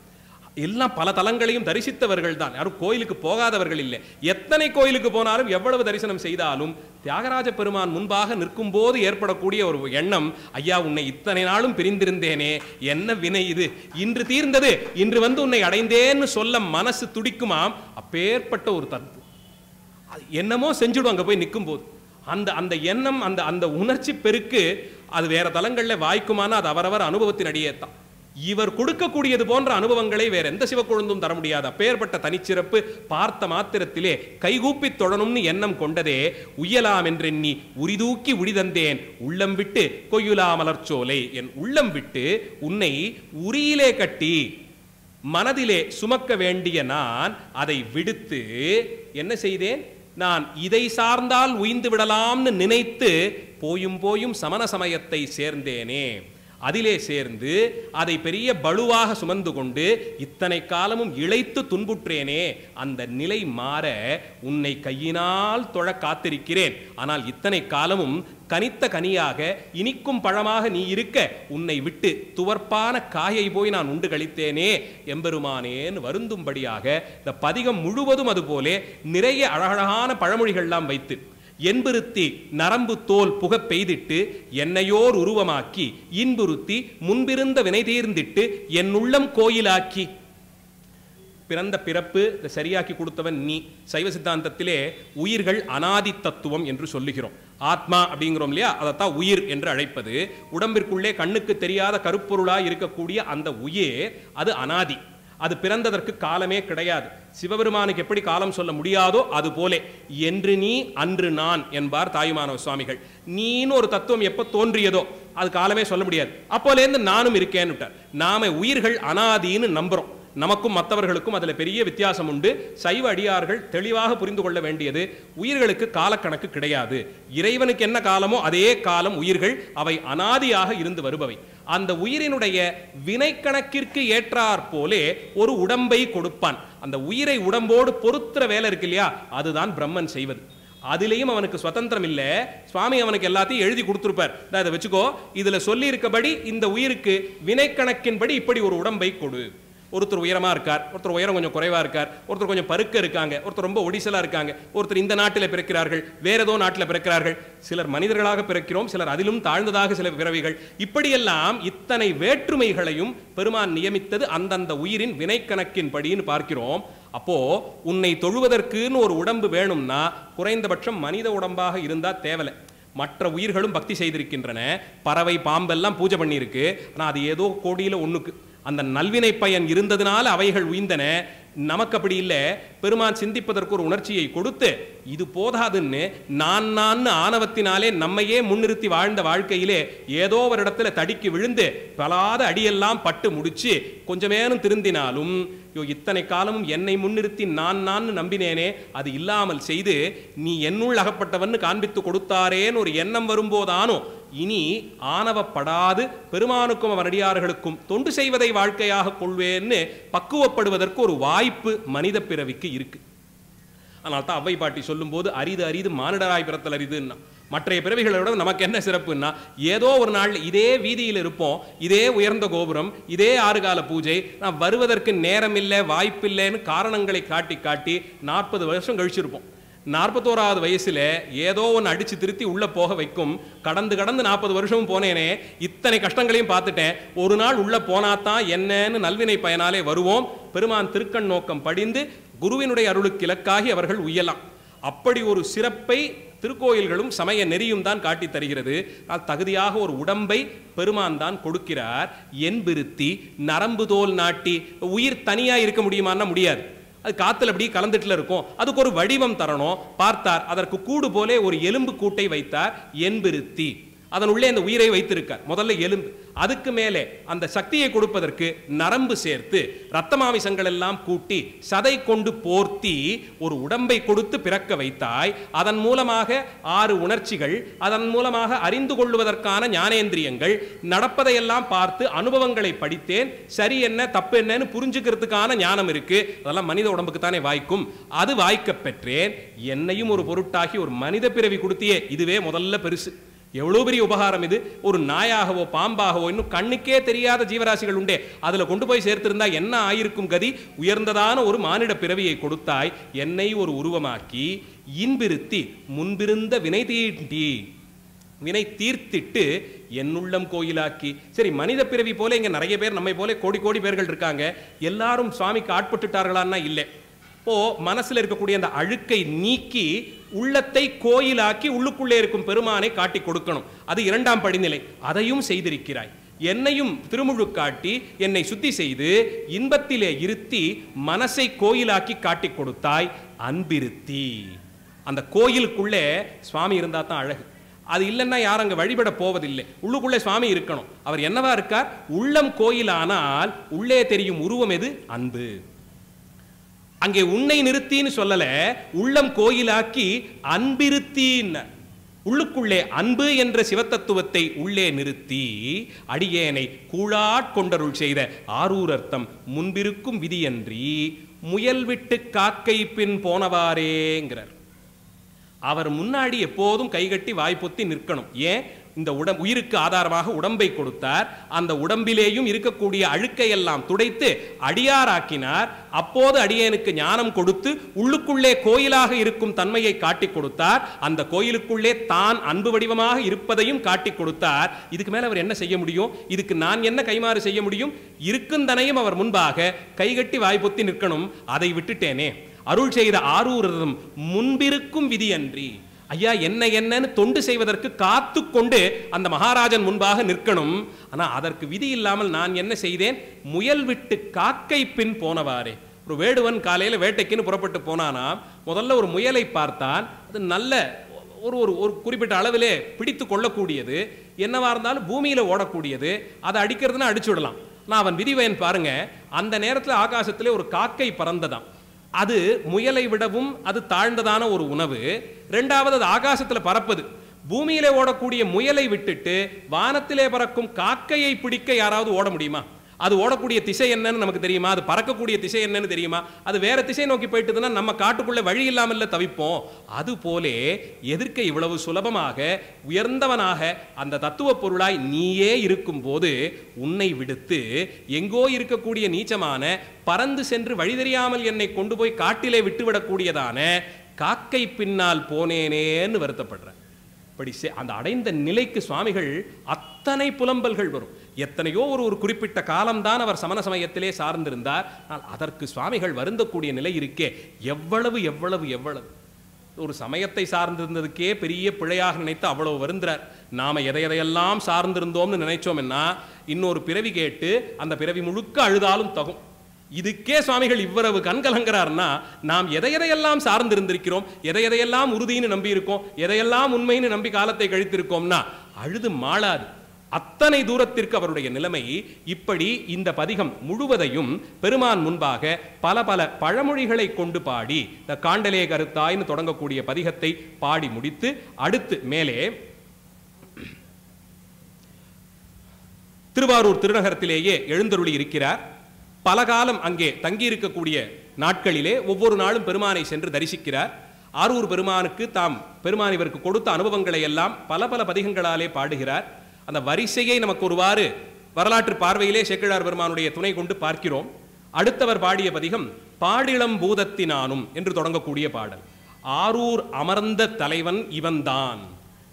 எல்லாம் பல தலங்களையும் தரிசித்தவர்கள் தான், யாரும் கோயிலுக்கு போகாதவர்கள் இல்லை. எத்தனை கோயிலுக்கு போனாலும் எவ்வளவு தரிசனம் செய்தாலும் தியாகராஜ பெருமான் முன்பாக நிற்கும் போது ஏற்படக்கூடிய ஒரு எண்ணம், ஐயா உன்னை இத்தனை நாளும் பிரிந்திருந்தேனே, என்ன வினை இது, இன்று தீர்ந்தது, இன்று வந்து உன்னை அடைந்தேன்னு சொல்ல மனசு துடிக்குமாம். அப்பேற்பட்ட ஒரு தத்துவம் என்னமோ செஞ்சுடும் அங்க போய் நிற்கும் போது. அந்த அந்த எண்ணம், அந்த அந்த உணர்ச்சி பெருக்கு அது வேற தலங்களில் வாய்க்குமான அது அவரவர் அனுபவத்தின் அடியே தான். இவர் கொடுக்கக்கூடியது போன்ற அனுபவங்களை வேற எந்த சிவக்கொழுந்தும் தர முடியாது. அப்பேற்பட்ட தனிச்சிறப்பு பார்த்த மாத்திரத்திலே கைகூப்பி தொடணும்னு எண்ணம் கொண்டதே உய்யலாம் என்றெண்ணி உரிதூக்கி உடிதந்தேன் உள்ளம் விட்டு கொய்யுலா மலர்ச்சோலை. என் உள்ளம் விட்டு உன்னை உரியிலே கட்டி மனதிலே சுமக்க வேண்டிய நான் அதை விடுத்து என்ன செய்தேன், நான் இதை சார்ந்தால் உய்ந்து விடலாம்னு நினைத்து போயும் போயும் சமண சமயத்தை சேர்ந்தேனே. அதிலே சேர்ந்து அதை பெரிய பளுவாக சுமந்து கொண்டு இத்தனை காலமும் இழைத்து துன்புற்றேனே. அந்த நிலை மாற உன்னை கையினால் தொழ காத்திருக்கிறேன். ஆனால் இத்தனை காலமும் கனித்த கனியாக இனிக்கும் பழமாக நீ இருக்க உன்னை விட்டு துவர்ப்பான காயை போய் நான் உண்டு கழித்தேனே எம்பெருமானேன்னு வருந்தும்படியாக இந்த பதிகம் முழுவதும் அதுபோலே நிறைய அழகழகான பழமொழிகள்லாம் வைத்து என்புறுத்தி நரம்பு தோல் புக பெய்திட்டு என்னையோர் உருவமாக்கி இன்புறுத்தி முன்பிருந்த வினை தீர்ந்திட்டு என் உள்ளம் கோயிலாக்கி. பிறந்த பிறப்பு சரியாக்கி கொடுத்தவன் நீ. சைவ சித்தாந்தத்திலே உயிர்கள் அனாதி தத்துவம் என்று சொல்லுகிறோம். ஆத்மா அப்படிங்கிறோம் இல்லையா, அதைத்தான் உயிர் என்று அழைப்பது. உடம்பிற்குள்ளே கண்ணுக்கு தெரியாத கருப்பொருளாய் இருக்கக்கூடிய அந்த உயிர் அது அனாதி. அது பிறந்ததற்கு காலமே கிடையாது. சிவபெருமானுக்கு எப்படி காலம் சொல்ல முடியாதோ அது போலே என்று நீ அன்று நான் என்பார் தாயுமானவ சுவாமிகள். நீன்னு ஒரு தத்துவம் எப்ப தோன்றியதோ அது காலமே சொல்ல முடியாது. அப்போலேருந்து நானும் இருக்கேன்னு. நாம உயிர்கள் அனாதின்னு நம்புறோம். நமக்கும் மற்றவர்களுக்கும் அதில் பெரிய வித்தியாசம் உண்டு. சைவ அடியார்கள் தெளிவாக புரிந்து கொள்ள வேண்டியது, உயிர்களுக்கு காலக்கணக்கு கிடையாது. இறைவனுக்கு என்ன காலமோ அதே காலம் உயிர்கள், அவை அனாதியாக இருந்து வருபவை. அந்த உயிரினுடைய வினைக்கணக்கிற்கு ஏற்றாற் போலே ஒரு உடம்பை கொடுப்பான். அந்த உயிரை உடம்போடு பொருத்துற வேலை இருக்கு இல்லையா, அதுதான் பிரம்மன் செய்வது. அதிலையும் அவனுக்கு சுதந்திரம் இல்லை. சுவாமி அவனுக்கு எல்லாத்தையும் எழுதி கொடுத்துருப்பார். இதை வச்சுக்கோ, இதுல சொல்லி இருக்கபடி இந்த உயிருக்கு வினைக்கணக்கின்படி இப்படி ஒரு உடம்பை கொடு. ஒருத்தர் உயரமா இருக்கார், ஒருத்தர் உயரம் கொஞ்சம் குறைவா இருக்கார், ஒருத்தர் கொஞ்சம் பருக்க இருக்காங்க, ஒருத்தர் ரொம்ப ஒடிசலா இருக்காங்க, ஒருத்தர் இந்த நாட்டில் பிறக்கிறார்கள், வேற ஏதோ நாட்டில் பிறக்கிறார்கள், சிலர் மனிதர்களாக பிறக்கிறோம், சிலர் அதிலும் தாழ்ந்ததாக சில பிறவிகள். இப்படியெல்லாம் இத்தனை வேற்றுமைகளையும் பெருமான் நியமித்தது அந்தந்த உயிரின் வினைக்கணக்கின் படின்னு பார்க்கிறோம். அப்போ உன்னை தொழுவதற்குன்னு ஒரு உடம்பு வேணும்னா குறைந்தபட்சம் மனித உடம்பாக இருந்தா தேவலை. மற்ற உயிர்களும் பக்தி செய்திருக்கின்றன, பறவை பாம்பெல்லாம் பூஜை பண்ணியிருக்கு. ஆனால் அது ஏதோ கோடியில் ஒண்ணுக்கு அந்த நல்வினை பயன் இருந்ததுனால அவைகள் உய்ந்தன. நமக்கு அப்படி இல்லை. பெருமான் சிந்திப்பதற்கு ஒரு உணர்ச்சியை கொடுத்து இது போதாதுன்னு நான் ஆணவத்தினாலே நம்மையே முன்னிறுத்தி வாழ்ந்த வாழ்க்கையிலே ஏதோ ஒரு இடத்துல தடிக்கு விழுந்து பலாத அடியெல்லாம் பட்டு முடிச்சு கொஞ்சமேனும் திருந்தினாலும் இத்தனை காலமும் என்னை முன்னிறுத்தி நான் நம்பினேனே அது இல்லாமல் செய்து நீ என்னுள் அகப்பட்டவன் காண்பித்து கொடுத்தாரேன்னு ஒரு எண்ணம் வரும்போதானோ இனி ஆணவப்படாது பெருமானுக்கும் அவன் அடியார்களுக்கும் தொண்டு செய்வதை வாழ்க்கையாக கொள்வேன்னு பக்குவப்படுவதற்கு ஒரு வாய்ப்பு மனித பிறவிக்கு இருக்கு. ஆனால் தான் அவ்வை பாட்டி சொல்லும் போது அரிது அரிது மானிடராய் பிறத்தல் அரிதுன்னா, மற்றைய பிறவிகளை விட நமக்கு என்ன சிறப்புன்னா, ஏதோ ஒரு நாள் இதே வீதியில் இருப்போம், இதே உயர்ந்த கோபுரம், இதே ஆறுகால பூஜை, நான் வருவதற்கு நேரம் இல்லை வாய்ப்பில்லைன்னு காரணங்களை காட்டி காட்டி 40 வருஷம் கழிச்சிருப்போம். 41வது வயசுல ஏதோ ஒன்று அடிச்சு திருத்தி உள்ள போக வைக்கும். கடந்து 40 வருஷமும் போனேனே, இத்தனை கஷ்டங்களையும் பார்த்துட்டேன், ஒரு நாள் உள்ள போனாதான் என்னன்னு நல்வினை பயனாலே வருவோம். பெருமான் திருக்கண் நோக்கம் படிந்து குருவினுடைய அருளுக்கு இலக்காகி அவர்கள் உய்யலாம். அப்படி ஒரு சிறப்பை திருக்கோயில்களும் சமய நெறியும் தான் காட்டி தருகிறது. தகுதியாக ஒரு உடம்பை பெருமான் தான் கொடுக்கிறார். என்பிருத்தி நரம்பு தோல் நாட்டி. உயிர் தனியா இருக்க முடியுமான்னா முடியாது. அது காத்துல அப்படி கலந்துட்டுல இருக்கும். அதுக்கு ஒரு வடிவம் தரணும். பார்த்தார், அதற்கு கூடு போலே ஒரு எலும்பு கூட்டை வைத்தார். என்பிருத்தி அதன் உள்ளே அந்த உயிரை வைத்திருக்கார். முதல்ல எலும்பு, அதுக்கு மேலே அந்த சக்தியை கொடுப்பதற்கு நரம்பு சேர்த்து இரத்தமாமிசங்கள் எல்லாம் கூட்டி சதை கொண்டு போர்த்தி ஒரு உடம்பை கொடுத்து பிறக்க வைத்தாய். அதன் மூலமாக 6 உணர்ச்சிகள், அதன் மூலமாக அறிந்து கொள்வதற்கான ஞானேந்திரியங்கள், நடப்பதையெல்லாம் பார்த்து அனுபவங்களை படித்தேன், சரி என்ன தப்பு என்னன்னு புரிஞ்சுக்கிறதுக்கான ஞானம் இருக்கு. அதெல்லாம் மனித உடம்புக்கு தானே வாய்க்கும். அது வாய்க்க பெற்றேன். என்னையும் ஒரு பொருட்டாகி ஒரு மனித பிறவி கொடுத்தியே, இதுவே முதல்ல பெருசு. எவ்வளவு பெரிய உபகாரம் இது! ஒரு நாயாகவோ பாம்பாகவோ இன்னும் கண்ணுக்கே தெரியாத ஜீவராசிகள் உண்டே, அதுல கொண்டு போய் சேர்த்திருந்தா என்ன ஆயிருக்கும் கதி? உயர்ந்ததான ஒரு மானிட பிறவியை கொடுத்தாய், என்னை ஒரு உருவமாக்கி இன்பிருத்தி முன்பிருந்த வினை தீட்டி வினை தீர்த்திட்டு என்னுள்ளம் கோயிலாக்கி. சரி, மனித பிறவி போல இங்க நிறைய பேர் நம்மை போல கோடி கோடி பேர்கள் இருக்காங்க, எல்லாரும் சுவாமிக்கு ஆட்பட்டுட்டார்களான்னா இல்லை. இப்போ மனசுல இருக்கக்கூடிய அந்த அழுக்கை நீக்கி உள்ளத்தை கோயிலாக்கி உள்ளுக்குள்ளே இருக்கும் பெருமானை காட்டி கொடுக்கணும். அது இரண்டாம் படிநிலை. அதையும் செய்திருக்கிறாய். என்னையும் திருமுழு காட்டி என்னை சுத்தி செய்து இன்பத்திலே இருத்தி மனசை கோயிலாக்கி காட்டி கொடுத்தாய். அன்பிருத்தி. அந்த கோயிலுக்குள்ளே சுவாமி இருந்தா தான் அழகு. அது இல்லைன்னா யாரும் அங்க வழிபட போவதில்லை. உள்ளுக்குள்ளே சுவாமி இருக்கணும். அவர் என்னவா இருக்கார்? உள்ளம் கோயிலானால் உள்ளே தெரியும் உருவம் எது? அன்பு. அங்கே உன்னை நிறுத்தின்னு சொல்லல, உள்ளம் கோயிலாக்கி அன்பிருத்தின்னு. உள்ளுக்குள்ளே அன்பு என்ற சிவத்தத்துவத்தை உள்ளே நிறுத்தி அடியேனை கூழாட்கொண்டருள் செய்த ஆரூர் அர்த்தம் முன்பிருக்கும் விதியன்றி முயல் விட்டு காக்கை பின் போனவாரேங்கிறார். அவர் முன்னாடி எப்போதும் கைகட்டி வாய்ப்பொத்தி நிற்கணும். ஏன்? இந்த உயிருக்கு ஆதாரமாக உடம்பை கொடுத்தார். அந்த உடம்பிலேயும் இருக்கக்கூடிய அழுக்கையெல்லாம் துடைத்து அடியாராக்கினார். அப்போது அடியேனுக்கு ஞானம் கொடுத்து உள்ளுக்குள்ளே கோயிலாக இருக்கும் தன்மையை காட்டி கொடுத்தார். அந்த கோயிலுக்குள்ளே தான் அன்பு வடிவமாக இருப்பதையும் காட்டி கொடுத்தார். இதுக்கு மேல அவர் என்ன செய்ய முடியும்? இதுக்கு நான் என்ன கைமாறு செய்ய முடியும்? இருக்குந்தனையும் அவர் முன்பாக கைகட்டி வாய்ப்பொத்தி நிற்கணும். அதை விட்டுட்டேனே. அருள் செய்த ஆரூரதம் முன்பிருக்கும் விதி அன்றி. ஐயா, என்ன என்னன்னு தொண்டு செய்வதற்கு காத்து கொண்டு அந்த மகாராஜன் முன்பாக நிற்கணும். ஆனா அதற்கு விதி இல்லாமல் நான் என்ன செய்தேன்? முயல் விட்டு காக்கை பின் போனவாறே. ஒரு வேடுவன் காலையில வேட்டைக்குன்னு புறப்பட்டு போனானா, முதல்ல ஒரு முயலை பார்த்தான். அது நல்ல ஒரு குறிப்பிட்ட அளவிலே பிடித்து கொள்ளக்கூடியது, என்னவா இருந்தாலும் பூமியில ஓடக்கூடியது. அதை அடிக்கிறதுனா அடிச்சு விடலாம். நான் அவன் விதிவயன் பாருங்க, அந்த நேரத்தில் ஆகாசத்திலே ஒரு காக்கை பறந்ததாம். அது முயலை விடவும் அது தாழ்ந்ததான ஒரு உணவு. இரண்டாவது, அது ஆகாசத்தில் பறப்பது. பூமியிலே ஓடக்கூடிய முயலை விட்டுட்டு வானத்திலே பறக்கும் காக்கையை பிடிக்க யாராவது ஓட முடியுமா? அது ஓடக்கூடிய திசை என்னன்னு நமக்கு தெரியுமா? அது பறக்கக்கூடிய திசை என்னன்னு தெரியுமா? அது வேற திசை நோக்கி போயிட்டுதுன்னா நம்ம காட்டுக்குள்ள வழி இல்லாமல் தவிப்போம். அது போலே எதிர்க்க இவ்வளவு சுலபமாக உயர்ந்தவனாக அந்த தத்துவ பொருளாய் நீயே இருக்கும் போது உன்னை விடுத்து எங்கோ இருக்கக்கூடிய நீச்சமான பறந்து சென்று வழி தெரியாமல் என்னை கொண்டு போய் காட்டிலே விட்டுவிடக்கூடியதான காக்கை பின்னால் போனேனேன்னு வருத்தப்படுற. இப்படி அந்த அடைந்த நிலைக்கு சுவாமிகள் அத்தனை புலம்பல்கள் வரும். எத்தனையோ ஒரு குறிப்பிட்ட காலம்தான் அவர் சமண சமயத்திலே சார்ந்திருந்தார். ஆனால் அதற்கு சுவாமிகள் வருந்தக்கூடிய நிலை இருக்கே, எவ்வளவு எவ்வளவு எவ்வளவு. ஒரு சமயத்தை சார்ந்திருந்ததுக்கே பெரிய பிழையாக நினைத்து அவ்வளவு வருந்துறார். நாம எதையெல்லாம் சார்ந்திருந்தோம்னு நினைச்சோம்னா இன்னொரு பிறவி கேட்டு அந்த பிறவி முழுக்க அழுதாலும் தகும். இதுக்கே சுவாமிகள் இவ்வளவு கண்கலங்கிறார்னா நாம் எதையெல்லாம் சார்ந்திருந்திருக்கிறோம், எதையெல்லாம் உறுதின்னு நம்பி இருக்கோம், எதையெல்லாம் உண்மைன்னு நம்பி காலத்தை கழித்திருக்கோம்னா அழுது மாளாது. அத்தனை தூரத்திற்கு அவருடைய நிலைமை. இப்படி இந்த பதிகம் முழுவதையும் பெருமான் முன்பாக பல பல பழமொழிகளை கொண்டு பாடி இந்த காண்டலே கருத்தாய்னு தொடங்கக்கூடிய பதிகத்தை பாடி முடித்து அடுத்து மேலே திருவாரூர் திருநகரத்திலேயே எழுந்தருளி இருக்கிறார். பல காலம் அங்கே தங்கியிருக்கக்கூடிய நாட்களிலே ஒவ்வொரு நாளும் பெருமானை சென்று தரிசிக்கிறார். ஆரூர் பெருமானுக்கு தாம் பெருமான் இவருக்கு கொடுத்த அனுபவங்களை எல்லாம் பல பல பதிகங்களாலே பாடுகிறார். அந்த வரிசையை நமக்கு ஒருவாறு வரலாற்று பார்வையிலே சேக்கிழார் பெருமானுடைய துணை கொண்டு பார்க்கிறோம். அடுத்தவர் பாடிய பதிகம் பாடிளம் பூதத்தினானும் என்று தொடங்கக்கூடிய பாடல். ஆரூர் அமர்ந்த தலைவன் இவன்தான்.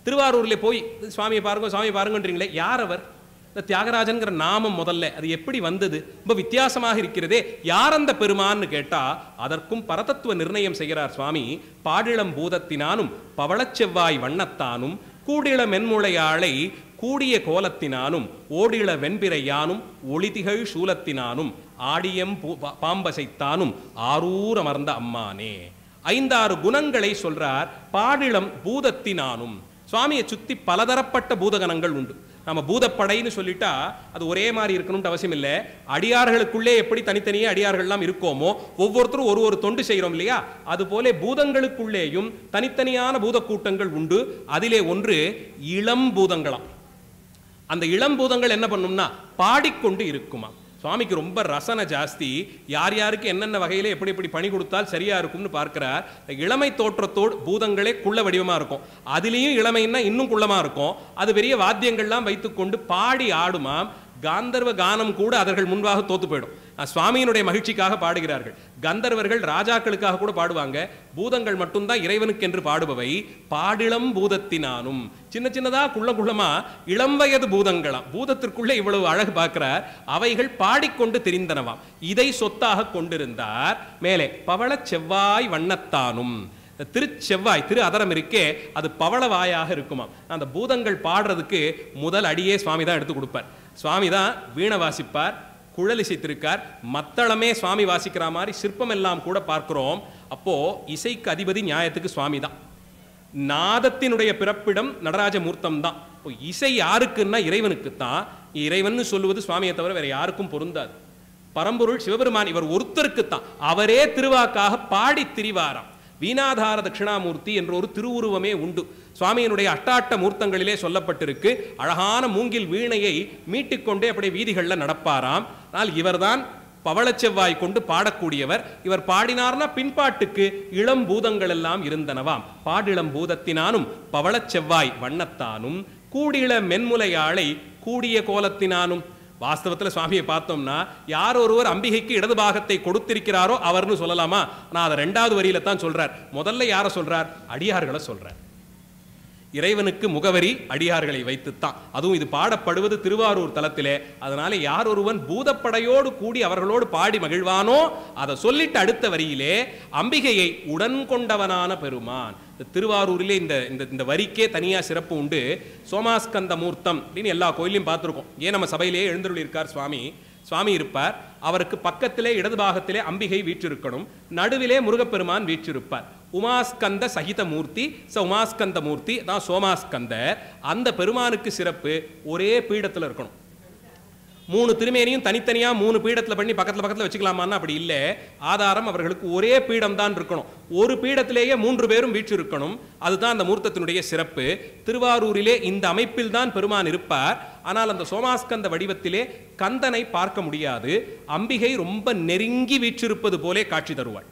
திருவாரூர்ல போய் சுவாமியை பாருங்க சுவாமி பாருங்கன்றீங்களே, யார் அவர்? இந்த தியாகராஜன்கிற நாமம் முதல்ல அது எப்படி வந்தது? ரொம்ப வித்தியாசமாக இருக்கிறதே. யார் அந்த பெருமான்னு கேட்டா அதற்கும் பரதத்துவ நிர்ணயம் செய்கிறார் சுவாமி. பாடிளம் பூதத்தினானும் பவளச் செவ்வாய் வண்ணத்தானும் கூடிள மென்முளையாளை கூடிய கோலத்தினானும் ஓடிள வெண்பிரையானும் ஒளிதிகள் சூலத்தினானும் ஆடியம் பாம்பசைத்தானும் ஆரூர் அமர்ந்த அம்மானே. 5-6 குணங்களை சொல்றார். பாடிளம் பூதத்தினானும். சுவாமியை சுத்தி பலதரப்பட்ட பூதகணங்கள் உண்டு. நம்ம பூதப்படைன்னு சொல்லிட்டா அது ஒரே மாதிரி இருக்கணும்னு அவசியம் இல்லை. அடியார்களுக்குள்ளே எப்படி தனித்தனியே அடியார்கள்லாம் இருக்கோமோ ஒவ்வொருத்தரும் ஒரு தொண்டு செய்கிறோம் இல்லையா, அது போல பூதங்களுக்குள்ளேயும் தனித்தனியான பூத கூட்டங்கள் உண்டு. அதிலே ஒன்று இளம் பூதங்களாம். அந்த இளம் பூதங்கள் என்ன பண்ணும்னா பாடிக்கொண்டு இருக்குமா. சுவாமிக்கு ரொம்ப ரசனை ஜாஸ்தி. யார் யாருக்கு என்னென்ன வகையில் எப்படி எப்படி பணி கொடுத்தால் சரியா இருக்கும்னு பார்க்கிறார். இளமை தோற்றத்தோடு பூதங்களே குள்ள வடிவமாக இருக்கும், அதுலேயும் இளமைன்னா இன்னும் குள்ளமாக இருக்கும். அது பெரிய வாத்தியங்கள்லாம் வைத்துக்கொண்டு பாடி ஆடுமாம். காந்தர்வ கானம் கூட அவர்கள் முன்பாக தோத்து போயிடும். சுவாமியினுடைய மகிழ்ச்சிக்காக பாடுகிறார்கள். கந்தர்வர்கள் ராஜாக்களுக்காக கூட பாடுவாங்க. பூதங்கள் மட்டும்தான் இறைவனுக்கு என்று பாடுபவை. பாடிளம் பூதத்தினானும், சின்ன சின்னதா குள்ளமா இளம் வயது பூதங்களாம். பூதத்திற்குள்ளே இவ்வளவு அழகு பார்க்கிறார். அவைகள் பாடிக்கொண்டு தெரிந்தனவாம். இதை சொத்தாக கொண்டிருந்தார். மேலே பவள செவ்வாய் வண்ணத்தானும், திருச்செவ்வாய் திரு அதரம் இருக்கே, அது பவளவாயாக இருக்குமா. அந்த பூதங்கள் பாடுறதுக்கு முதல் அடியே சுவாமி தான் எடுத்து கொடுப்பார். சுவாமி தான் வீணை வாசிப்பார், குழல் இசைத்திருக்கார். மத்தளமே சுவாமி வாசிக்கிற மாதிரி சிற்பம் எல்லாம் கூட பார்க்கிறோம். அப்போ இசைக்கு அதிபதி நியாயத்துக்கு சுவாமி தான். நாதத்தினுடைய பிறப்பிடம் நடராஜ மூர்த்தம் தான். இசை யாருக்குன்னா இறைவனுக்கு தான். இறைவன் சொல்லுவது சுவாமியை தவிர வேற யாருக்கும் பொருந்தாது. பரம்பொருள் சிவபெருமான் இவர் ஒருத்தருக்குத்தான். அவரே திருவாக்காக பாடி திரிவாராம். வீணாதார தட்சிணாமூர்த்தி என்ற ஒரு திருவுருவமே உண்டு. சுவாமியினுடைய அட்டாட்ட மூர்த்தங்களிலே சொல்லப்பட்டிருக்கு. அழகான மூங்கில் வீணையை மீட்டிக்கொண்டே அப்படியே வீதிகளில் நடப்பாராம். ஆனால் இவர்தான் பவளச்செவ்வாய் கொண்டு பாடக்கூடியவர். இவர் பாடினார்னா பின்பாட்டுக்கு இளம் பூதங்கள் எல்லாம் இருந்தனவாம். பாடிளம் பூதத்தினானும் பவளச்செவ்வாய் வண்ணத்தானும் கூடிள மென்முலையாளை கூடிய கோலத்தினானும். வாஸ்தவத்தில் சுவாமியை பார்த்தோம்னா யார் ஒருவர் அம்பிகைக்கு இடது பாகத்தை கொடுத்திருக்கிறாரோ அவர்னு சொல்லலாமா? நான் அதை 2வது வரியில தான் சொல்றார். முதல்ல யாரை சொல்றார்? அடியார்களை சொல்றார். இறைவனுக்கு முகவரி அடியார்களை வைத்துத்தான். அதுவும் இது பாடப்படுவது திருவாரூர் தலத்திலே. அதனால யார் ஒருவன் பூதப்படையோடு கூடி அவர்களோடு பாடி மகிழ்வானோ அதை சொல்லிட்டு அடுத்த வரியிலே அம்பிகையை உடன் கொண்டவனான பெருமான். திருவாரூரிலே இந்த வரிக்கே தனியா சிறப்பு உண்டு. சோமாஸ்கந்த மூர்த்தம் அப்படின்னு எல்லா கோயிலையும் பார்த்துருக்கோம். ஏன் நம்ம சபையிலேயே எழுந்தருளி இருக்கார் சுவாமி இருப்பார். அவருக்கு பக்கத்திலே இடது பாகத்திலே அம்பிகை வீற்றிருக்கணும், நடுவிலே முருகப்பெருமான் வீற்றிருப்பார். உமாஸ்கந்த சகித மூர்த்தி, உமாஸ்கந்த மூர்த்தி தான் சோமாஸ்கந்த. அந்த பெருமானுக்கு சிறப்பு ஒரே பீடத்தில் இருக்கணும். 3 திருமேனியும் தனித்தனியா 3 பீடத்தில் பண்ணி பக்கத்தில் வச்சுக்கலாமான்னா அப்படி இல்லை. ஆதாரம் அவர்களுக்கு ஒரே பீடம் தான் இருக்கணும். ஒரு பீடத்திலேயே 3 பேரும் வீற்றிருக்கணும். அதுதான் அந்த மூர்த்தத்தினுடைய சிறப்பு. திருவாரூரிலே இந்த அமைப்பில் தான் பெருமான் இருப்பார். ஆனால் அந்த சோமாஸ்கந்த வடிவத்திலே கந்தனை பார்க்க முடியாது. அம்பிகை ரொம்ப நெருங்கி வீற்றிருப்பது போலே காட்சி தருவாள்.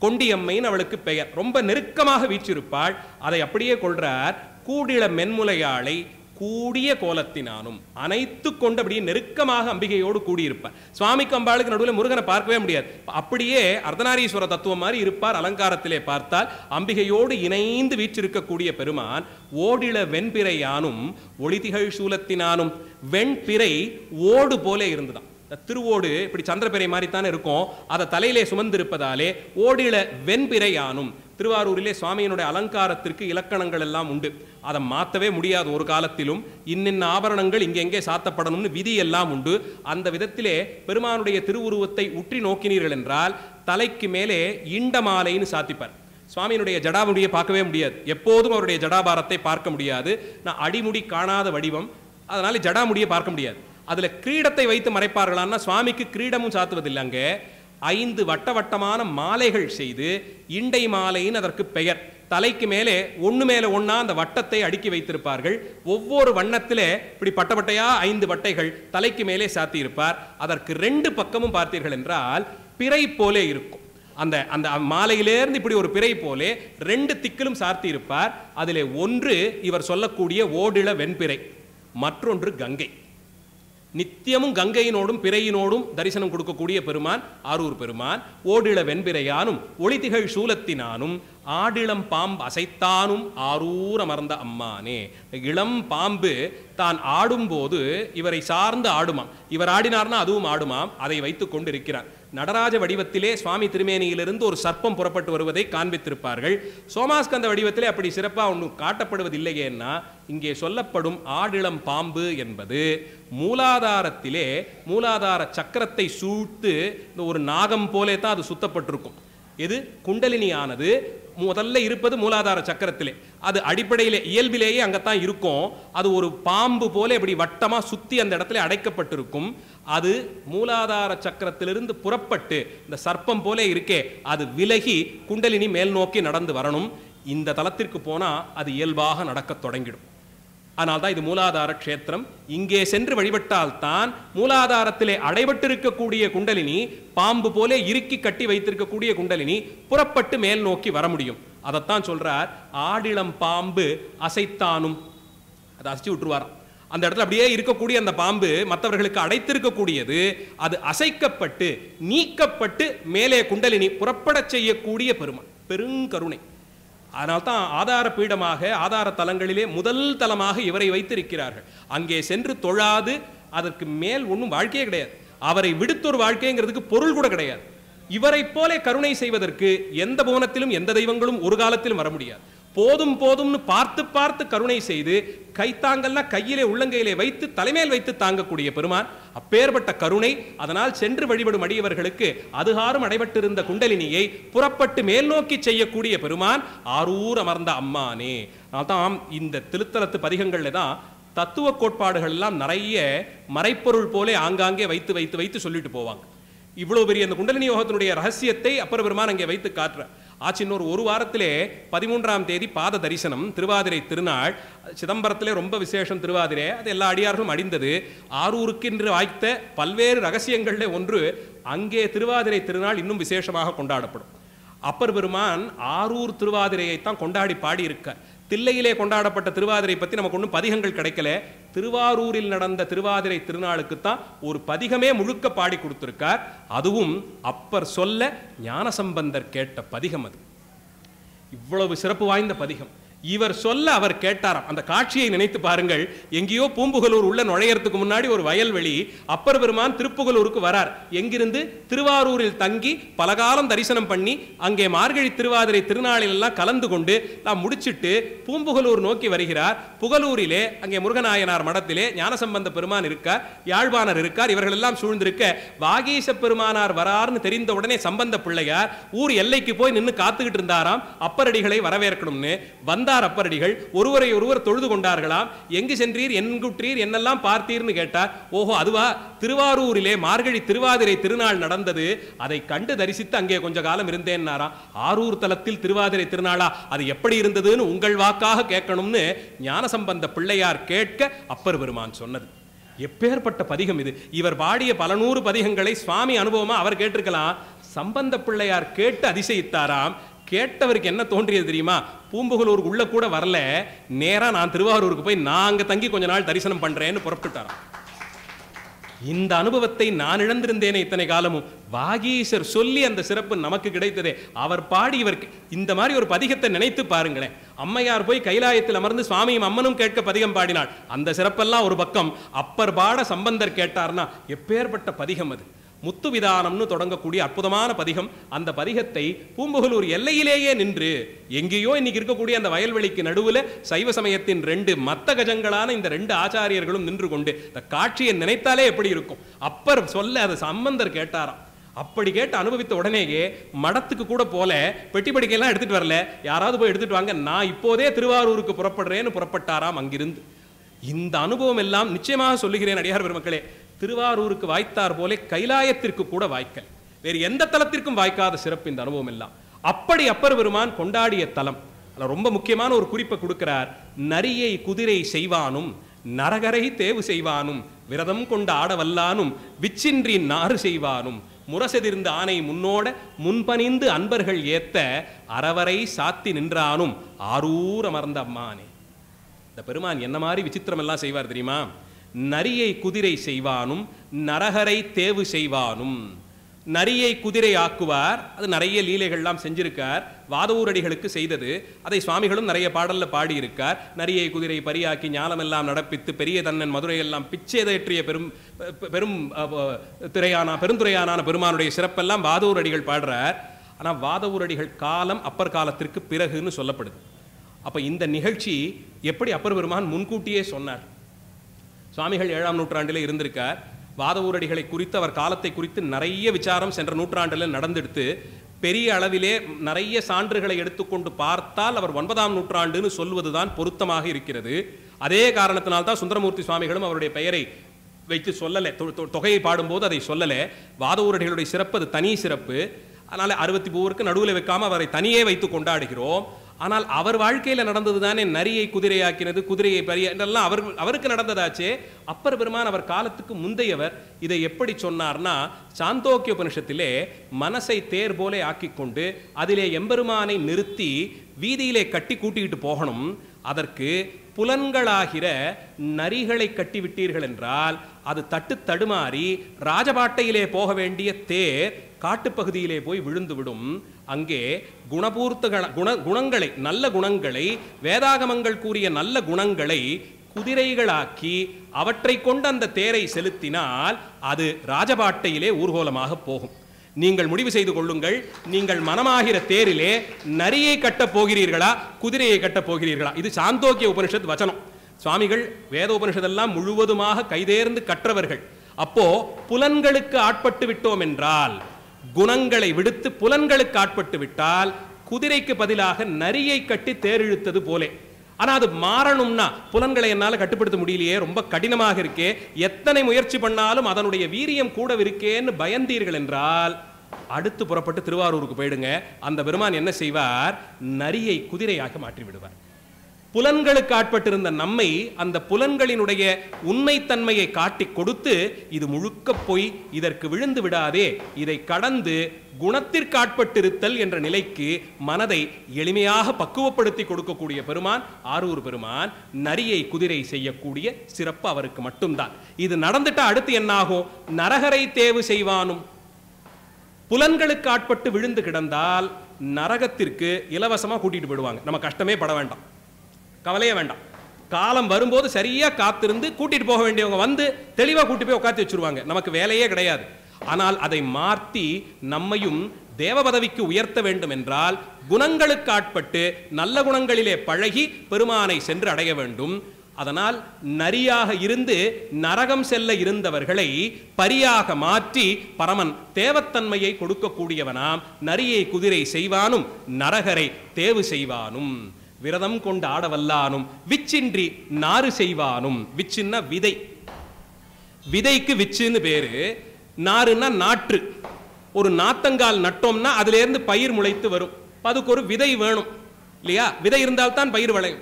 கொண்டியம்மைன்னு அவளுக்கு பெயர். ரொம்ப நெருக்கமாக வீற்றிருப்பாள். அதை அப்படியே கொள்றார். கூடிள மென்முலையாளை கூடிய கோலத்தினானும், அனைத்து கொண்டு அப்படியே நெருக்கமாக அம்பிகையோடு கூடியிருப்பார். சுவாமிக்கு அம்பாளுக்கு நடுவில் முருகனை பார்க்கவே முடியாது. அப்படியே அர்த்தநாரீஸ்வர தத்துவம் மாதிரி இருப்பார். அலங்காரத்திலே பார்த்தால் அம்பிகையோடு இணைந்து வீற்றிருக்கக்கூடிய பெருமான் ஓடிள வெண்பிறையானும் ஒளிதிகள் சூலத்தினானும். வெண்பிறை ஓடு போலே இருந்துதான். திருவோடு இப்படி சந்திரபிறை மாதிரி தானே இருக்கும். அதை தலையிலே சுமந்திருப்பதாலே ஓடிள வெண்பிறையானும். திருவாரூரிலே சுவாமியினுடைய அலங்காரத்திற்கு இலக்கணங்கள் எல்லாம் உண்டு. அதை மாற்றவே முடியாது ஒரு காலத்திலும். இன்னின்ன ஆபரணங்கள் இங்கெங்கே சாத்தப்படணும்னு விதி எல்லாம் உண்டு. அந்த விதத்திலே பெருமானுடைய திருவுருவத்தை உற்றி நோக்கினீர்கள் என்றால் தலைக்கு மேலே இண்ட மாலைன்னு சாத்திப்பார். சுவாமியினுடைய ஜடாமுடியை பார்க்கவே முடியாது. எப்போதும் அவருடைய ஜடாபாரத்தை பார்க்க முடியாது. நான் அடிமுடி காணாத வடிவம், அதனால ஜடாமுடியை பார்க்க முடியாது. அதுல கிரீடத்தை வைத்து மறைப்பார்களான்னா சுவாமிக்கு கிரீடமும் சாத்துவதில்லைங்க. 5 வட்டவட்டமான மாலைகள் செய்து இண்டை மாலைன்னு அதற்கு பெயர். தலைக்கு மேலே ஒன்று மேலே ஒன்றா அந்த வட்டத்தை அடுக்கி வைத்திருப்பார்கள். ஒவ்வொரு வண்ணத்திலே இப்படி பட்டப்பட்டையா 5 வட்டைகள் தலைக்கு மேலே சாத்தி இருப்பார். அதற்கு 2 பக்கமும் பார்த்தீர்கள் என்றால் பிறை போலே இருக்கும். அந்த அந்த மாலையிலேருந்து இப்படி ஒரு பிறை போலே 2 திக்கிலும் சார்த்தி இருப்பார். அதிலே ஒன்று இவர் சொல்லக்கூடிய ஓடிள வெண்பிறை, மற்றொன்று கங்கை. நித்தியமும் கங்கையினோடும் பிறையினோடும் தரிசனம் கொடுக்கக்கூடிய பெருமான் ஆரூர் பெருமான். ஓடிள வெண்பிறையானும் ஒளிதிகள் சூலத்தினானும் ஆடிளம் பாம்பு அசைத்தானும் ஆரூர் அமர்ந்த அம்மானே. இளம் பாம்பு தான் ஆடும்போது இவரை சார்ந்து ஆடுமாம். இவர் ஆடினார்னா அதுவும் ஆடுமாம். அதை வைத்துக் கொண்டு இருக்கிறார். நடராஜ வடிவத்திலே சுவாமி திருமேனியிலிருந்து ஒரு சர்ப்பம் புறப்பட்டு வருவதை காண்பித்திருப்பார்கள். சோமாஸ்கந்த வடிவத்திலே அப்படி சிறப்பாக ஒன்றும் காட்டப்படுவதில்லையேன்னா இங்கே சொல்லப்படும் ஆடிளம் பாம்பு என்பது மூலாதாரத்திலே மூலாதார சக்கரத்தை சூழ்த்து இந்த ஒரு நாகம் போலே தான் அது சுத்தப்பட்டிருக்கும். எது குண்டலினியானது முதல்ல இருப்பது மூலாதார சக்கரத்திலே. அது அடிப்படையிலே இயல்பிலேயே அங்கத்தான் இருக்கும். அது ஒரு பாம்பு போல இப்படி வட்டமா சுத்தி அந்த இடத்துல அடைக்கப்பட்டிருக்கும். அது மூலாதார சக்கரத்திலிருந்து புறப்பட்டு இந்த சர்ப்பம் போல இருக்கே அது விலகி குண்டலினி மேல் நோக்கி நடந்து வரணும். இந்த தலத்திற்கு போனா அது இயல்பாக நடக்க தொடங்கிடும். அதனால்தான் இது மூலாதார க்ஷேத்திரம். இங்கே சென்று வழிபட்டால் தான் மூலாதாரத்திலே அடைபட்டிருக்கக்கூடிய குண்டலினி, பாம்பு போல இறுக்கி கட்டி வைத்திருக்கக்கூடிய குண்டலினி புறப்பட்டு மேல் நோக்கி வர முடியும். அதைத்தான் சொல்றார், ஆடிளம் பாம்பு அசைத்தானும். அதை அசைச்சு விட்டுருவாராம். அந்த இடத்துல அப்படியே இருக்கக்கூடிய அந்த பாம்பு மற்றவர்களுக்கு அடைத்திருக்கக்கூடியது அது அசைக்கப்பட்டு நீக்கப்பட்டு மேலே குண்டலினி புறப்பட செய்யக்கூடிய பெருமான், பெருங்கருணை. அதனால்தான் ஆதார பீடமாக, ஆதார தலங்களிலே முதல் தலமாக இவரை வைத்திருக்கிறார்கள். அங்கே சென்று தொழாது அதற்கு மேல் ஒன்றும் வாழ்க்கையே கிடையாது. அவரை விடுத்தொரு வாழ்க்கைங்கிறதுக்கு பொருள் கூட கிடையாது. இவரை போல கருணை செய்வதற்கு எந்த புவனத்திலும் எந்த தெய்வங்களும் ஒரு காலத்திலும் வர முடியாது. போதும் போதும்னு பார்த்து பார்த்து கருணை செய்து கைத்தாங்கல்னா கையிலே உள்ளங்கையிலே வைத்து தலைமையில் வைத்து தாங்கக்கூடிய பெருமான், அப்பேற்பட்ட கருணை. அதனால் சென்று வழிபடும் அடியவர்களுக்கு அதுகாரும் அடைபட்டிருந்த குண்டலினியை புறப்பட்டு மேல் நோக்கி செய்யக்கூடிய பெருமான் ஆரூர் அமர்ந்த அம்மானே. அதான் இந்த திருத்தலத்து பதிகங்கள்ல தான் தத்துவ கோட்பாடுகள் எல்லாம் நிறைய மறைப்பொருள் போல ஆங்காங்கே வைத்து வைத்து வைத்து சொல்லிட்டு போவாங்க. இவ்வளவு பெரிய அந்த குண்டலினி யோகத்தினுடைய ரகசியத்தை அப்பர் பெருமான் அங்கே வைத்து காட்டுற ஆச்சு. இன்னொரு ஒரு வாரத்திலே 13ஆம் தேதி பாத தரிசனம், திருவாதிரை திருநாள். சிதம்பரத்திலே ரொம்ப விசேஷம் திருவாதிரை, அது எல்லா அடியார்களும் அடிந்தது. ஆரூருக்கு என்று வாய்த்த பல்வேறு ரகசியங்கள்ல ஒன்று, அங்கே திருவாதிரை திருநாள் இன்னும் விசேஷமாக கொண்டாடப்படும். அப்பர் பெருமான் ஆரூர் திருவாதிரையைத்தான் கொண்டாடி பாடி இருக்கார். தில்லையிலே கொண்டாடப்பட்ட திருவாதிரை பற்றி நமக்கு ஒன்றும் பதிகங்கள் கிடைக்கல. திருவாரூரில் நடந்த திருவாதிரை திருநாளுக்குத்தான் ஒரு பதிகமே முழுக்க பாடி கொடுத்திருக்கார். அதுவும் அப்பர் சொல்ல ஞானசம்பந்தர் கேட்ட பதிகம். அது இவ்வளவு சிறப்பு வாய்ந்த பதிகம். இவர் சொல்ல அவர் கேட்டாராம். அந்த காட்சியை நினைத்து பாருங்கள். எங்கேயோ பூம்புகலூர் உள்ள நுழையறதுக்கு முன்னாடி ஒரு வயல்வெளி. அப்பர் பெருமான் திருப்புகலூருக்கு வரார். எங்கிருந்து? திருவாரூரில் தங்கி பலகாலம் தரிசனம் பண்ணி அங்கே மார்கழி திருவாதிரை திருநாளில் எல்லாம் கலந்து கொண்டு நான் முடிச்சிட்டு பூம்புகலூர் நோக்கி வருகிறார். புகலூரிலே அங்கே முருகநாயனார் மடத்திலே ஞானசம்பந்த பெருமான் இருக்கார், யாழ்வாணர் இருக்கார். இவர்கள் எல்லாம் சூழ்ந்திருக்க வாகீச பெருமானார் வரார்னு தெரிந்த உடனே சம்பந்த பிள்ளையார் ஊர் எல்லைக்கு போய் நின்று காத்துக்கிட்டு இருந்தாராம் அப்பரடிகளை வரவேற்கணும்னு. வந்த அப்பரடிகள் ஒருவரை ஒருவர் தொழுது கொண்டார்களாம். எங்கு சென்றீர், என்குற்றீர், என்னெல்லாம் பார்த்தீர்னு கேட்டார். ஓஹோ, அதுவா, திருவாரூரிலே மார்கழி திருவாதிரை திருநாள் நடந்தது, அதை கண்டு தரிசித்து அங்கே கொஞ்ச காலம் இருந்தேன்னாராம். ஆரூர் தலத்தில் திருவாதிரை திருநாளா, அது எப்படி இருந்ததுன்னு உங்கள் வாக்காக கேட்கணும்னு ஞானசம்பந்த பிள்ளையார் கேட்க அப்பர் பெருமான் சொன்னது. எப்பேற்பட்ட பதிகம் இது! இவர் பாடிய பல நூறு பதிகங்களை சுவாமி அனுபவமா அவர் கேட்டிருக்கலாம். சம்பந்த பிள்ளையார் கேட்டு அதிசயித்தாராம். கேட்டவருக்கு என்ன தோன்றியது தெரியுமா? பூம்புகலூருக்கு உள்ள கூட வரல, நேரா நான் திருவாரூருக்கு போய் நான் அங்க தங்கி கொஞ்ச நாள் தரிசனம் பண்றேன்னு புறப்பட்டுட்டாராம். இந்த அனுபவத்தை நான் இழந்திருந்தேனே இத்தனை காலமும். வாகீசர் சொல்லி அந்த சிறப்பு நமக்கு கிடைத்ததே. அவர் பாடி இவருக்கு இந்த மாதிரி ஒரு பதிகத்தை நினைத்து பாருங்களேன். அம்மையார் போய் கைலாயத்தில் அமர்ந்து சுவாமியும் அம்மனும் கேட்க பதிகம் பாடினாள். அந்த சிறப்பெல்லாம் ஒரு பக்கம். அப்பர் பாட சம்பந்தர் கேட்டார்னா எப்பேற்பட்ட பதிகம் அது! முத்துவிதானம்னு தொடங்கக்கூடிய அற்புதமான பதிகம். அந்த பதிகத்தை பூம்புகலூர் எல்லையிலேயே நின்று, எங்கேயோ இன்னைக்கு இருக்கக்கூடிய அந்த வயல்வெளிக்கு நடுவில் சைவ சமயத்தின் 2 மத்த கஜங்களான இந்த 2 ஆச்சாரியர்களும் நின்று கொண்டு இந்த காட்சியை நினைத்தாலே எப்படி இருக்கும்? அப்பர் சொல்ல அதை சம்பந்தர் கேட்டாராம். அப்படி கேட்டு அனுபவித்த உடனேயே மடத்துக்கு கூட போல, பெட்டி படிக்கையெல்லாம் எடுத்துட்டு வரல, யாராவது போய் எடுத்துட்டு வாங்க, நான் இப்போதே திருவாரூருக்கு புறப்படுறேன்னு புறப்பட்டாராம் அங்கிருந்து. இந்த அனுபவம் எல்லாம் நிச்சயமாக சொல்லுகிறேன் அடியார் பெருமக்களே, திருவாரூருக்கு வாய்த்தார் போல கைலாயத்திற்கு கூட வாய்க்கல், வேறு எந்த தலத்திற்கும் வாய்க்காத சிறப்பு இந்த அனுபவம் எல்லாம். அப்படி அப்பர் பெருமான் கொண்டாடிய தலம். ரொம்ப முக்கியமான ஒரு குறிப்பை கொடுக்கிறார். நரியை குதிரை செய்வானும் நரகரை தேவு செய்வானும் விரதம் கொண்ட ஆடவல்லானும் விச்சின்றி நாறு செய்வானும் முரசெதிர்ந்த ஆணை முன்னோட முன்பணிந்து அன்பர்கள் ஏத்த அறவரை சாத்தி நின்றானும் ஆரூர் அமர்ந்த அம்மானே. இந்த பெருமான் என்ன மாதிரி விசித்திரம் எல்லாம் செய்வார் தெரியுமா? நரியை குதிரை செய்வானும் நரகரை தேவு செய்வானும். நரியை குதிரை ஆக்குவார். அது நிறைய லீலைகள்லாம் செஞ்சிருக்கார். வாதவூரடிகளுக்கு செய்தது. அதை சுவாமிகளும் நிறைய பாடல்ல பாடியிருக்கார். நரியை குதிரை பரியாக்கி ஞானமெல்லாம் நடப்பித்து பெரிய தன்னன் மதுரையெல்லாம் பிச்சேதேற்றிய பெருந்துரையானான பெருமானுடைய சிறப்பெல்லாம் வாதவூரடிகள் பாடுறார். ஆனால் வாதவூரடிகள் காலம் அப்பர் காலத்திற்கு பிறகுன்னு சொல்லப்படுது. அப்ப இந்த நிகழ்ச்சி எப்படி அப்பர் பெருமான் முன்கூட்டியே சொன்னார்? சுவாமிகள் 7ஆம் நூற்றாண்டிலே இருந்திருக்கார். வாதவூரடிகளை குறித்து, அவர் காலத்தை குறித்து நிறைய விசாரம் சென்ற நூற்றாண்டில் நடந்தெடுத்து பெரிய அளவிலே நிறைய சான்றுகளை எடுத்துக்கொண்டு பார்த்தால் அவர் 9ஆம் நூற்றாண்டுன்னு சொல்வதுதான் பொருத்தமாக இருக்கிறது. அதே காரணத்தினால்தான் சுந்தரமூர்த்தி சுவாமிகளும் அவருடைய பெயரை வைத்து சொல்லலை, தொகையை பாடும்போது அதை சொல்லலை. வாதவூரடிகளுடைய சிறப்பு அது தனி சிறப்பு. அதனால 63க்கு நடுவில் வைக்காம அவரை தனியே வைத்து கொண்டாடுகிறோம். ஆனால் அவர் வாழ்க்கையில் நடந்தது தானே நரியை குதிரையாக்கினது, குதிரையை பரிய என்றெல்லாம் அவருக்கு நடந்ததாச்சே. அப்பர் பெருமான் அவர் காலத்துக்கு முந்தையவர். இதை எப்படி சொன்னார்னா, சாந்தோக்கிய உபனிஷத்திலே மனசை தேர் போல ஆக்கிக்கொண்டு அதிலே எம்பெருமானை நிறுத்தி வீதியிலே கட்டி கூட்டிக்கிட்டு போகணும். அதற்கு புலன்களாகிற நரிகளை கட்டிவிட்டீர்கள் என்றால் அது தட்டு தடுமாறி ராஜபாட்டையிலே போக வேண்டிய தேர் காட்டுப்பகுதியிலே போய் விழுந்துவிடும். அங்கே குணங்களை, நல்ல குணங்களை, வேதாகமங்கள் கூறிய நல்ல குணங்களை குதிரைகளாக்கி அவற்றை கொண்டு அந்த தேரை செலுத்தினால் அது ராஜபாட்டையிலே ஊர்கோலமாக போகும். நீங்கள் முடிவு செய்து கொள்ளுங்கள், நீங்கள் மனமாகிற தேரிலே நரியை கட்டப் போகிறீர்களா, குதிரையை கட்டப் போகிறீர்களா? இது சாந்தோக்கிய உபனிஷத் வச்சனம். சுவாமிகள் வேத உபனிஷதெல்லாம் முழுவதுமாக கைதேர்ந்து கற்றவர்கள். அப்போ புலன்களுக்கு ஆட்பட்டு விட்டோம் என்றால், குணங்களை விடுத்து புலன்களுக்கு ஆட்பட்டு விட்டால் குதிரைக்கு பதிலாக நரியை கட்டி தேரிழுத்தது போலே. ஆனா அது மாறணும்னா புலன்களை என்னால கட்டுப்படுத்த முடியலையே, ரொம்ப கடினமாக இருக்கே, எத்தனை முயற்சி பண்ணாலும் அதனுடைய வீரியம் கூட இருக்கேன்னு பயந்தீர்கள் என்றால் அடுத்து புறப்பட்டு திருவாரூருக்கு போயிடுங்க. அந்த பெருமான் என்ன செய்வார்? நரியை குதிரையாக மாற்றி விடுவார். புலன்களுக்கு ஆட்பட்டிருந்த நம்மை அந்த புலன்களினுடைய உண்மைத்தன்மையை காட்டி கொடுத்து, இது முழுக்க போய் இதற்கு விழுந்து விடாதே, இதை கடந்து குணத்திற்கு ஆட்பட்டிருத்தல் என்ற நிலைக்கு மனதை எளிமையாக பக்குவப்படுத்தி கொடுக்கக்கூடிய பெருமான் ஆரூர் பெருமான். நரியை குதிரை செய்யக்கூடிய சிறப்பு அவருக்கு மட்டும்தான். இது நடந்துட்டா அடுத்து என்னாகும்? நரகரை தேவு செய்வானும். புலன்களுக்கு ஆட்பட்டு விழுந்து கிடந்தால் நரகத்திற்கு இலவசமா கூட்டிட்டு போயிடுவாங்க. நம்ம கஷ்டமே பட வேண்டாம், கவலையே வேண்டாம். காலம் வரும்போது சரியா காத்திருந்து கூட்டிட்டு போக வேண்டியவங்க வந்து தெளிவா கூட்டி போய் உட்காந்து வச்சிருவாங்க. நமக்கு வேலையே கிடையாது. ஆனால் அதை மாற்றி நம்மையும் தேவ பதவிக்கு உயர்த்த வேண்டும் என்றால் குணங்களுக்கு ஆட்பட்டு நல்ல குணங்களிலே பழகி பெருமானை சென்று அடைய வேண்டும். அதனால் நரியாக இருந்து நரகம் செல்ல இருந்தவர்களை பரியாக மாற்றி பரமன் தேவத்தன்மையை கொடுக்கக்கூடியவனாம். நரியை குதிரை செய்வானும் நரகரை தேவு செய்வானும். விரதம் கொண்டு ஆடவல்லானும் விச்சின்றி நாறு செய்வானும். விச்சுன்னா விதை, விதைக்கு விச்சுன்னு பேரு. நாறுன்னா நாற்று. ஒரு நாத்தங்கால் நட்டோம்னா அதுல இருந்து பயிர் முளைத்து வரும். அதுக்கு ஒரு விதை வேணும் இல்லையா? விதை இருந்தால்தான் பயிர் விளையும்.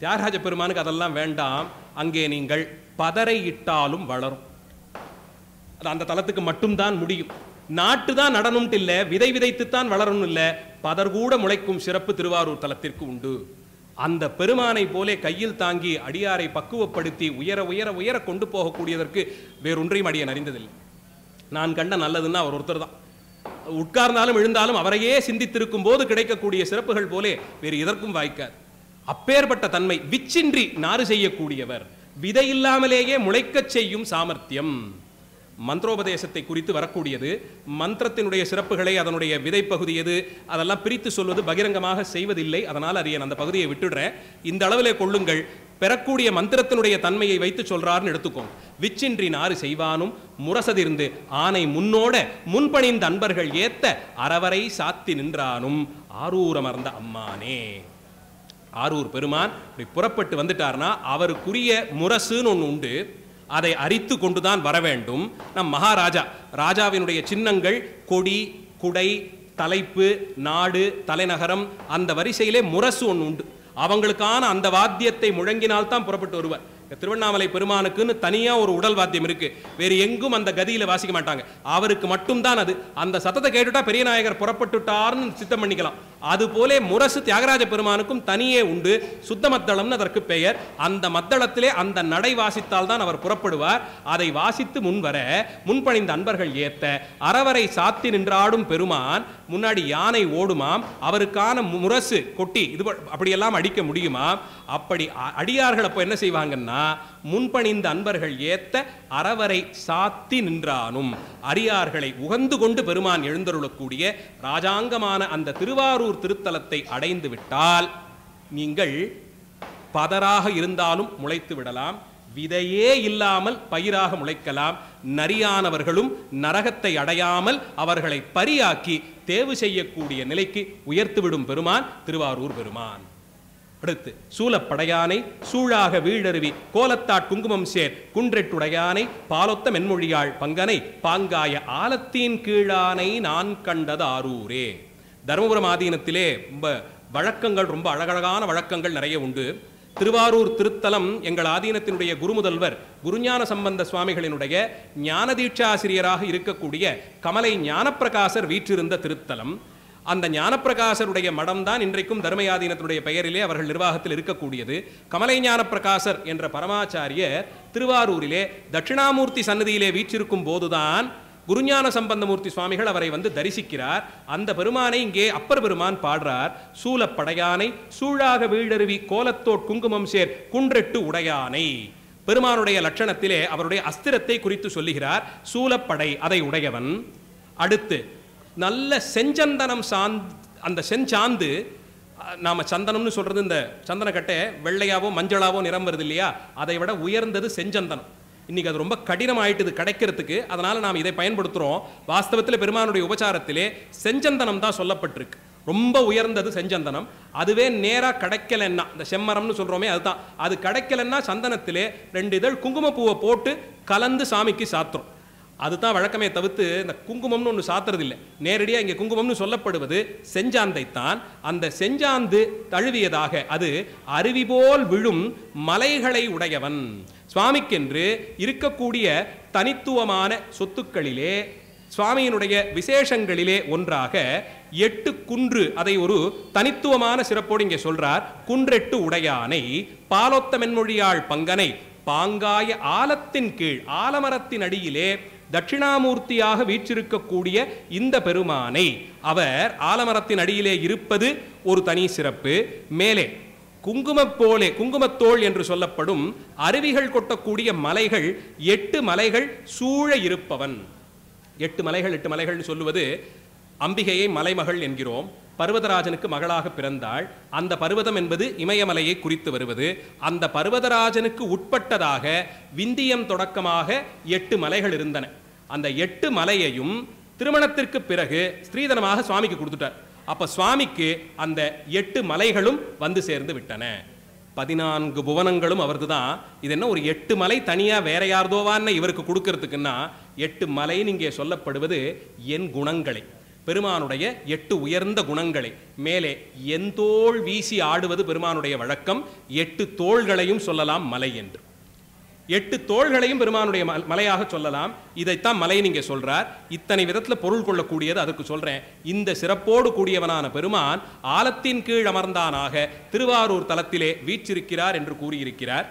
தியாகராஜ பெருமானுக்கு அதெல்லாம் வேண்டாம். அங்கே நீங்கள் பதரை இட்டாலும் வளரும். அது அந்த தலத்துக்கு மட்டும்தான் முடியும். நாட்டு தான் நடனும் இல்ல, விதை விதைத்துத்தான் வளரணும் இல்ல, பதர் கூட முளைக்கும் சிறப்பு திருவாரூர் தலத்திற்கு உண்டு. அந்த பெருமானை போலே கையில் தாங்கி அடியாரை பக்குவப்படுத்தி உயர உயர உயர கொண்டு போகக்கூடியதற்கு வேறொன்றையும் அடியன் அறிந்ததில்லை. நான் கண்ட நல்லதுன்னா அவர் ஒருத்தர் தான். உட்கார்ந்தாலும் எழுந்தாலும் அவரையே சிந்தித்திருக்கும் போது கிடைக்கக்கூடிய சிறப்புகள் போலே வேறு எதற்கும் வாய்க்காது. அப்பேற்பட்ட தன்மை. விச்சின்றி நாறு செய்யக்கூடியவர், விதை இல்லாமலேயே முளைக்கச் செய்யும் சாமர்த்தியம். மந்திரோபதேசத்தை குறித்து வரக்கூடியது. மந்திரத்தினுடைய சிறப்புகளை, அதனுடைய விதை பகுதி எது, அதெல்லாம் பிரித்து சொல்வது பகிரங்கமாக செய்வதில்லை. அதனால் அறியன் அந்த பகுதியை விட்டுடுறேன். இந்த அளவிலே கொள்ளுங்கள். பெறக்கூடிய மந்திரத்தினுடைய தன்மையை வைத்து சொல்றாருன்னு எடுத்துக்கோங்க. விச்சின்றி நாறு செய்வானும் முரசதிர்ந்து ஆனை முன்னோட முன்பணிந்த அன்பர்கள் ஏத்த அறவரை சாத்தி நின்றானும் ஆரூர் அமர்ந்த அம்மானே. ஆரூர் பெருமான் இப்படி புறப்பட்டு வந்துட்டார்னா அவருக்குரிய முரசுன்னு ஒன்று உண்டு. அதை அரித்து கொண்டுதான் வர வேண்டும். நம் மகாராஜா, ராஜாவினுடைய சின்னங்கள் கொடி, குடை, தலைப்பு, நாடு, தலைநகரம், அந்த வரிசையிலே முரசு ஒன்று உண்டு. அவங்களுக்கான அந்த வாத்தியத்தை முழங்கினால்தான் புறப்பட்டு வருவார். திருவண்ணாமலை பெருமானுக்குன்னு தனியா ஒரு உடல் வாத்தியம் இருக்கு. வேறு எங்கும் அந்த கதியில வாசிக்க மாட்டாங்க. அவருக்கு மட்டும்தான் அது. அந்த சத்தத்தை கேட்டுட்டா பெரிய நாயகர் புறப்பட்டுட்டார்னு சித்தம் பண்ணிக்கலாம். அது போலே முரசு தியாகராஜ பெருமானுக்கும் தனியே உண்டு. சுத்த மத்தளம்னு அதற்கு பெயர். அந்த மத்தளத்திலே அந்த நடை வாசித்தால் தான் அவர் புறப்படுவார். அதை வாசித்து முன்வர முன்பணிந்த அன்பர்கள் ஏத்த அறவரை சாத்தி நின்றாடும் பெருமான். முன்னாடி யானை ஓடுமாம். அவருக்கான முரசு கொட்டி இது அப்படியெல்லாம் அடிக்க முடியுமா? அப்படி அடியார்கள் அப்போ என்ன செய்வாங்கன்னா, முன்பணிந்த அன்பர்கள் ஏத்த அறவரை சாத்தி நின்றானும். அடியார்களை உகந்து கொண்டு பெருமான் எழுந்தருளக்கூடிய ராஜாங்கமான அந்த திருவாரூர் திருத்தலத்தை அடைந்து விட்டால் நீங்கள் பதராக இருந்தாலும் முளைத்து விடலாம், விதையே இல்லாமல் பயிராக முளைக்கலாம். நரியானவர்களும் நரகத்தை அடையாமல் அவர்களை பரியாக்கி தேவு செய்யக்கூடிய நிலைக்கு உயர்த்துவிடும் பெருமான் திருவாரூர் பெருமான். அடுத்து சூலப்படையானை சூழாக வீழருவி கோலத்தாட் குங்குமம் சேர் குன்றெட்டுடையானை பாலொத்த மென்மொழியாள் பங்கனை பாங்காய ஆலத்தீன் கீழானை நான் கண்டது ஆரூரே. தருமபுரம் ஆதீனத்திலே ரொம்ப வழக்கங்கள் ரொம்ப அழகழகான வழக்கங்கள் நிறைய உண்டு. திருவாரூர் திருத்தலம் எங்கள் ஆதீனத்தினுடைய குருமுதல்வர் குருஞான சம்பந்த சுவாமிகளினுடைய ஞான தீட்சாசிரியராக இருக்கக்கூடிய கமலை ஞானப்பிரகாசர் வீற்றிருந்த திருத்தலம். அந்த ஞானப்பிரகாசருடைய மடம் தான் இன்றைக்கும் தர்மயாதீனத்தினுடைய பெயரிலே அவர்கள் நிர்வாகத்தில் இருக்கக்கூடியது. கமலை ஞானப்பிரகாசர் என்ற பரமாச்சாரியர் திருவாரூரிலே தட்சிணாமூர்த்தி சன்னதியிலே வீற்றிருக்கும் போதுதான் குருஞான சம்பந்தமூர்த்தி சுவாமிகள் அவரை வந்து தரிசிக்கிறார். அந்த பெருமானை இங்கே அப்பர் பெருமான் பாடுறார். சூலப்படையானை சூழாக வீழருவி கோலத்தோட் குங்குமம் சேர் குன்றெட்டு உடையானை. பெருமானுடைய லட்சணத்திலே அவருடைய அஸ்திரத்தை குறித்து சொல்லுகிறார். சூலப்படை, அதை உடையவன். அடுத்து நல்ல செஞ்சந்தனம் அந்த செஞ்சாந்து, நாம சந்தனம்னு சொல்றது இந்த சந்தனக்கட்டை வெள்ளையாவோ மஞ்சளாவோ நிறம் வருது இல்லையா, அதை விட உயர்ந்தது செஞ்சந்தனம். இன்னைக்கு அது ரொம்ப கடினமாயிட்டுது கிடைக்கிறதுக்கு, அதனால நாம் இதை பயன்படுத்துறோம். வாஸ்தவத்தில் பெருமானுடைய உபச்சாரத்திலே செஞ்சந்தனம் தான் சொல்லப்பட்டிருக்கு. ரொம்ப உயர்ந்தது செஞ்சந்தனம். அதுவே நேரா கிடைக்கலன்னா, இந்த செம்மரம்னு சொல்றோமே அதுதான், அது கிடைக்கலன்னா சந்தனத்திலே 2 இதழ் குங்குமப்பூவை போட்டு கலந்து சாமிக்கு சாத்துறோம். அதுதான் வழக்கமே தவிர்த்து இந்த குங்குமம்னு ஒன்று சாத்துறது இல்லை. நேரடியாக இங்கே குங்குமம்னு சொல்லப்படுவது செஞ்சாந்தைத்தான். அந்த செஞ்சாந்து தழுவியதாக அது அருவி போல் விழும் மலைகளை உடையவன். சுவாமிக்கென்று இருக்கக்கூடிய தனித்துவமான சொத்துக்களிலே, சுவாமியினுடைய விசேஷங்களிலே ஒன்றாக 8 குன்று, அதை ஒரு தனித்துவமான சிறப்போடு இங்கே சொல்றார். குன்றெட்டு உடையானை பாலொத்த மென்மொழியாள் பங்கனை பாங்காய ஆலத்தின் கீழ், ஆலமரத்தின் அடியிலே தட்சிணாமூர்த்தியாக வீற்றிருக்கக்கூடிய இந்த பெருமானை, அவர் ஆலமரத்தின் அடியிலே இருப்பது ஒரு தனி சிறப்பு. மேலே குங்குமப்போலே, குங்குமத்தோள் என்று சொல்லப்படும் அருவிகள் கொட்டக்கூடிய மலைகள் 8 மலைகள் சூழ இருப்பவன். 8 மலைகள் சொல்லுவது அம்பிகையை மலைமகள் என்கிறோம். பர்வதராஜனுக்கு மகளாக பிறந்தாள். அந்த பர்வதம் என்பது இமயமலையை குறித்து வருவது. அந்த பர்வதராஜனுக்கு உட்பட்டதாக விந்தியம் தொடக்கமாக 8 மலைகள் இருந்தன. அந்த 8 மலையையும் திருமணத்திற்கு பிறகு ஸ்ரீதனமாக சுவாமிக்கு கொடுத்துட்டார். அப்ப சுவாமிக்கு அந்த 8 மலைகளும் வந்து சேர்ந்து விட்டன. 14 புவனங்களும் அவரது தான். இது என்ன ஒரு 8 மலை தனியா வேற யார்தோவான்னு இவருக்கு கொடுக்கறதுக்குன்னா, 8 மலைன்னு இங்கே சொல்லப்படுவது என் குணங்களை, பெருமானுடைய 8 உயர்ந்த குணங்களை. மேலே என் தோள் வீசி ஆடுவது பெருமானுடைய வழக்கம். 8 தோள்களையும் சொல்லலாம் மலை என்று. 8 தோள்களையும் பெருமானுடைய மலையாக சொல்லலாம். இதைத்தான் மலை நீங்க சொல்றார். இத்தனை விதத்துல பொருள் கொள்ளக்கூடியது அதுக்கு சொல்றேன். இந்த சிறப்போடு கூடியவனான பெருமான் ஆலத்தின் கீழ் அமர்ந்தானாக திருவாரூர் தலத்திலே வீற்றிருக்கிறார் என்று கூறியிருக்கிறார்.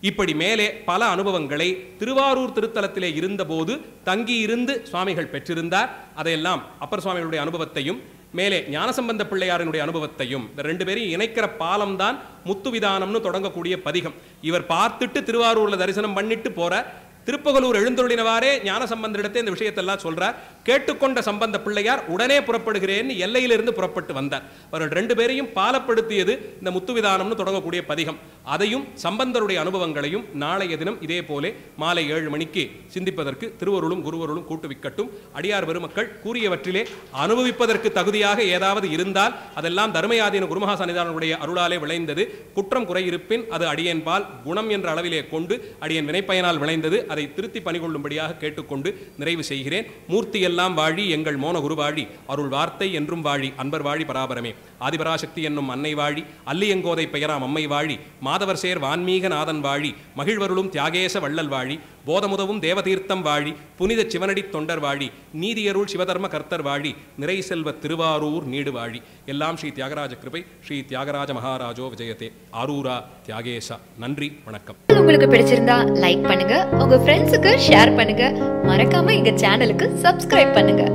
இப்படி மேலே பல அனுபவங்களை திருவாரூர் திருத்தலத்திலே இருந்தபோது தங்கியிருந்து சுவாமிகள் பெற்றிருந்தார். அதையெல்லாம் அப்பர் சுவாமிகளுடைய அனுபவத்தையும் மேலே ஞானசம்பந்த பிள்ளையாரினுடைய அனுபவத்தையும், இந்த 2 பேரையும் இணைக்கிற பாலம் தான் முத்துவிதானம்னு தொடங்கக்கூடிய பதிகம். இவர் பார்த்துட்டு திருவாரூர்ல தரிசனம் பண்ணிட்டு போற, திருப்பகலூர் எழுந்தருளினவாறே ஞானசம்பந்தரிடத்தை இந்த விஷயத்தெல்லாம் சொல்றார். கேட்டுக்கொண்ட சம்பந்த பிள்ளையார் உடனே புறப்படுகிறேன்னு எல்லையிலிருந்து புறப்பட்டு வந்தார். அவர்கள் 2 பேரையும் பாலப்படுத்தியது இந்த முத்துவிதானம்னு தொடங்கக்கூடிய பதிகம். அதையும் சம்பந்தருடைய அனுபவங்களையும் நாளைய தினம் இதே போலே மாலை 7 மணிக்கு சிந்திப்பதற்கு திருவருளும் குருவருளும் கூட்டுவிக்கட்டும். அடியார் பெருமக்கள் கூறியவற்றிலே அனுபவிப்பதற்கு தகுதியாக ஏதாவது இருந்தால் அதெல்லாம் தர்மயாதீன குருமகா சன்னிதானனுடைய அருளாலே விளைந்தது. குற்றம் குறையிருப்பின் அது அடியேன்பால் குணம் என்ற அளவிலே கொண்டு அடியேன் வினைப்பயனால் விளைந்தது. அதை திருத்தி பணிகொள்ளும்படியாக கேட்டுக்கொண்டு நிறைவு செய்கிறேன். மூர்த்தி எல்லாம் வாழி எங்கள் மோன குருவாழி, அருள் வார்த்தை என்றும் வாழி, அன்பர் வாழி பராபரமே. ஆதிபராசக்தி என்னும் அன்னை வாழி, அல்லியங்கோதை பெயராம் அம்மை வாழி, மாதவர் சேர் வான்மீக நாதன் வாழி, மகிழ்வருளும் தியாகேச வள்ளல் வாழி, போதமுதவும் தேவதீர்த்தம் வாழி, புனித சிவனடி தொண்டர் வாழி, நீதியருள் சிவதர்ம கர்த்தர் வாழி, நிறை செல்வ திருவாரூர் நீடு வாழி. எல்லாம் ஸ்ரீ தியாகராஜ கிருபை. ஸ்ரீ தியாகராஜ மகாராஜோ விஜயத்தே. ஆரூரா தியாகேசா. நன்றி, வணக்கம். உங்களுக்கு பிடிச்சிருந்தா லைக் பண்ணுங்க, உங்க ஃப்ரெண்ட்ஸுக்கு ஷேர் பண்ணுங்க, மறக்காம எங்க சேனலுக்கு சப்ஸ்கிரைப் பண்ணுங்க.